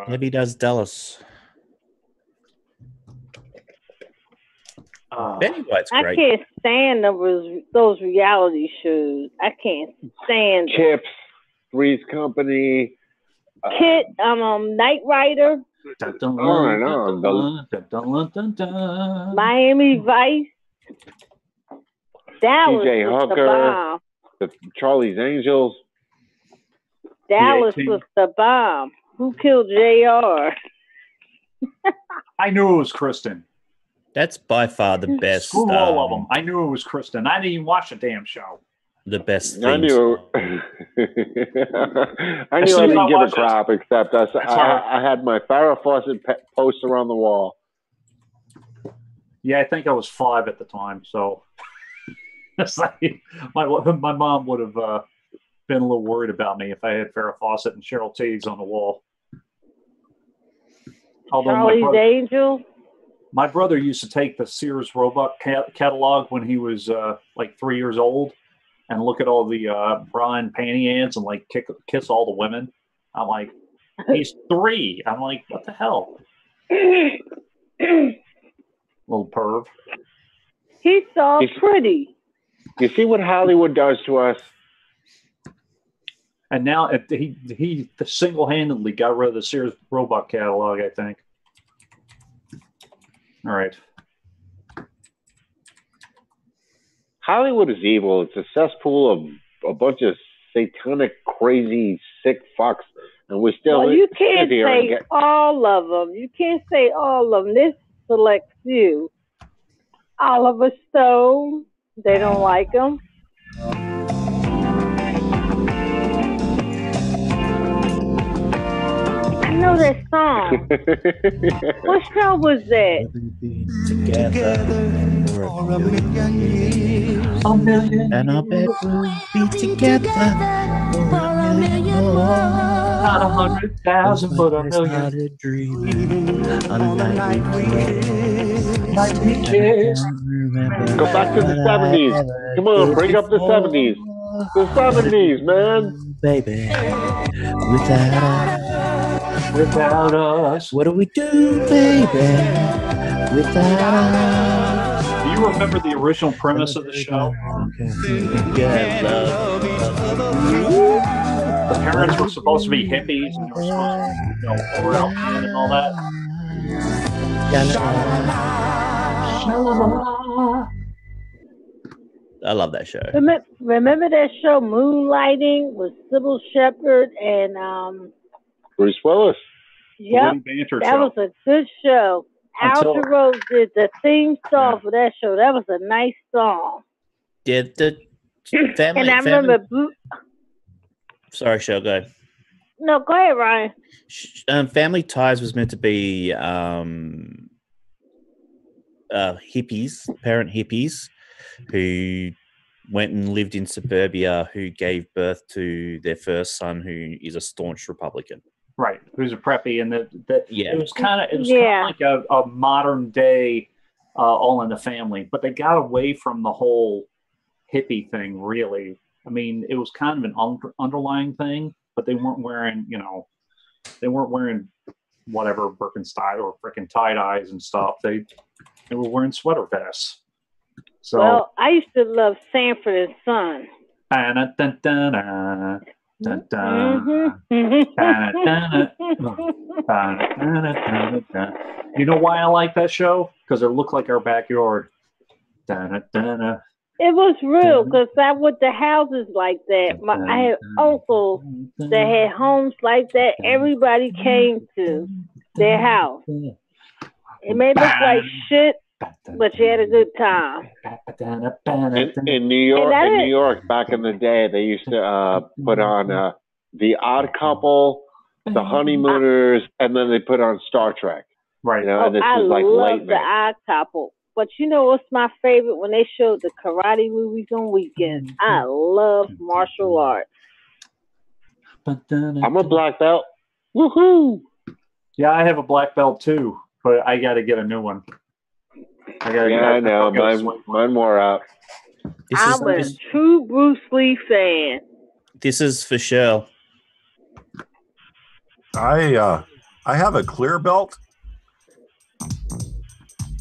Maybe does Dallas. Betty White's great. I can't stand those reality shows. I can't stand Chips, Three's Company. Kit, Knight Rider. Miami Vice. Dallas TJ was Hooker, the bomb. the Charlie's Angels. Dallas was the bomb. Who killed JR? I knew it was Kristen. That's by far the best. Screw all of them. I knew it was Kristen. I didn't even watch the damn show. The best. I knew. I didn't give a crap except I had my Farrah Fawcett poster on the wall. Yeah, I think I was 5 at the time, so it's like my mom would have been a little worried about me if I had Farrah Fawcett and Cheryl Teagues on the wall. Although Charlie's Angel. My brother used to take the Sears Roebuck catalog when he was like 3 years old and look at all the bra and panty ads and like kiss all the women. I'm like, he's 3. I'm like, what the hell? Little perv. He's so pretty. You see what Hollywood does to us? And now he single-handedly got rid of the Sears Roebuck catalog, I think. All right. Hollywood is evil. It's a cesspool of a bunch of satanic, crazy, sick fucks, and we still. Well, you can't say all of them. You can't say all of them. This select few. Oliver Stone. They don't like him. I know that song. What show was that? Together for a million years. And I bet we'll be together for a million more. Not 100,000, but a million. On the night we kissed. Go back to the 70s. Come on, bring up the 70s. The 70s, man. Baby, without us. What do we do, baby? Without us. Do you remember the original premise of the show? The parents were supposed to be hippies and they were supposed to, pull out and all that. I love that show. Remember that show Moonlighting with Sybil Shepherd and Bruce Willis. Yep, that was a good show. Al Jarreau did the theme song for that show. That was a nice song. Yeah, the family. And I remember. Sorry, Shell, go. No, go ahead, Ryan. Family Ties was meant to be hippies, parent hippies, who went and lived in suburbia, who gave birth to their first son, who is a staunch Republican. Right, who's a preppy, and it was kind of like a modern day All in the Family, but they got away from the whole hippie thing. Really, I mean, it was kind of an underlying thing, but they weren't wearing, they weren't wearing whatever Birkenstock or freaking tie-dyes and stuff. They were wearing sweater vests. So, well, I used to love Sanford and Son. You know why I like that show? Because it looked like our backyard. It was real because I went to houses like that. I had uncles that had homes like that. Everybody came to their house. It may look like shit, but you had a good time. In New York, back in the day, they used to put on The Odd Couple, The Honeymooners, and then they put on Star Trek. Right. And this I is like love late The night. Odd Couple. But you know what's my favorite? When they showed the karate movies on weekends. I love martial arts. I'm a black belt. Woohoo! Yeah, I have a black belt too, but I got to get a new one. I know. Mine wore out. I'm a true Bruce Lee fan. This is for Shell. I have a clear belt.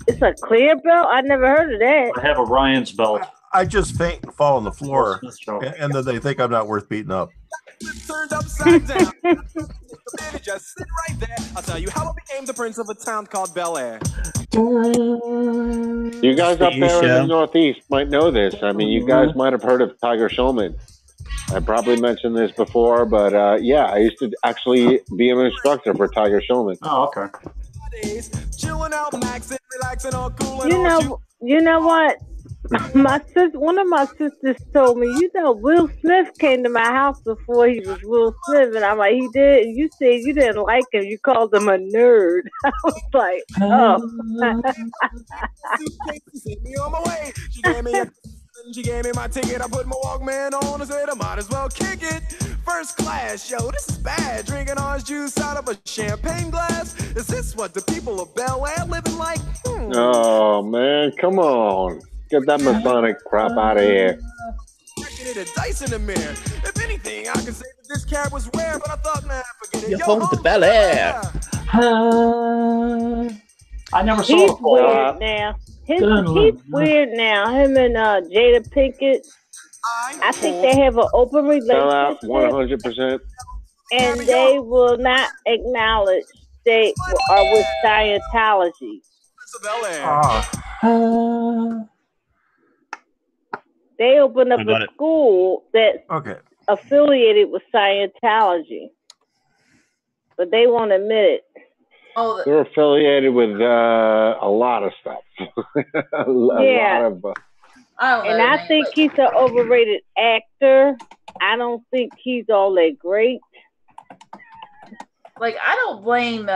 It's a clear belt? I never heard of that. I have a Ryan's belt. I just faint and fall on the floor, and then they think I'm not worth beating up. Turned upside down. Just sit right there. I'll tell you how I became the prince of a town called Bel Air. You guys up there in the Northeast might know this. I mean, you guys might have heard of Tiger Schulman. I probably mentioned this before, but yeah, I used to actually be an instructor for Tiger Schulman. Oh, okay. You know what? One of my sisters told me, Will Smith came to my house before he was Will Smith, and I'm like, he did. And you said you didn't like him. You called him a nerd. I was like, oh. She gave me my ticket. I put my Walkman on and said I might as well kick it. First class, yo, this is bad. Drinking orange juice out of a champagne glass. Is this what the people of Bel Air living like? Oh man, come on. Get that Masonic crap out of here. It a dice in the mirror. If anything, I could say that this cab was rare, but I thought, man, forget it. You're home to Bel Air. I never saw He's it before. weird now. He's weird now. Him and Jada Pinkett. I think they have an open relationship. 100%. And they will not acknowledge they are with Scientology. They opened up a school that's affiliated with Scientology, but they won't admit it. Oh, they're affiliated with a lot of stuff. a lot of. I think he's an overrated actor. I don't think he's all that great. Like, I don't blame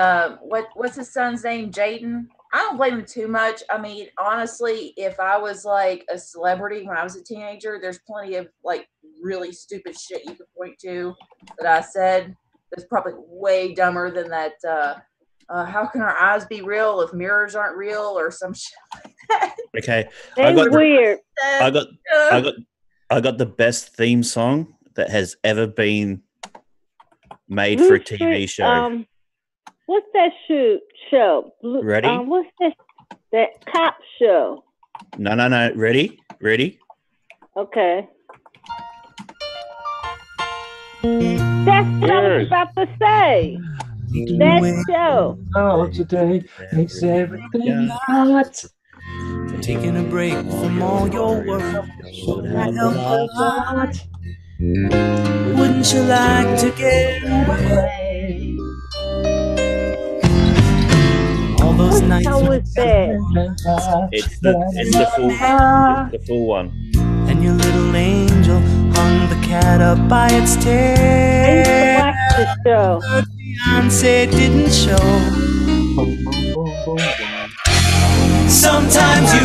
what's his son's name, Jaden. I don't blame him too much. I mean, honestly, if I was like a celebrity when I was a teenager, there's plenty of like really stupid shit you could point to that I said that's probably way dumber than that. How can our eyes be real if mirrors aren't real or some shit like that? Okay, weird. I got the best theme song that has ever been made for a TV show. What's that show? Ready? What's that cop show? No. Ready? Okay. That's what I was about to say. That show. Oh, today makes everything hot. Taking a break from all your work would help a lot. Wouldn't you like to get away? All those nights. It's the full one. And your little angel hung the cat up by its tail. I used to watch the show. Her fiancé didn't show. Sometimes you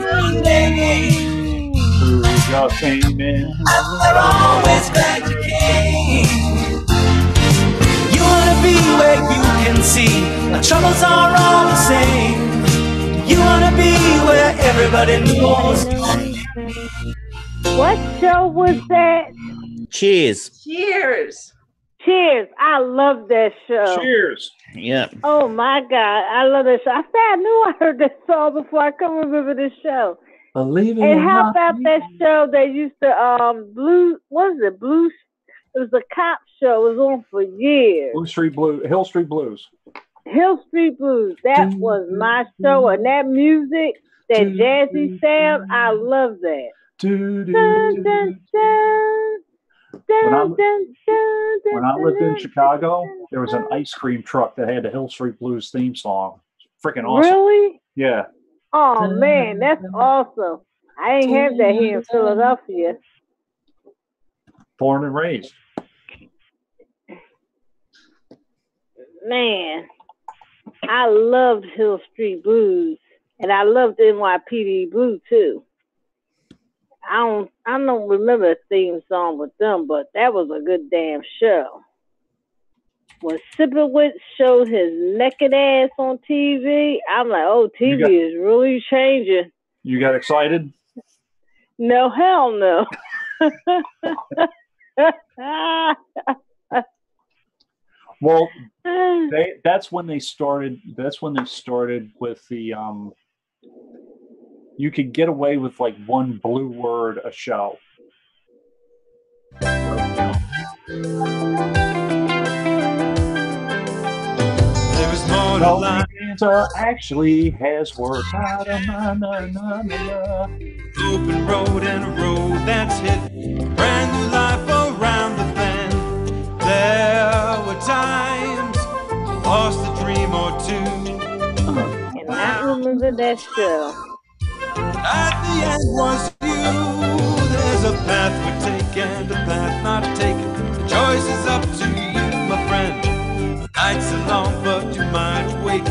one day. Who just came in? I'm always glad you came. You wanna be where you can see our troubles are all the same. You wanna be where everybody knows your name. What show was that? Cheers. Cheers. Cheers. I love that show. Cheers. Yeah. Oh my God. I love that show. I said I knew I heard that song before. I can remember this show. Believe it And or how not, about that show they used to Blue, what was it? Blue, it was a cop show. It was on for years. Hill Street Blues. Hill Street Blues. That was my show, and that music, that jazzy sound, I love that. Dun, dun, dun, When I lived in Chicago, there was an ice cream truck that had the Hill Street Blues theme song. Freaking awesome. Really? Yeah. Oh man, that's awesome. I ain't have that here in Philadelphia. Born and raised. Man, I loved Hill Street Blues, and I loved NYPD Blue too. I don't remember a theme song with them, but that was a good damn show. When Sipowicz showed his naked ass on TV, I'm like, oh, TV is really changing. You got excited? No, hell no. Well, that's when they started. That's when they started with the. You could get away with like one blue word a show. No, Santa actually has worked out. Open road and a road that's hit. Brand new life around the bend. There were times I lost a dream or two. And I remember that show. At the end was you. There's a path we take and a path not taken. The choice is up to you, my friend. Nights are long, but you might wake.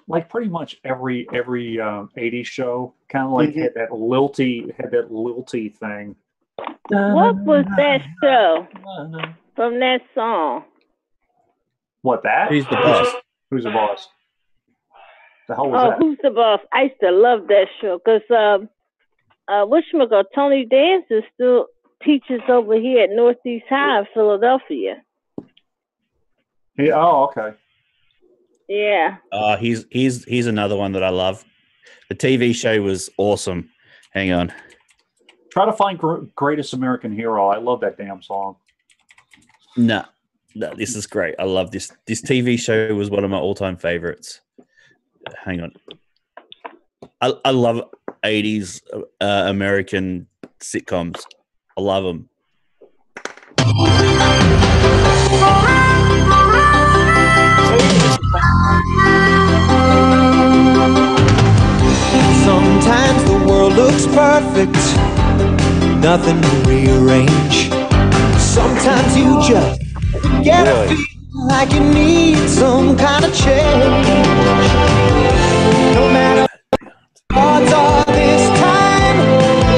Like pretty much every 80s show kind of like had that lilty thing. What was that show from that song? What, that? Who's the boss? Who's the boss? The hell was that? Who's the boss? I used to love that show because whatchamacallit, Tony Dancer still teaches over here at Northeast High in Philadelphia. Yeah, oh, okay. Yeah. He's another one that I love. The TV show was awesome. Hang on. Try to find Greatest American Hero. I love that damn song. No, this is great. I love this. This TV show was one of my all-time favorites. Hang on. I love 80s American sitcoms. I love them. Sometimes the world looks perfect, nothing to rearrange. Sometimes you just get a feeling like you need some kind of change. No matter what odds are this time,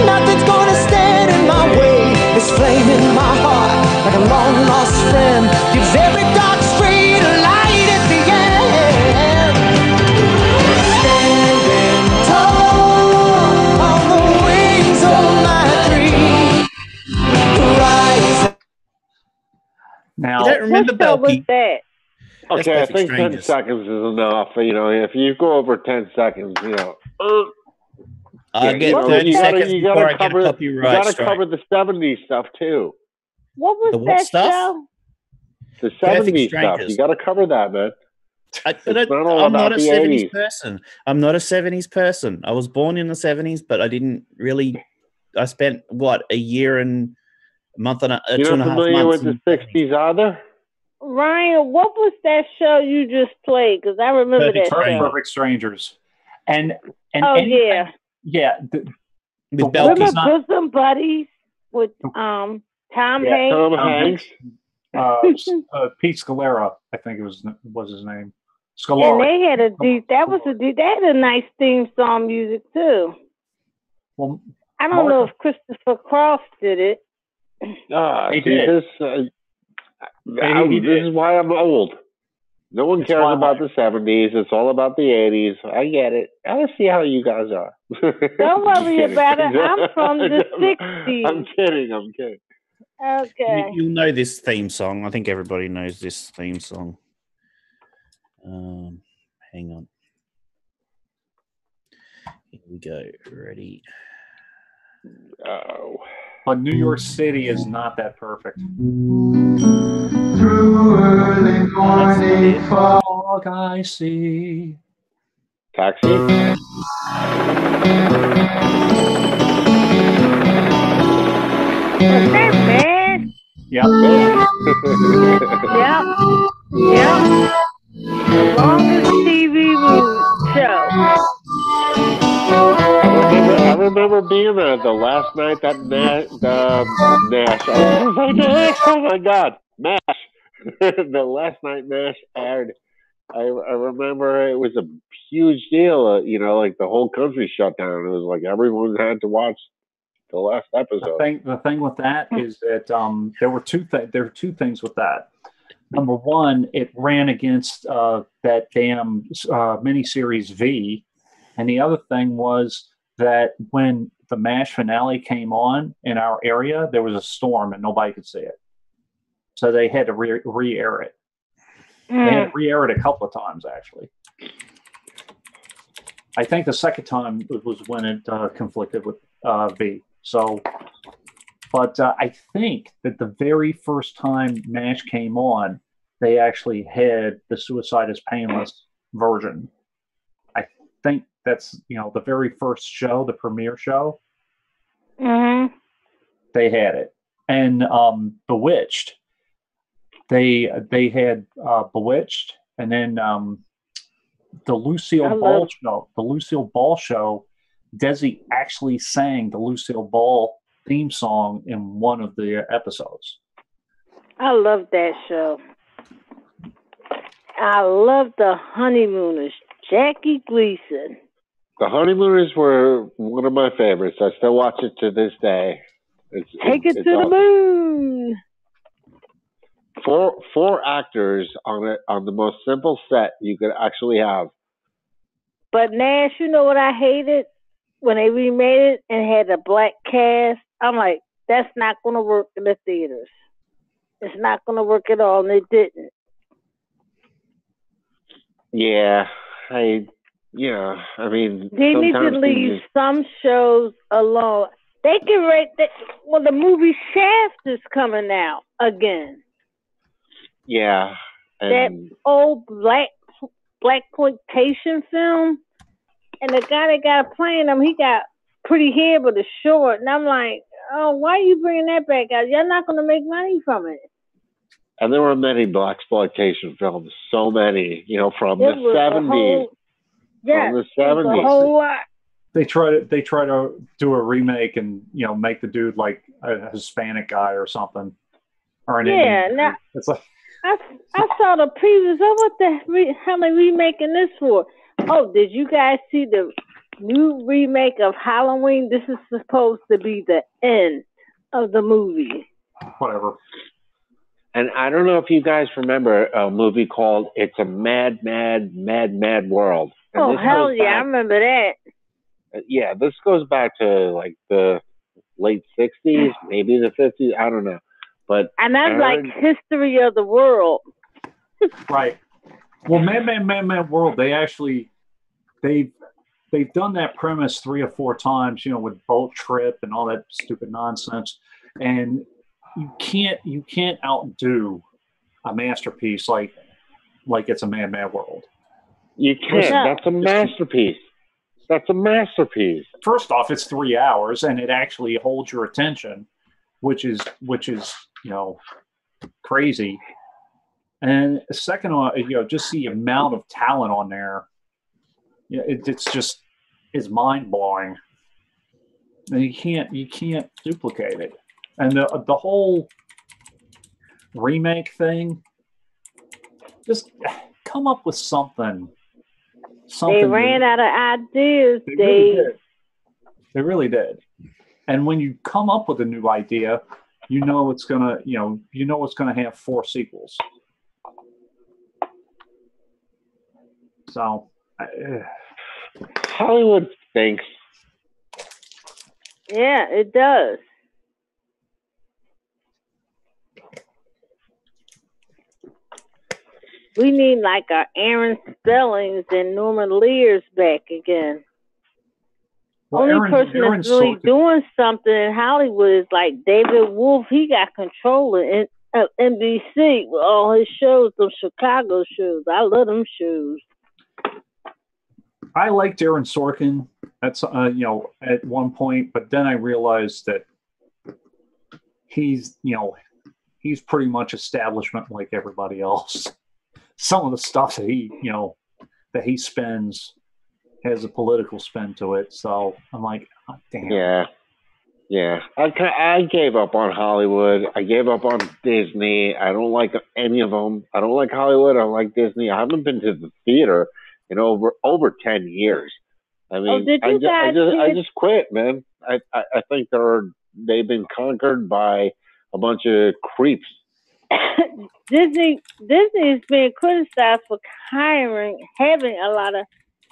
nothing's gonna stand in my way. This flame in my heart, like a long lost friend, gives every dark street a light at the end. Standing tall on the wings of my dream. Rise. Now, you don't remember what show was that? Okay, I think 10 seconds is enough. You know, if you go over 10 seconds, you know. I get 30 seconds before I get a copyright You got to strike. cover the 70s stuff, too. What was The what that stuff? show? The Perfect 70s stuff. Strangers. You got to cover that, man. I'm not a 70s person. I'm not a 70s person. I was born in the 70s, but I didn't really. I spent, a year and a month and You're 2.5 not months. familiar with the 60s either? Ryan, what was that show you just played? Because I remember that show. Perfect Strangers. And Oh, yeah. Yeah. Remember Bosom Buddies with Tom Hanks? Tom Hanks. Pete Scalera, I think it was his name. And Scalera. they had they had a nice theme song music too. Well, I don't know if Christopher Cross did it. Ah, He see, did. this is why I'm old. No one cares about the 70s. It's all about the 80s. I get it. I see how you guys are. Don't worry about it. I'm from the 60s. I'm kidding. Okay. You'll know this theme song. I think everybody knows this theme song. Hang on. Here we go. Ready? Oh. But New York City is not that perfect. Through early morning fog I see. Taxi? What's that, man? Yep. Yep. The longest TV show. I remember being there the last night that Nash. I was like, Nash, oh my God, MASH. The last night MASH aired. I remember it was a huge deal. You know, like the whole country shut down. It was like everyone had to watch the last episode. The thing with that is that there were two things with that. Number one, it ran against that damn miniseries V, and the other thing was that when the MASH finale came on in our area, there was a storm and nobody could see it, so they had to re-air it. They had to re-air it a couple of times, actually. I think the second time was when it conflicted with V. So, but I think that the very first time MASH came on, they actually had the Suicide is Painless version. I think that's, the very first show, the premiere show. Mm-hmm. They had it. And Bewitched. They had Bewitched, and then the Lucille Ball show. The Lucille Ball show. Desi actually sang the Lucille Ball theme song in one of the episodes. I love that show. I love the Honeymooners. Jackie Gleason. The Honeymooners were one of my favorites. I still watch it to this day. Take it to the moon. Four actors on the most simple set you could actually have. But Nash, you know what I hated? When they remade it and had a black cast, I'm like, that's not going to work in the theaters. It's not going to work at all, and it didn't. Yeah, I mean, they need to leave some shows alone. They can rate that. Well, the movie Shaft is coming out again. Yeah, that old blaxploitation film, and the guy that got playing him, he got pretty hair but it's short, and I'm like, oh, why are you bringing that back out? You're not going to make money from it. And there were many blaxploitation films, so many, from the 70s. Yeah, the 70s. A whole lot. They try to do a remake and make the dude like a Hispanic guy or something, or an Indian. Now it's like I saw the previews. Oh, what the hell are they remaking this for? Oh, did you guys see the new remake of Halloween? This is supposed to be the end of the movie. Whatever. And I don't know if you guys remember a movie called It's a Mad, Mad, Mad, Mad World. And oh, hell yeah, I remember that. Yeah, this goes back to like the late 60s, maybe the 50s, I don't know. And that's like history of the world. Right. Well, Mad World, they've done that premise 3 or 4 times, with Boat Trip and all that stupid nonsense. And you can't outdo a masterpiece like It's a Mad World. You can't. That's a masterpiece. That's a masterpiece. First off, it's 3 hours and it actually holds your attention, which is crazy. And second on, just the amount of talent on there, it's mind blowing. And you can't duplicate it. And the whole remake thing, just come up with something. They ran out of ideas. They really did. And when you come up with a new idea, it's gonna have 4 sequels. So Hollywood stinks. Yeah, it does. We need like our Aaron Spellings and Norman Lear's back again. Well, Only person that's really doing something in Hollywood is like David Wolf. He got control of NBC with all his shows, those Chicago shows. I love them shows. I liked Aaron Sorkin. That's at one point, but then I realized that he's pretty much establishment like everybody else. Some of the stuff that he spends has a political spin to it. So I'm like, oh, damn. Yeah. I gave up on Hollywood. I gave up on Disney. I don't like any of them. I don't like Hollywood. I don't like Disney. I haven't been to the theater in over 10 years. I mean, I just quit, man. I think they've been conquered by a bunch of creeps. Disney is being criticized for having a lot of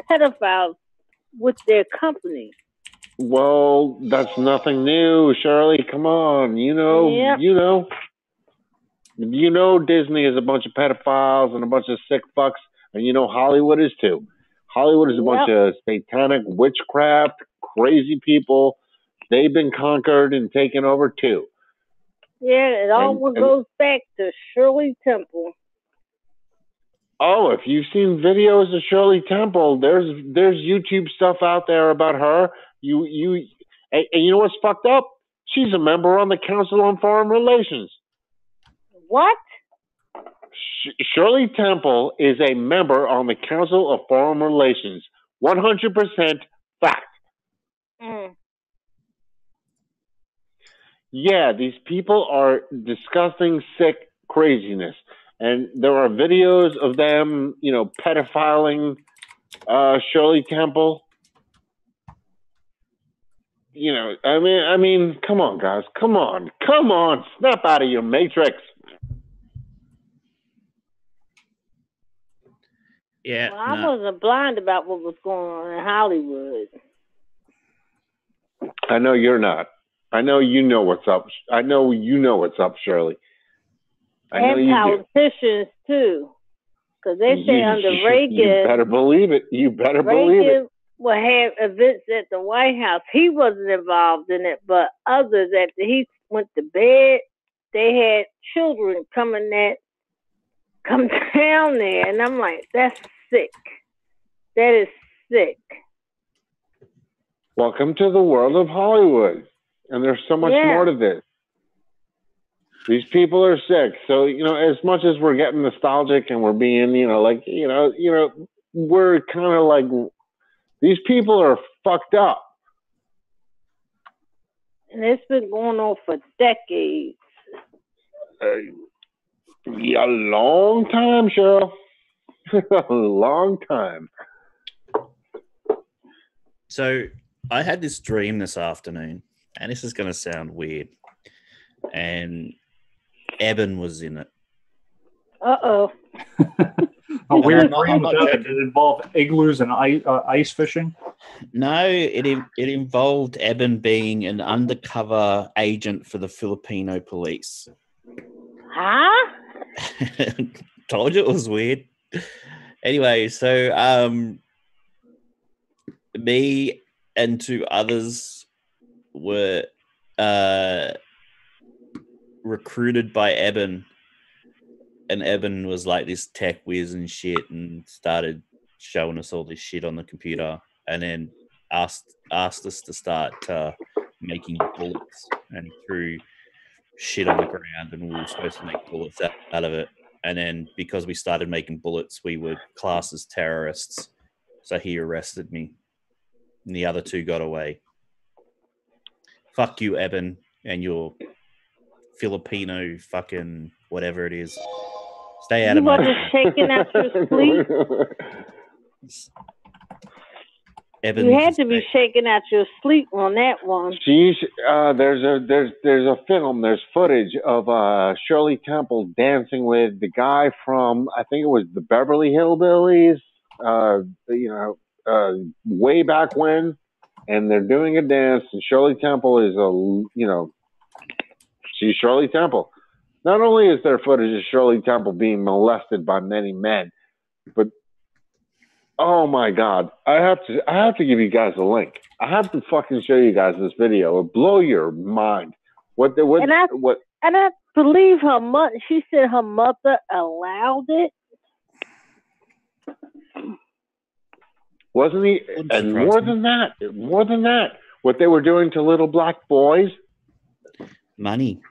pedophiles with their company. Well, that's nothing new, Shirley. Come on, you know Disney is a bunch of pedophiles and a bunch of sick fucks, and you know Hollywood is too. Hollywood is a bunch of satanic witchcraft, crazy people. They've been conquered and taken over too. Yeah, it all goes back to Shirley Temple. Oh, if you've seen videos of Shirley Temple, there's YouTube stuff out there about her. And you know what's fucked up? She's a member on the Council on Foreign Relations. What? Shirley Temple is a member on the Council of Foreign Relations. 100% fact. Mm. Yeah, these people are disgusting, sick craziness. And there are videos of them, pedophiling Shirley Temple. I mean, come on, guys. Come on. Snap out of your matrix. Yeah. Well, I wasn't blind about what was going on in Hollywood. I know you're not. I know you know what's up. I know you know what's up, Shirley. And politicians too, because they say under Reagan, you better believe it. Reagan would have events at the White House. He wasn't involved in it, but others after he went to bed, they had children come down there, and I'm like, that's sick. That is sick. Welcome to the world of Hollywood, and there's so much more to this. These people are sick. So, as much as we're getting nostalgic and we're being, we're kind of like, these people are fucked up. And it's been going on for decades. A long time, Cheryl. A long time. So I had this dream this afternoon, and this is going to sound weird. And Ebon was in it. Uh-oh. A weird dream. Did it involve igloos and ice fishing? No, it involved Ebon being an undercover agent for the Filipino police. Huh? Told you it was weird. Anyway, so me and two others were recruited by Ebon, and Ebon was like this tech whiz and shit, and started showing us all this shit on the computer, and then asked us to start making bullets, and he threw shit on the ground, and we were supposed to make bullets out of it. And then because we started making bullets, we were classed as terrorists, so he arrested me, and the other two got away. Fuck you, Ebon, and your Filipino fucking whatever it is. Stay out of my... You wasn't shaking out your sleep? Ebon, you had to be shaking out your sleep on that one. There's a film, there's footage of Shirley Temple dancing with the guy from, I think it was the Beverly Hillbillies. way back when, and they're doing a dance, and Shirley Temple is she's Shirley Temple. Not only is there footage of Shirley Temple being molested by many men, but oh my God, I have to give you guys a link. I have to fucking show you guys this video. It'll blow your mind. And I believe she said her mother allowed it. Wasn't he? And more than that, what they were doing to little black boys. Money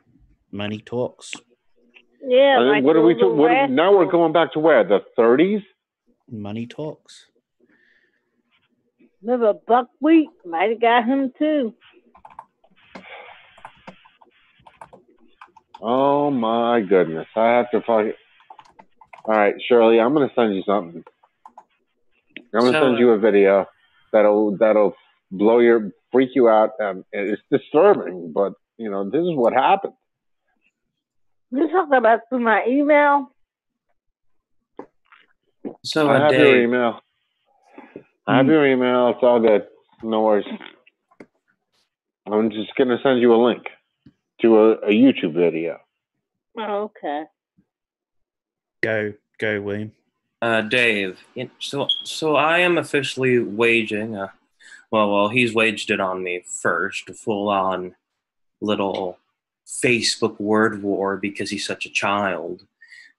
talks. Yeah. Like what are we doing? Now we're going back to where? The 30s? Money talks. Remember Buckwheat? Might have got him too. Oh my goodness. I have to fucking. All right, Shirley, I'm going to send you something. I'm going to send you a video that'll freak you out, and it's disturbing, but this is what happened. You're talking about through my email? So I have your email. I have your email. It's all good. No worries. I'm just going to send you a link to a YouTube video. Oh, okay. Go, William. Dave. So I am officially waging. He's waged it on me first. A full-on little Facebook word war because he's such a child.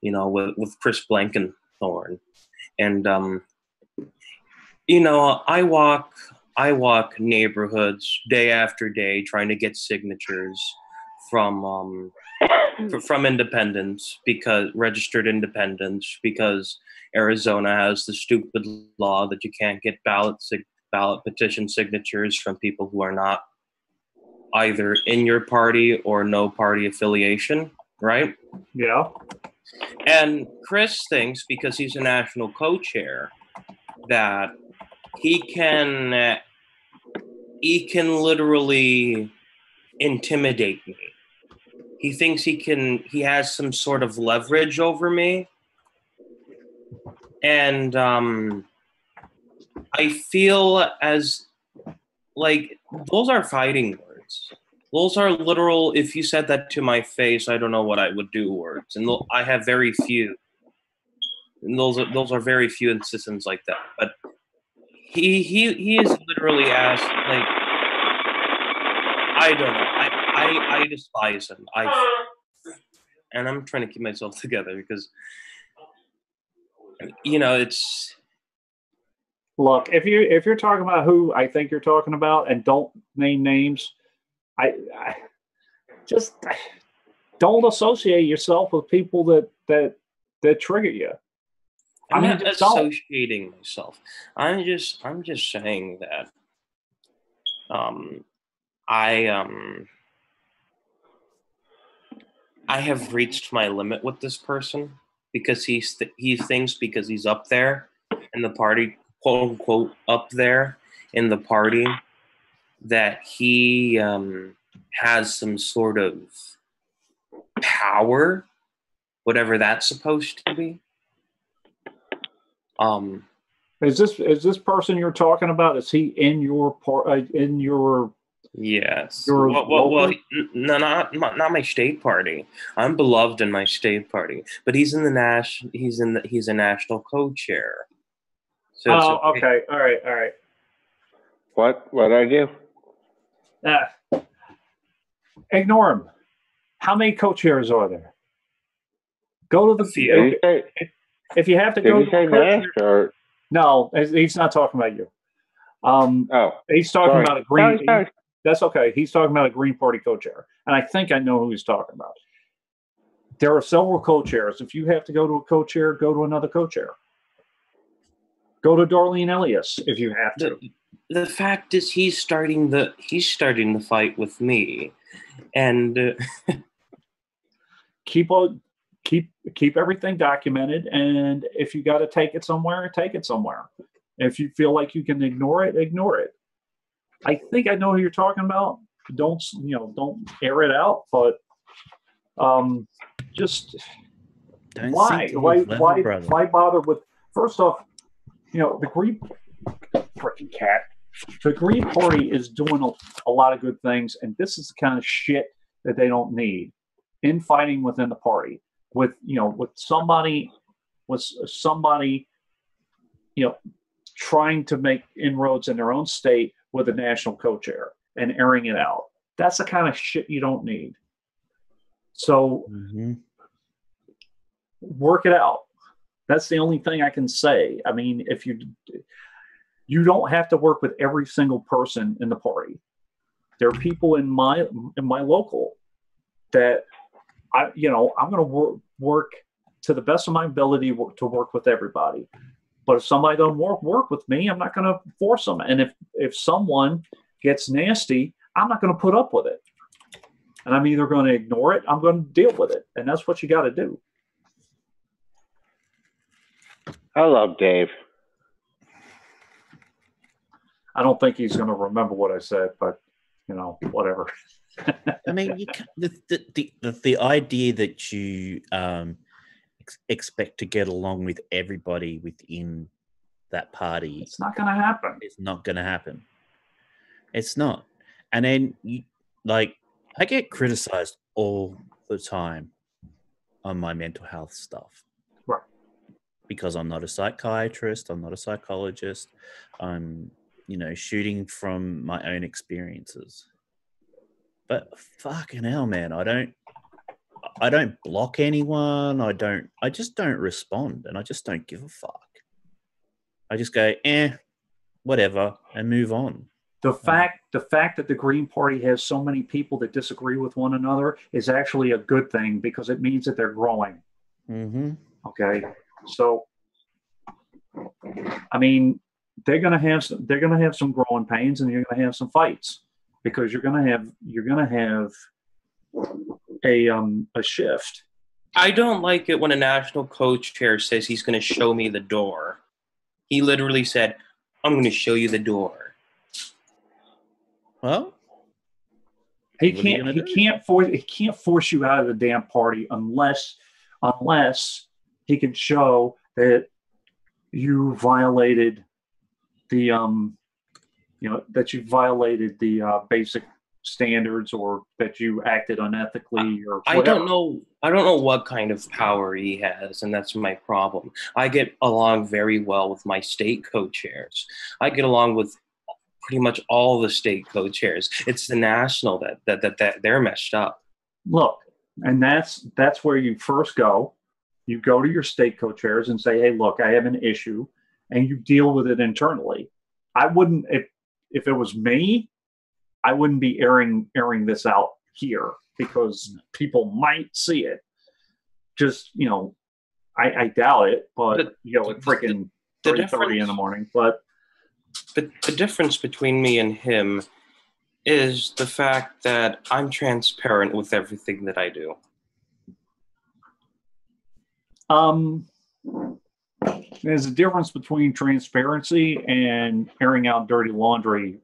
With Chris Blankenthorne, and I walk neighborhoods day after day trying to get signatures from independents, because registered independents, because Arizona has the stupid law that you can't get ballot petition signatures from people who are not either in your party or no party affiliation, right? Yeah. And Chris thinks, because he's a national co-chair, that he can literally intimidate me. He thinks he has some sort of leverage over me. And I feel as like those are fighting words. Those are literal, if you said that to my face, I don't know what I would do words. And I have very few. And those are very few instances like that. But he is literally asked, like, I don't know. I despise him. And I'm trying to keep myself together because it's. Look, if you're talking about who I think you're talking about, and don't name names, I just don't associate yourself with people that trigger you. I'm not associating myself. I'm just saying that I have reached my limit with this person because he thinks because he's up there in the party, quote unquote, up there in the party, that he has some sort of power, whatever that's supposed to be. Is this person you're talking about? Is he in your in your? Yes. Your well, no, not my state party. I'm beloved in my state party, but he's in the he's a national co-chair. So okay. All right. What I do? Ignore him. How many co-chairs are there? Go to the. If you have to go to co-chair. No, he's not talking about you. He's talking about a green. Sorry. That's okay. He's talking about a Green Party co-chair, and I think I know who he's talking about. There are several co-chairs. If you have to go to a co-chair, go to another co-chair. Go to Darlene Elias if you have to. The fact is, he's starting the fight with me, and keep everything documented. And if you got to take it somewhere, take it somewhere. If you feel like you can ignore it, ignore it. I think I know who you're talking about. Don't air it out, but just why bother with? First off, the Green freaking cat. The Green Party is doing a lot of good things, and this is the kind of shit that they don't need. Infighting within the party, with somebody, trying to make inroads in their own state with a national co-chair and airing it out. That's the kind of shit you don't need. So work it out. That's the only thing I can say. I mean, if you don't have to work with every single person in the party. There are people in my local that I'm going to work to the best of my ability to work with everybody. But if somebody don't work with me, I'm not going to force them. And if someone gets nasty, I'm not going to put up with it. And I'm either going to ignore it, I'm going to deal with it. And that's what you got to do. I love Dave. I don't think he's going to remember what I said, but whatever. I mean, the idea that you expect to get along with everybody within that party, it's not going to happen. It's not going to happen. It's not. And then I get criticized all the time on my mental health stuff. Right. Because I'm not a psychiatrist, I'm not a psychologist. I'm, shooting from my own experiences. But fucking hell, man, I don't block anyone. I just don't respond, and I just don't give a fuck. I just go, whatever, and move on. The fact that the Green Party has so many people that disagree with one another is actually a good thing, because it means that they're growing. Mm-hmm. Okay, so I mean, they're gonna have some growing pains, and you're gonna have some fights, because you're gonna have a shift. I don't like it when a national co-chair says he's going to show me the door. He literally said, "I'm going to show you the door." Well, he can't force you out of the damn party unless he can show that you violated the basic standards, or that you acted unethically, or whatever. I don't know what kind of power he has, and that's my problem. I get along very well with my state co-chairs. I get along with pretty much all the state co-chairs. It's the national that they're messed up. Look, and that's where you first go. You go to your state co-chairs and say, "Hey, look, I have an issue," and you deal with it internally. I wouldn't, if it was me, I wouldn't be airing this out here, because people might see it. Just, I doubt it, but at freaking 3:30 in the morning. But the difference between me and him is the fact that I'm transparent with everything that I do. There's a difference between transparency and airing out dirty laundry,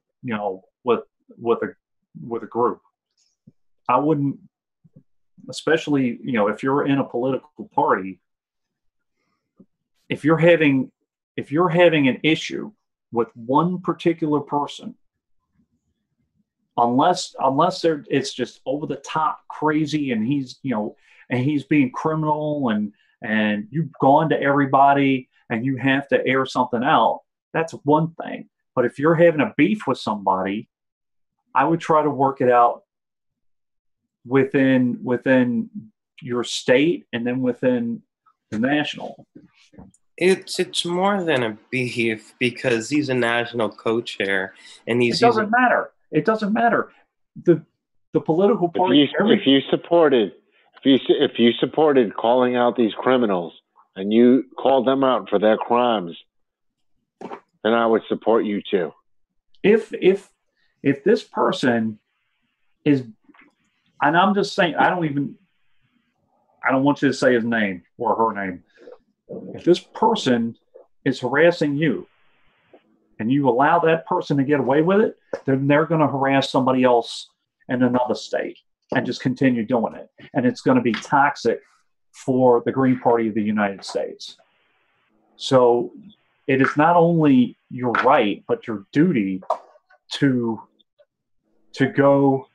with a group. I wouldn't, especially, if you're in a political party, if you're having an issue with one particular person, unless it's just over the top crazy, and he's being criminal, and you've gone to everybody and you have to air something out, that's one thing. But if you're having a beef with somebody, I would try to work it out within your state, and then within the national. It's more than a beef, because he's a national co-chair, and It doesn't matter. It doesn't matter. The political party. If you supported calling out these criminals, and you called them out for their crimes, then I would support you too. If this person is, and I'm just saying, I don't want you to say his name or her name. If this person is harassing you, and you allow that person to get away with it, then they're going to harass somebody else in another state and just continue doing it. And it's going to be toxic for the Green Party of the United States. So it is not only your right but your duty to go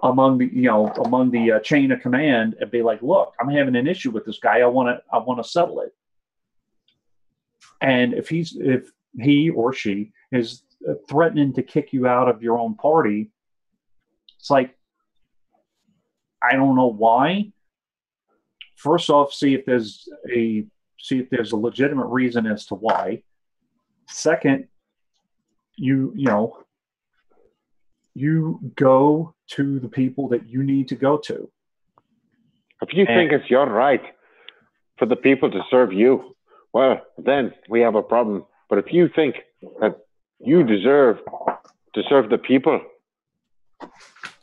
among the chain of command and be like, look, I'm having an issue with this guy. I want to settle it. And if he or she is threatening to kick you out of your own party, it's like, I don't know why. First off, see if there's a legitimate reason as to why. Second, you go to the people that you need to go to. If you think it's your right for the people to serve you, well, then we have a problem. But if you think that you deserve to serve the people,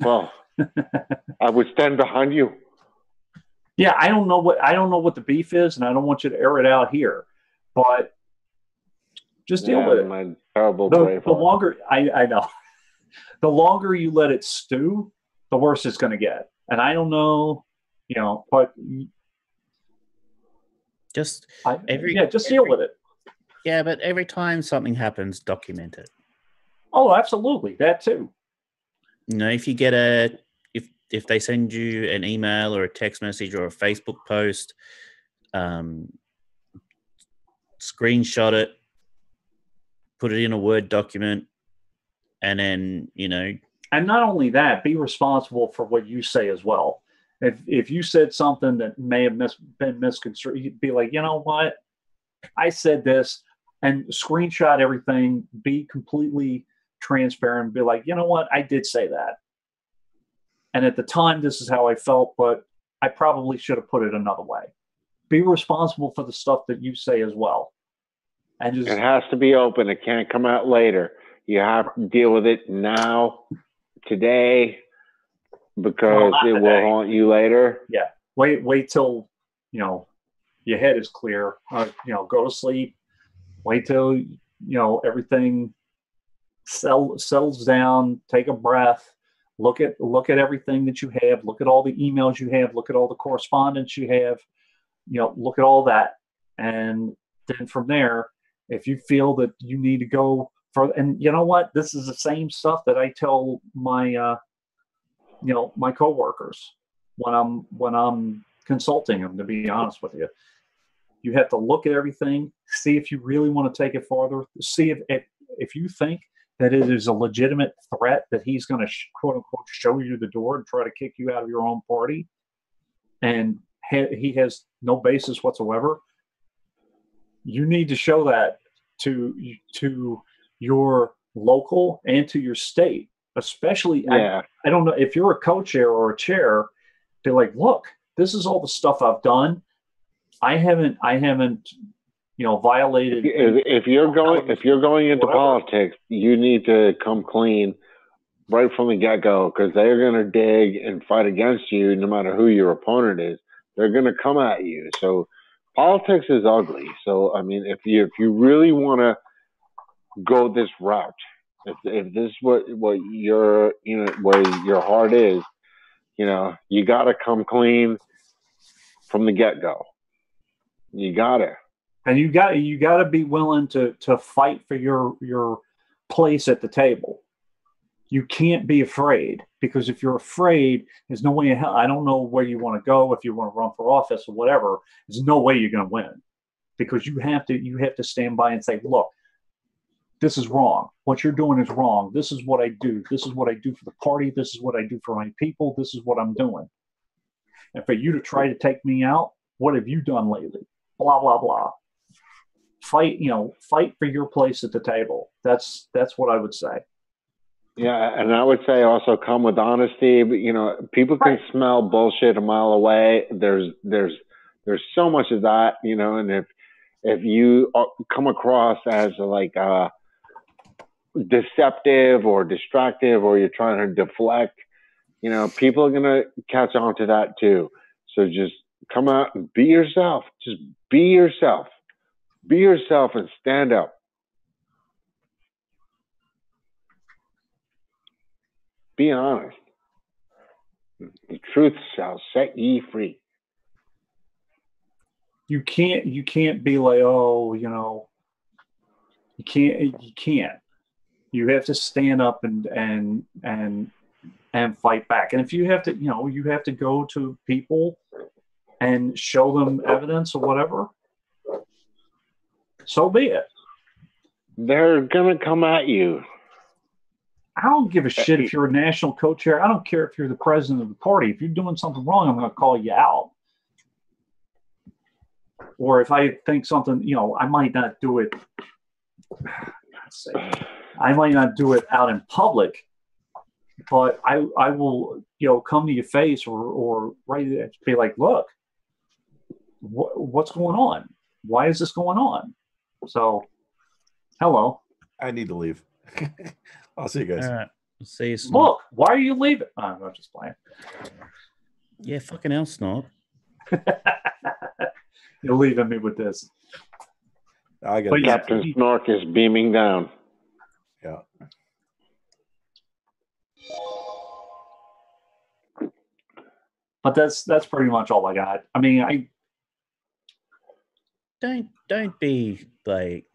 well, I would stand behind you. Yeah, I don't know what the beef is, and I don't want you to air it out here, but just deal with it. My terrible the longer I know, the longer you let it stew, the worse it's going to get. And I don't know, but just deal with it. Yeah, but every time something happens, document it. Oh, absolutely, that too. If you get if they send you an email or a text message or a Facebook post, screenshot it, put it in a Word document, and then, And not only that, be responsible for what you say as well. If you said something that may have been misconstrued, you'd be like, you know what? I said this, and screenshot everything, be completely transparent, be like, you know what? I did say that. And at the time, this is how I felt, but I probably should have put it another way. Be responsible for the stuff that you say as well. And it has to be open. It can't come out later. You have to deal with it now, today, because it will haunt you later. Yeah. Wait till, your head is clear. Go to sleep. Wait till, everything settles down. Take a breath. Look at everything that you have. Look at all the emails you have. Look at all the correspondence you have. Look at all that. And then from there, if you feel that you need to go further, and you know what? This is the same stuff that I tell my, my coworkers when I'm consulting them, to be honest with you. You have to look at everything, see if you really want to take it farther, see if you think that it is a legitimate threat that he's going to quote unquote show you the door and try to kick you out of your own party, and he has no basis whatsoever. You need to show that to your local and to your state, especially. Yeah. I don't know if you're a co-chair or a chair. They're like, look, this is all the stuff I've done. I haven't violated. If you're going into politics, you need to come clean right from the get-go, because they're going to dig and fight against you no matter who your opponent is. They're going to come at you. So politics is ugly. So, I mean, if you really want to go this route, if this is what your where your heart is, you got to come clean from the get-go. You got it. And you got to be willing to fight for your place at the table. You can't be afraid, because if you're afraid, there's no way in hell. I don't know where you want to go, if you want to run for office or whatever. There's no way you're going to win, because you have to stand by and say, look, this is wrong. What you're doing is wrong. This is what I do. This is what I do for the party. This is what I do for my people. This is what I'm doing. And for you to try to take me out, what have you done lately? Blah, blah, blah. Fight for your place at the table. That's what I would say. Yeah, and I would say also come with honesty. But, people can smell bullshit a mile away. There's so much of that, and if you come across as like deceptive or distractive, or you're trying to deflect, people are gonna catch on to that too. So just come out and be yourself. Just be yourself. Be yourself and stand up. Be honest. The truth shall set ye free. You can't be like, oh, You can't. You have to stand up and fight back. And if you have to, you have to go to people and show them evidence or whatever, so be it. They're gonna come at you. I don't give a shit if you're a national co-chair. I don't care if you're the president of the party. If you're doing something wrong, I'm going to call you out. Or if I think something, I might not do it. I might not do it out in public, but I will, come to your face or right there, be like, look, what's going on? Why is this going on? So, hello. I need to leave. I'll see you guys. All right. See you, Snob. Look, why are you leaving? I'm just playing. Yeah, fucking hell, Snob. You're leaving me with this. Captain Snork is beaming down. Yeah. But that's pretty much all I got. I mean, don't be like.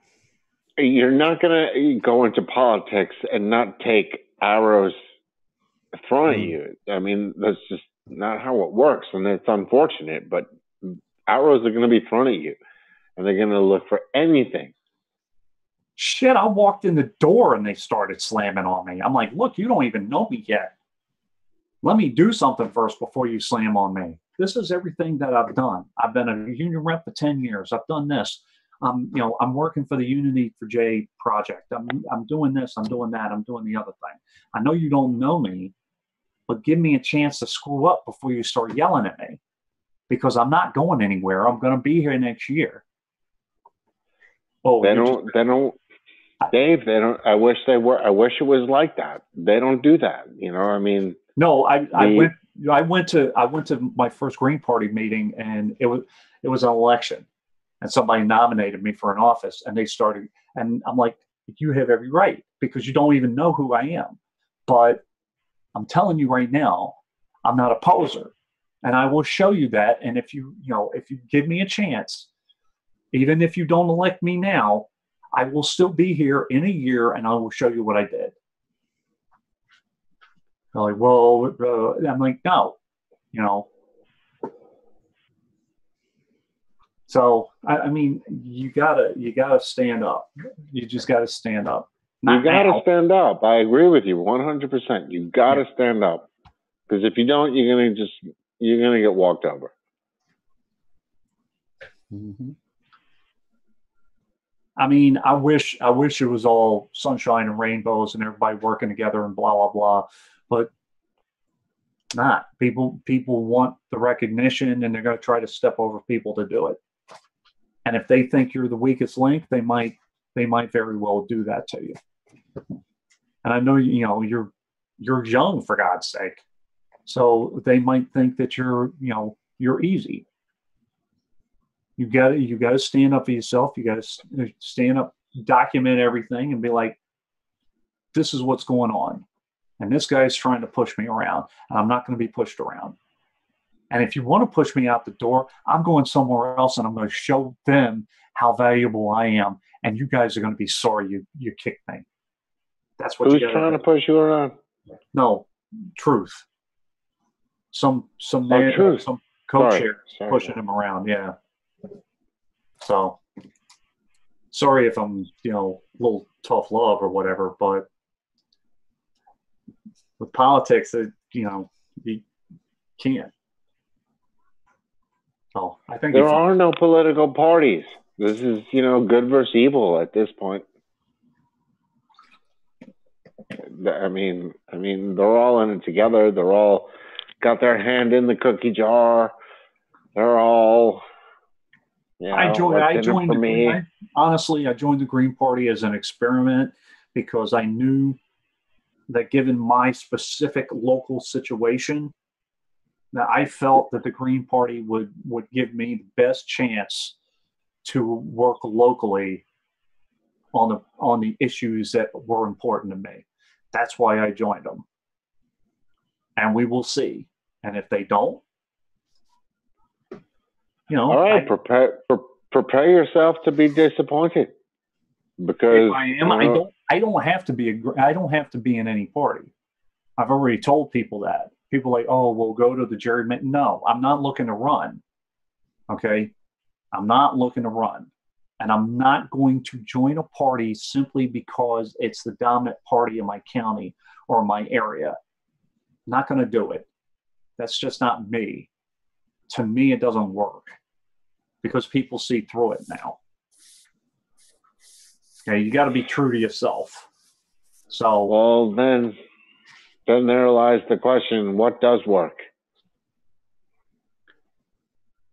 You're not gonna go into politics and not take arrows thrown at you. I mean, that's just not how it works, and it's unfortunate. But arrows are going to be thrown at you, and they're going to look for anything. Shit, I walked in the door and they started slamming on me. I'm like, look, you don't even know me yet. Let me do something first before you slam on me. This is everything that I've done. I've been a union rep for 10 years. I've done this. I'm working for the Unity for J project. I'm doing this. I'm doing that. I'm doing the other thing. I know you don't know me, but give me a chance to screw up before you start yelling at me, because I'm not going anywhere. I'm going to be here next year. Oh, they don't, Dave. They don't. I wish they were. I wish it was like that. They don't do that. I mean. No, I went to my first Green Party meeting, and it was an election. And somebody nominated me for an office, and they started, and I'm like, you have every right, because you don't even know who I am. But I'm telling you right now, I'm not a poser, and I will show you that. And if you give me a chance, even if you don't elect me now, I will still be here in a year, and I will show you what I did. They're like, well, I'm like, no, So I mean, you gotta stand up. You just gotta stand up. You gotta stand up. I agree with you 100%. You gotta stand up, because if you don't, you're gonna get walked over. Mm-hmm. I mean, I wish it was all sunshine and rainbows and everybody working together and blah blah blah, but not. People want the recognition, and they're going to try to step over people to do it. And if they think you're the weakest link, they might very well do that to you. And I know you're young, for God's sake, so they might think that you're easy. You got to stand up for yourself. You got to stand up, document everything, and be like, this is what's going on, and this guy's trying to push me around, and I'm not going to be pushed around. And if you want to push me out the door, I'm going somewhere else, and I'm going to show them how valuable I am. And you guys are going to be sorry you kicked me. That's what Who's trying to push you around? No, truth. Some truth. Some co-chair pushing him around. Yeah. So sorry if I'm a little tough love or whatever, but with politics, you can't. So I think there are no political parties. This is, good versus evil at this point. I mean, they're all in it together. They're all got their hand in the cookie jar. They're all. I joined honestly, I joined the Green Party as an experiment, because I knew that given my specific local situation, that I felt that the Green Party would give me the best chance to work locally on the issues that were important to me. That's why I joined them. And we will see. And if they don't, all right, prepare yourself to be disappointed. Because if I am, I don't have to be I don't have to be in any party. I've already told people that. People are like, oh, we'll go to the gerrymander. No, I'm not looking to run. Okay, I'm not looking to run, and I'm not going to join a party simply because it's the dominant party in my county or my area. I'm not going to do it. That's just not me. To me, it doesn't work because people see through it now. Okay, you got to be true to yourself. So, well, then there lies the question: what does work?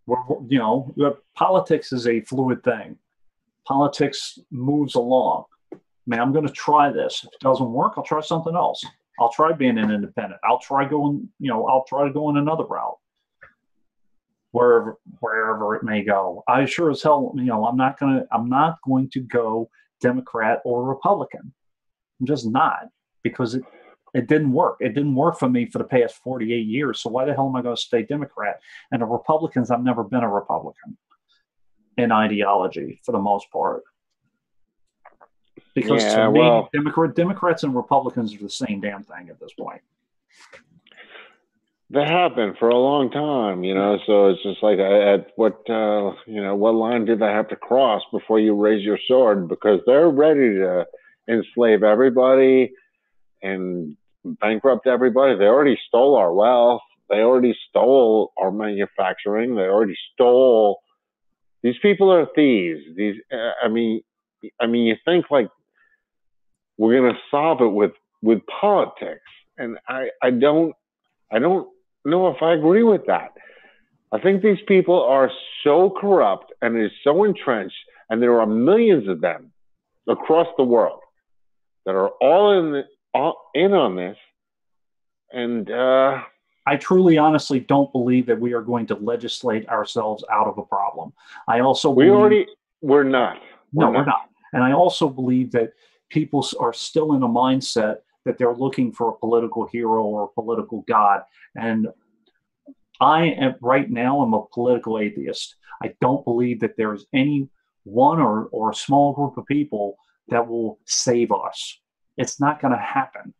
Well, you know, politics is a fluid thing. Politics moves along. Man, I'm going to try this. If it doesn't work, I'll try something else. I'll try being an independent. I'll try going, you know, I'll try to go in another route. Wherever it may go. I sure as hell, you know, I'm not going to go Democrat or Republican. I'm just not, because it didn't work. It didn't work for me for the past 48 years. So why the hell am I going to stay Democrat? And the Republicans, I've never been a Republican in ideology for the most part. Because to me, Democrats and Republicans are the same damn thing at this point. They have been for a long time, you know, so it's just like at what, you know, what line did they have to cross before you raise your sword? Because they're ready to enslave everybody and bankrupt everybody. They already stole our wealth. They already stole our manufacturing. They already stole. These people are thieves. I mean, you think like we're going to solve it with politics. And I don't know if I agree with that. I think these people are so corrupt and is so entrenched, and there are millions of them across the world that are all in on this. And I truly, honestly don't believe that we are going to legislate ourselves out of a problem. I also we're not. We're not. And I also believe that people are still in a mindset that they're looking for a political hero or a political god. And I am right now, I'm a political atheist. I don't believe that there is any one or a small group of people that will save us. It's not going to happen.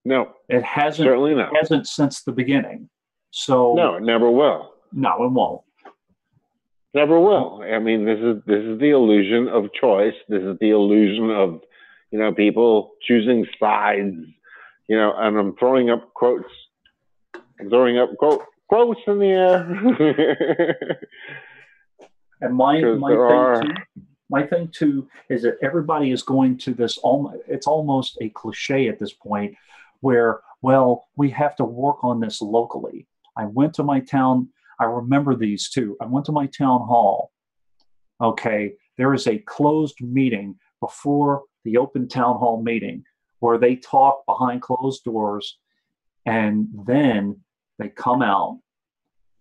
No, it hasn't. Certainly not. It hasn't since the beginning. So no, it never will. No, it won't. Never will. I mean, this is the illusion of choice. This is the illusion of, you know, people choosing sides. You know, and I'm throwing up quotes. I'm throwing up quotes in the air. And my thing too is that everybody is going to this. It's almost a cliche at this point, where, well, we have to work on this locally. I went to my town. I remember these too. I went to my town hall. Okay, there is a closed meeting before the open town hall meeting where they talk behind closed doors, and then they come out.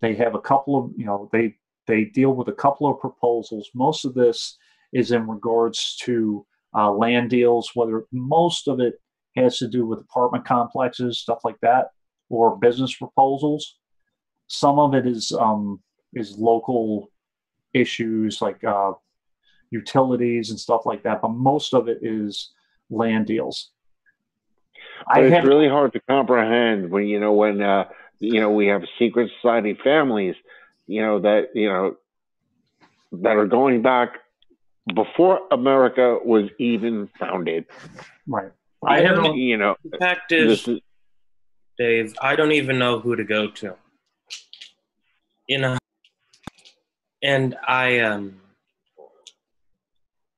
They have a couple of, you know, they deal with a couple of proposals. Most of this is in regards to land deals, whether most of it has to do with apartment complexes, stuff like that, or business proposals. Some of it is local issues like utilities and stuff like that, but most of it is land deals. But it's really hard to comprehend when we have secret society families, that are going back before America was even founded. Right. The fact is, Dave, I don't even know who to go to. And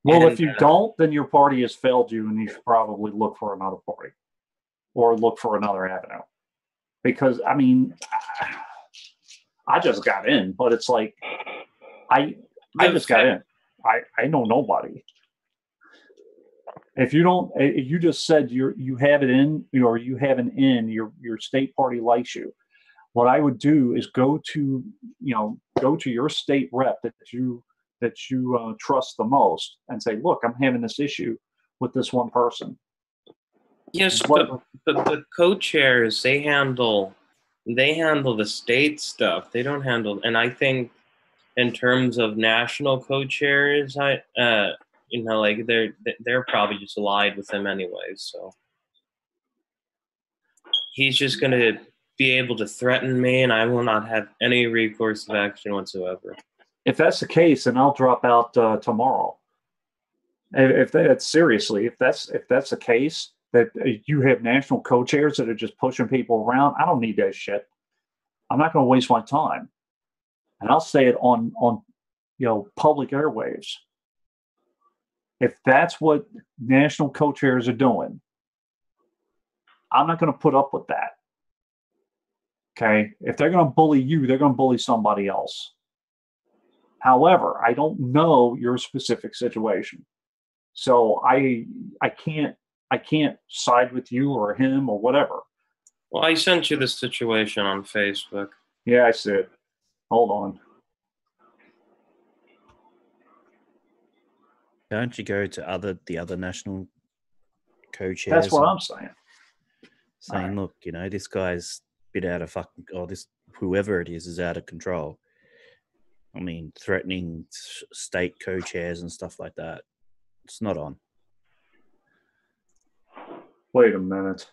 well, if you don't, then your party has failed you, and you should probably look for another party or look for another avenue. Because, I mean, I just got in, but it's like, I just got in. I know nobody. If you don't, you just said you have it in, or you have an in, your state party likes you. What I would do is go to your state rep that you trust the most and say, look, I'm having this issue with this one person. Yes, but the co-chairs, they handle the state stuff. They don't handle, and I think in terms of national co-chairs, You know, like they're probably just allied with him anyway. So he's just gonna be able to threaten me, and I will not have any recourse of action whatsoever. If that's the case, then I'll drop out tomorrow. If that's seriously, if that's the case, that you have national co-chairs that are just pushing people around, I don't need that shit. I'm not going to waste my time, and I'll say it on public airwaves. If that's what national co-chairs are doing, I'm not going to put up with that. Okay, if they're going to bully you, they're going to bully somebody else. However, I don't know your specific situation, so I can't side with you or him or whatever. Well, I sent you the situation on Facebook. Yeah, I see it. Hold on. Don't you go to the other national co-chairs? That's what I'm saying. Saying, look, this guy's bit out of fucking, or this whoever it is out of control. I mean, threatening state co-chairs and stuff like that. It's not on. Wait a minute.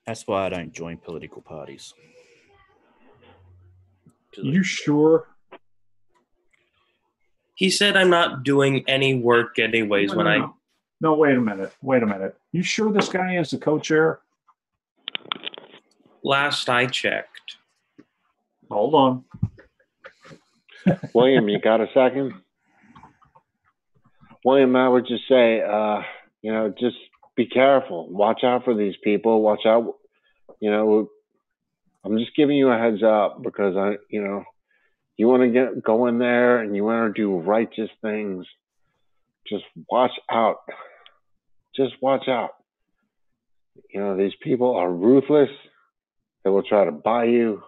That's why I don't join political parties. You sure? He said I'm not doing any work anyways. No, wait a minute. You sure this guy is the co-chair? Last I checked. Hold on. William, you got a second? William, I would just say, just be careful. Watch out for these people. Watch out. I'm just giving you a heads up because you want to go in there and you want to do righteous things. Just watch out. Just watch out. These people are ruthless. They will try to buy you.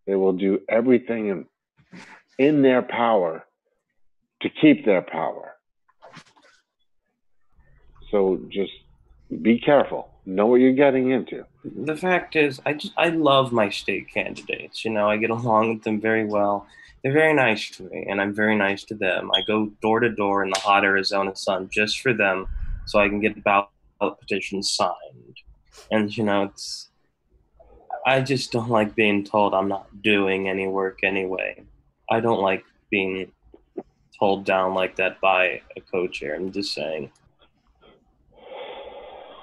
They will do everything in their power to keep their power. So just be careful. Know what you're getting into. The fact is, I love my state candidates. I get along with them very well. They're very nice to me, and I'm very nice to them. I go door to door in the hot Arizona sun just for them, so I can get ballot petitions signed. And I just don't like being told I'm not doing any work anyway. I don't like being told down like that by a co-chair. I'm just saying.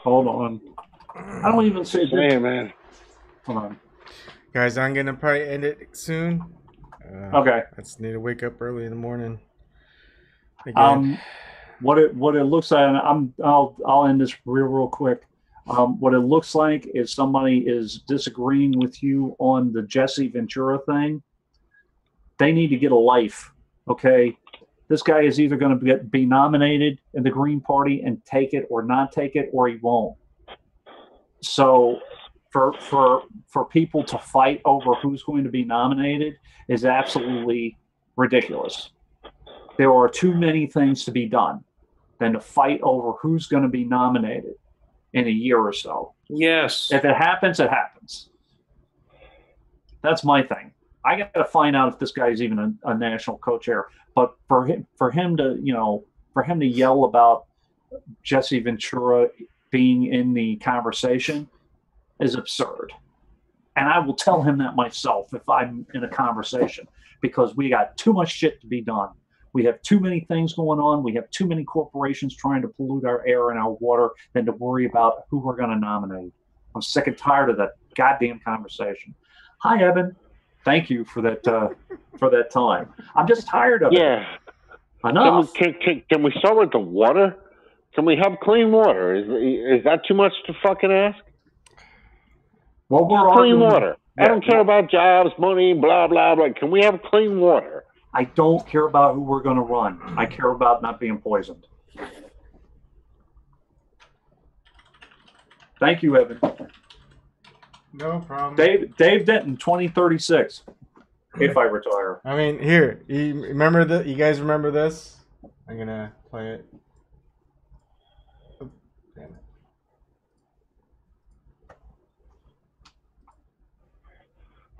Hold on. I don't even say that, man. Hold on. Guys, I'm going to probably end it soon. Okay. I just need to wake up early in the morning. Again. What it looks like, and I'll end this real quick. What it looks like is somebody is disagreeing with you on the Jesse Ventura thing. They need to get a life, okay? This guy is either going to be nominated in the Green Party and take it or not take it, or he won't. So for people to fight over who's going to be nominated is absolutely ridiculous. There are too many things to be done than to fight over who's going to be nominated in a year or so. Yes. If it happens, it happens. That's my thing. I got to find out if this guy is even a national co-chair. But for him to yell about Jesse Ventura being in the conversation is absurd. And I will tell him that myself if I'm in a conversation, because we got too much shit to be done. We have too many things going on. We have too many corporations trying to pollute our air and our water than to worry about who we're going to nominate. I'm sick and tired of that goddamn conversation. Hi, Evan. Thank you for that time. I'm just tired of it. Yeah. Enough. Can we start with the water? Can we have clean water? Is that too much to fucking ask? Well, we're clean water. Yeah, I don't care about jobs, money, blah, blah, blah. Can we have clean water? I don't care about who we're going to run. I care about not being poisoned. Thank you, Evan. No problem. Dave Denton, 2036. If I retire. I mean, here. You guys remember this? I'm going to play it. Oh, damn it.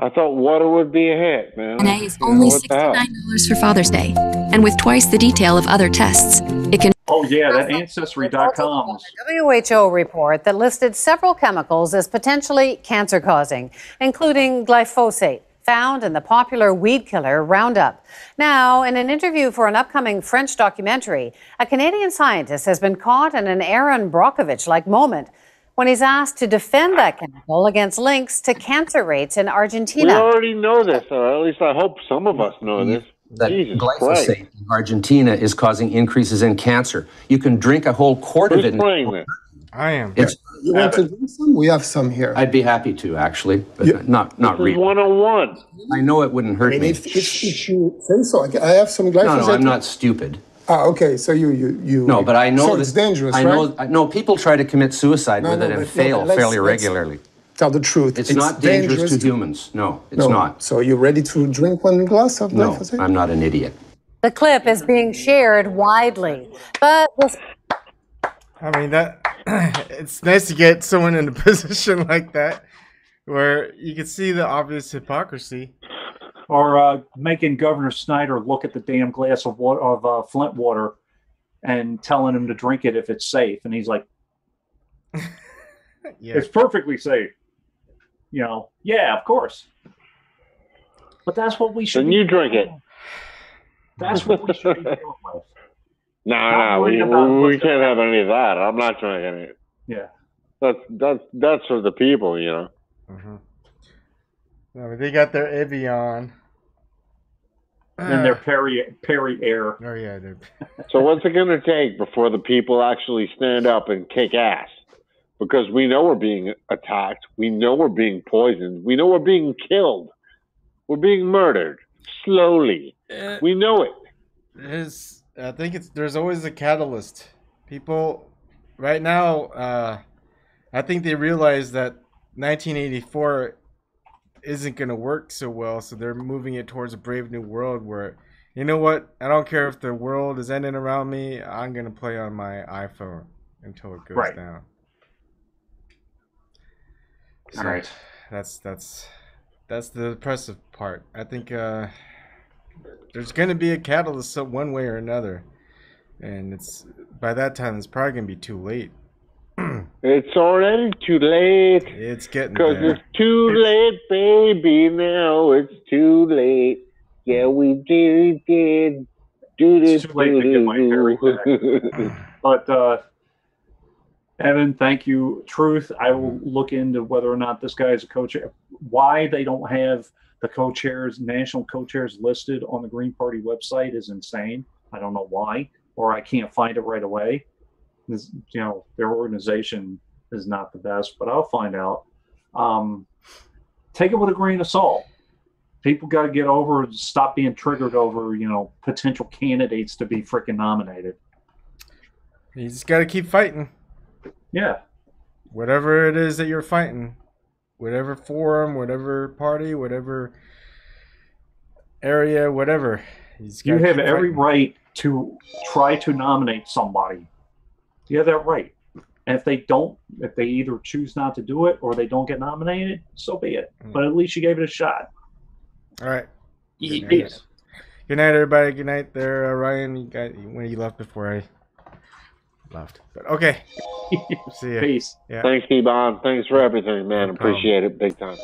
I thought water would be a hit, man. NA is only $69 for Father's Day, and with twice the detail of other tests, it can. Oh yeah, that Ancestry.com was. WHO report that listed several chemicals as potentially cancer-causing, including glyphosate, found in the popular weed killer Roundup. Now, in an interview for an upcoming French documentary, a Canadian scientist has been caught in an Aaron Brockovich-like moment when he's asked to defend that chemical against links to cancer rates in Argentina. We already know this, or at least I hope some of us know this. That Jesus glyphosate Christ. in Argentina is causing increases in cancer. You can drink a whole quart of it. I am. It's, You want to drink some? We have some here. I'd be happy to, actually, but not really. 101. I know it wouldn't hurt me. If you say so, I have some glyphosate. No, I'm not stupid. Ah, okay. So you. No, but I know so it's dangerous, I know. No, people try to commit suicide with it and fail fairly regularly. Tell the truth. It's not dangerous to humans. No, it's not. So you're ready to drink one glass of glyphosate? No, I'm not an idiot. The clip is being shared widely, but this. I mean, that it's nice to get someone in a position like that where you can see the obvious hypocrisy. Or making Governor Snyder look at the damn glass of water, of Flint water, and telling him to drink it if it's safe, and he's like, "It's perfectly safe." You know, yeah, of course. But that's what we should. Then you drink it. That's what we should be doing with. No, we can't have any of that. I'm not drinking it. Yeah, that's for the people, you know. Mm-hmm. No, they got their Evian. And their Perry Air. Oh yeah. So what's it going to take before the people actually stand up and kick ass? Because we know we're being attacked. We know we're being poisoned. We know we're being killed. We're being murdered slowly. We know it. I think there's always a catalyst. People right now, I think they realize that 1984 isn't going to work so well, so they're moving it towards a brave new world where, you know what, I don't care if the world is ending around me, I'm going to play on my iPhone until it goes down. So all right. That's the impressive part. I think there's going to be a catalyst one way or another, and it's by that time it's probably going to be too late. It's already too late. It's getting there. Because it's too late, baby. Now it's too late. Yeah, we did. It's too late to get my Harry back. But Evan, thank you. Truth, I will look into whether or not this guy is a co-chair. Why they don't have the co-chairs, national co-chairs listed on the Green Party website is insane. I don't know why, or I can't find it right away. This, you know, their organization is not the best, but I'll find out. Take it with a grain of salt. People got to get over, stop being triggered over, you know, potential candidates to be freaking nominated. You just got to keep fighting. Yeah. Whatever it is that you're fighting, whatever forum, whatever party, whatever area, whatever. You have every right to try to nominate somebody. You have that right. And if they either choose not to do it or they don't get nominated, so be it. But at least you gave it a shot. All right. Peace. Good night, everybody. Good night there, Ryan. When you left before I left. But okay. See ya. Peace. Yeah. Thanks, Ebon. Thanks for everything, man. Appreciate it big time.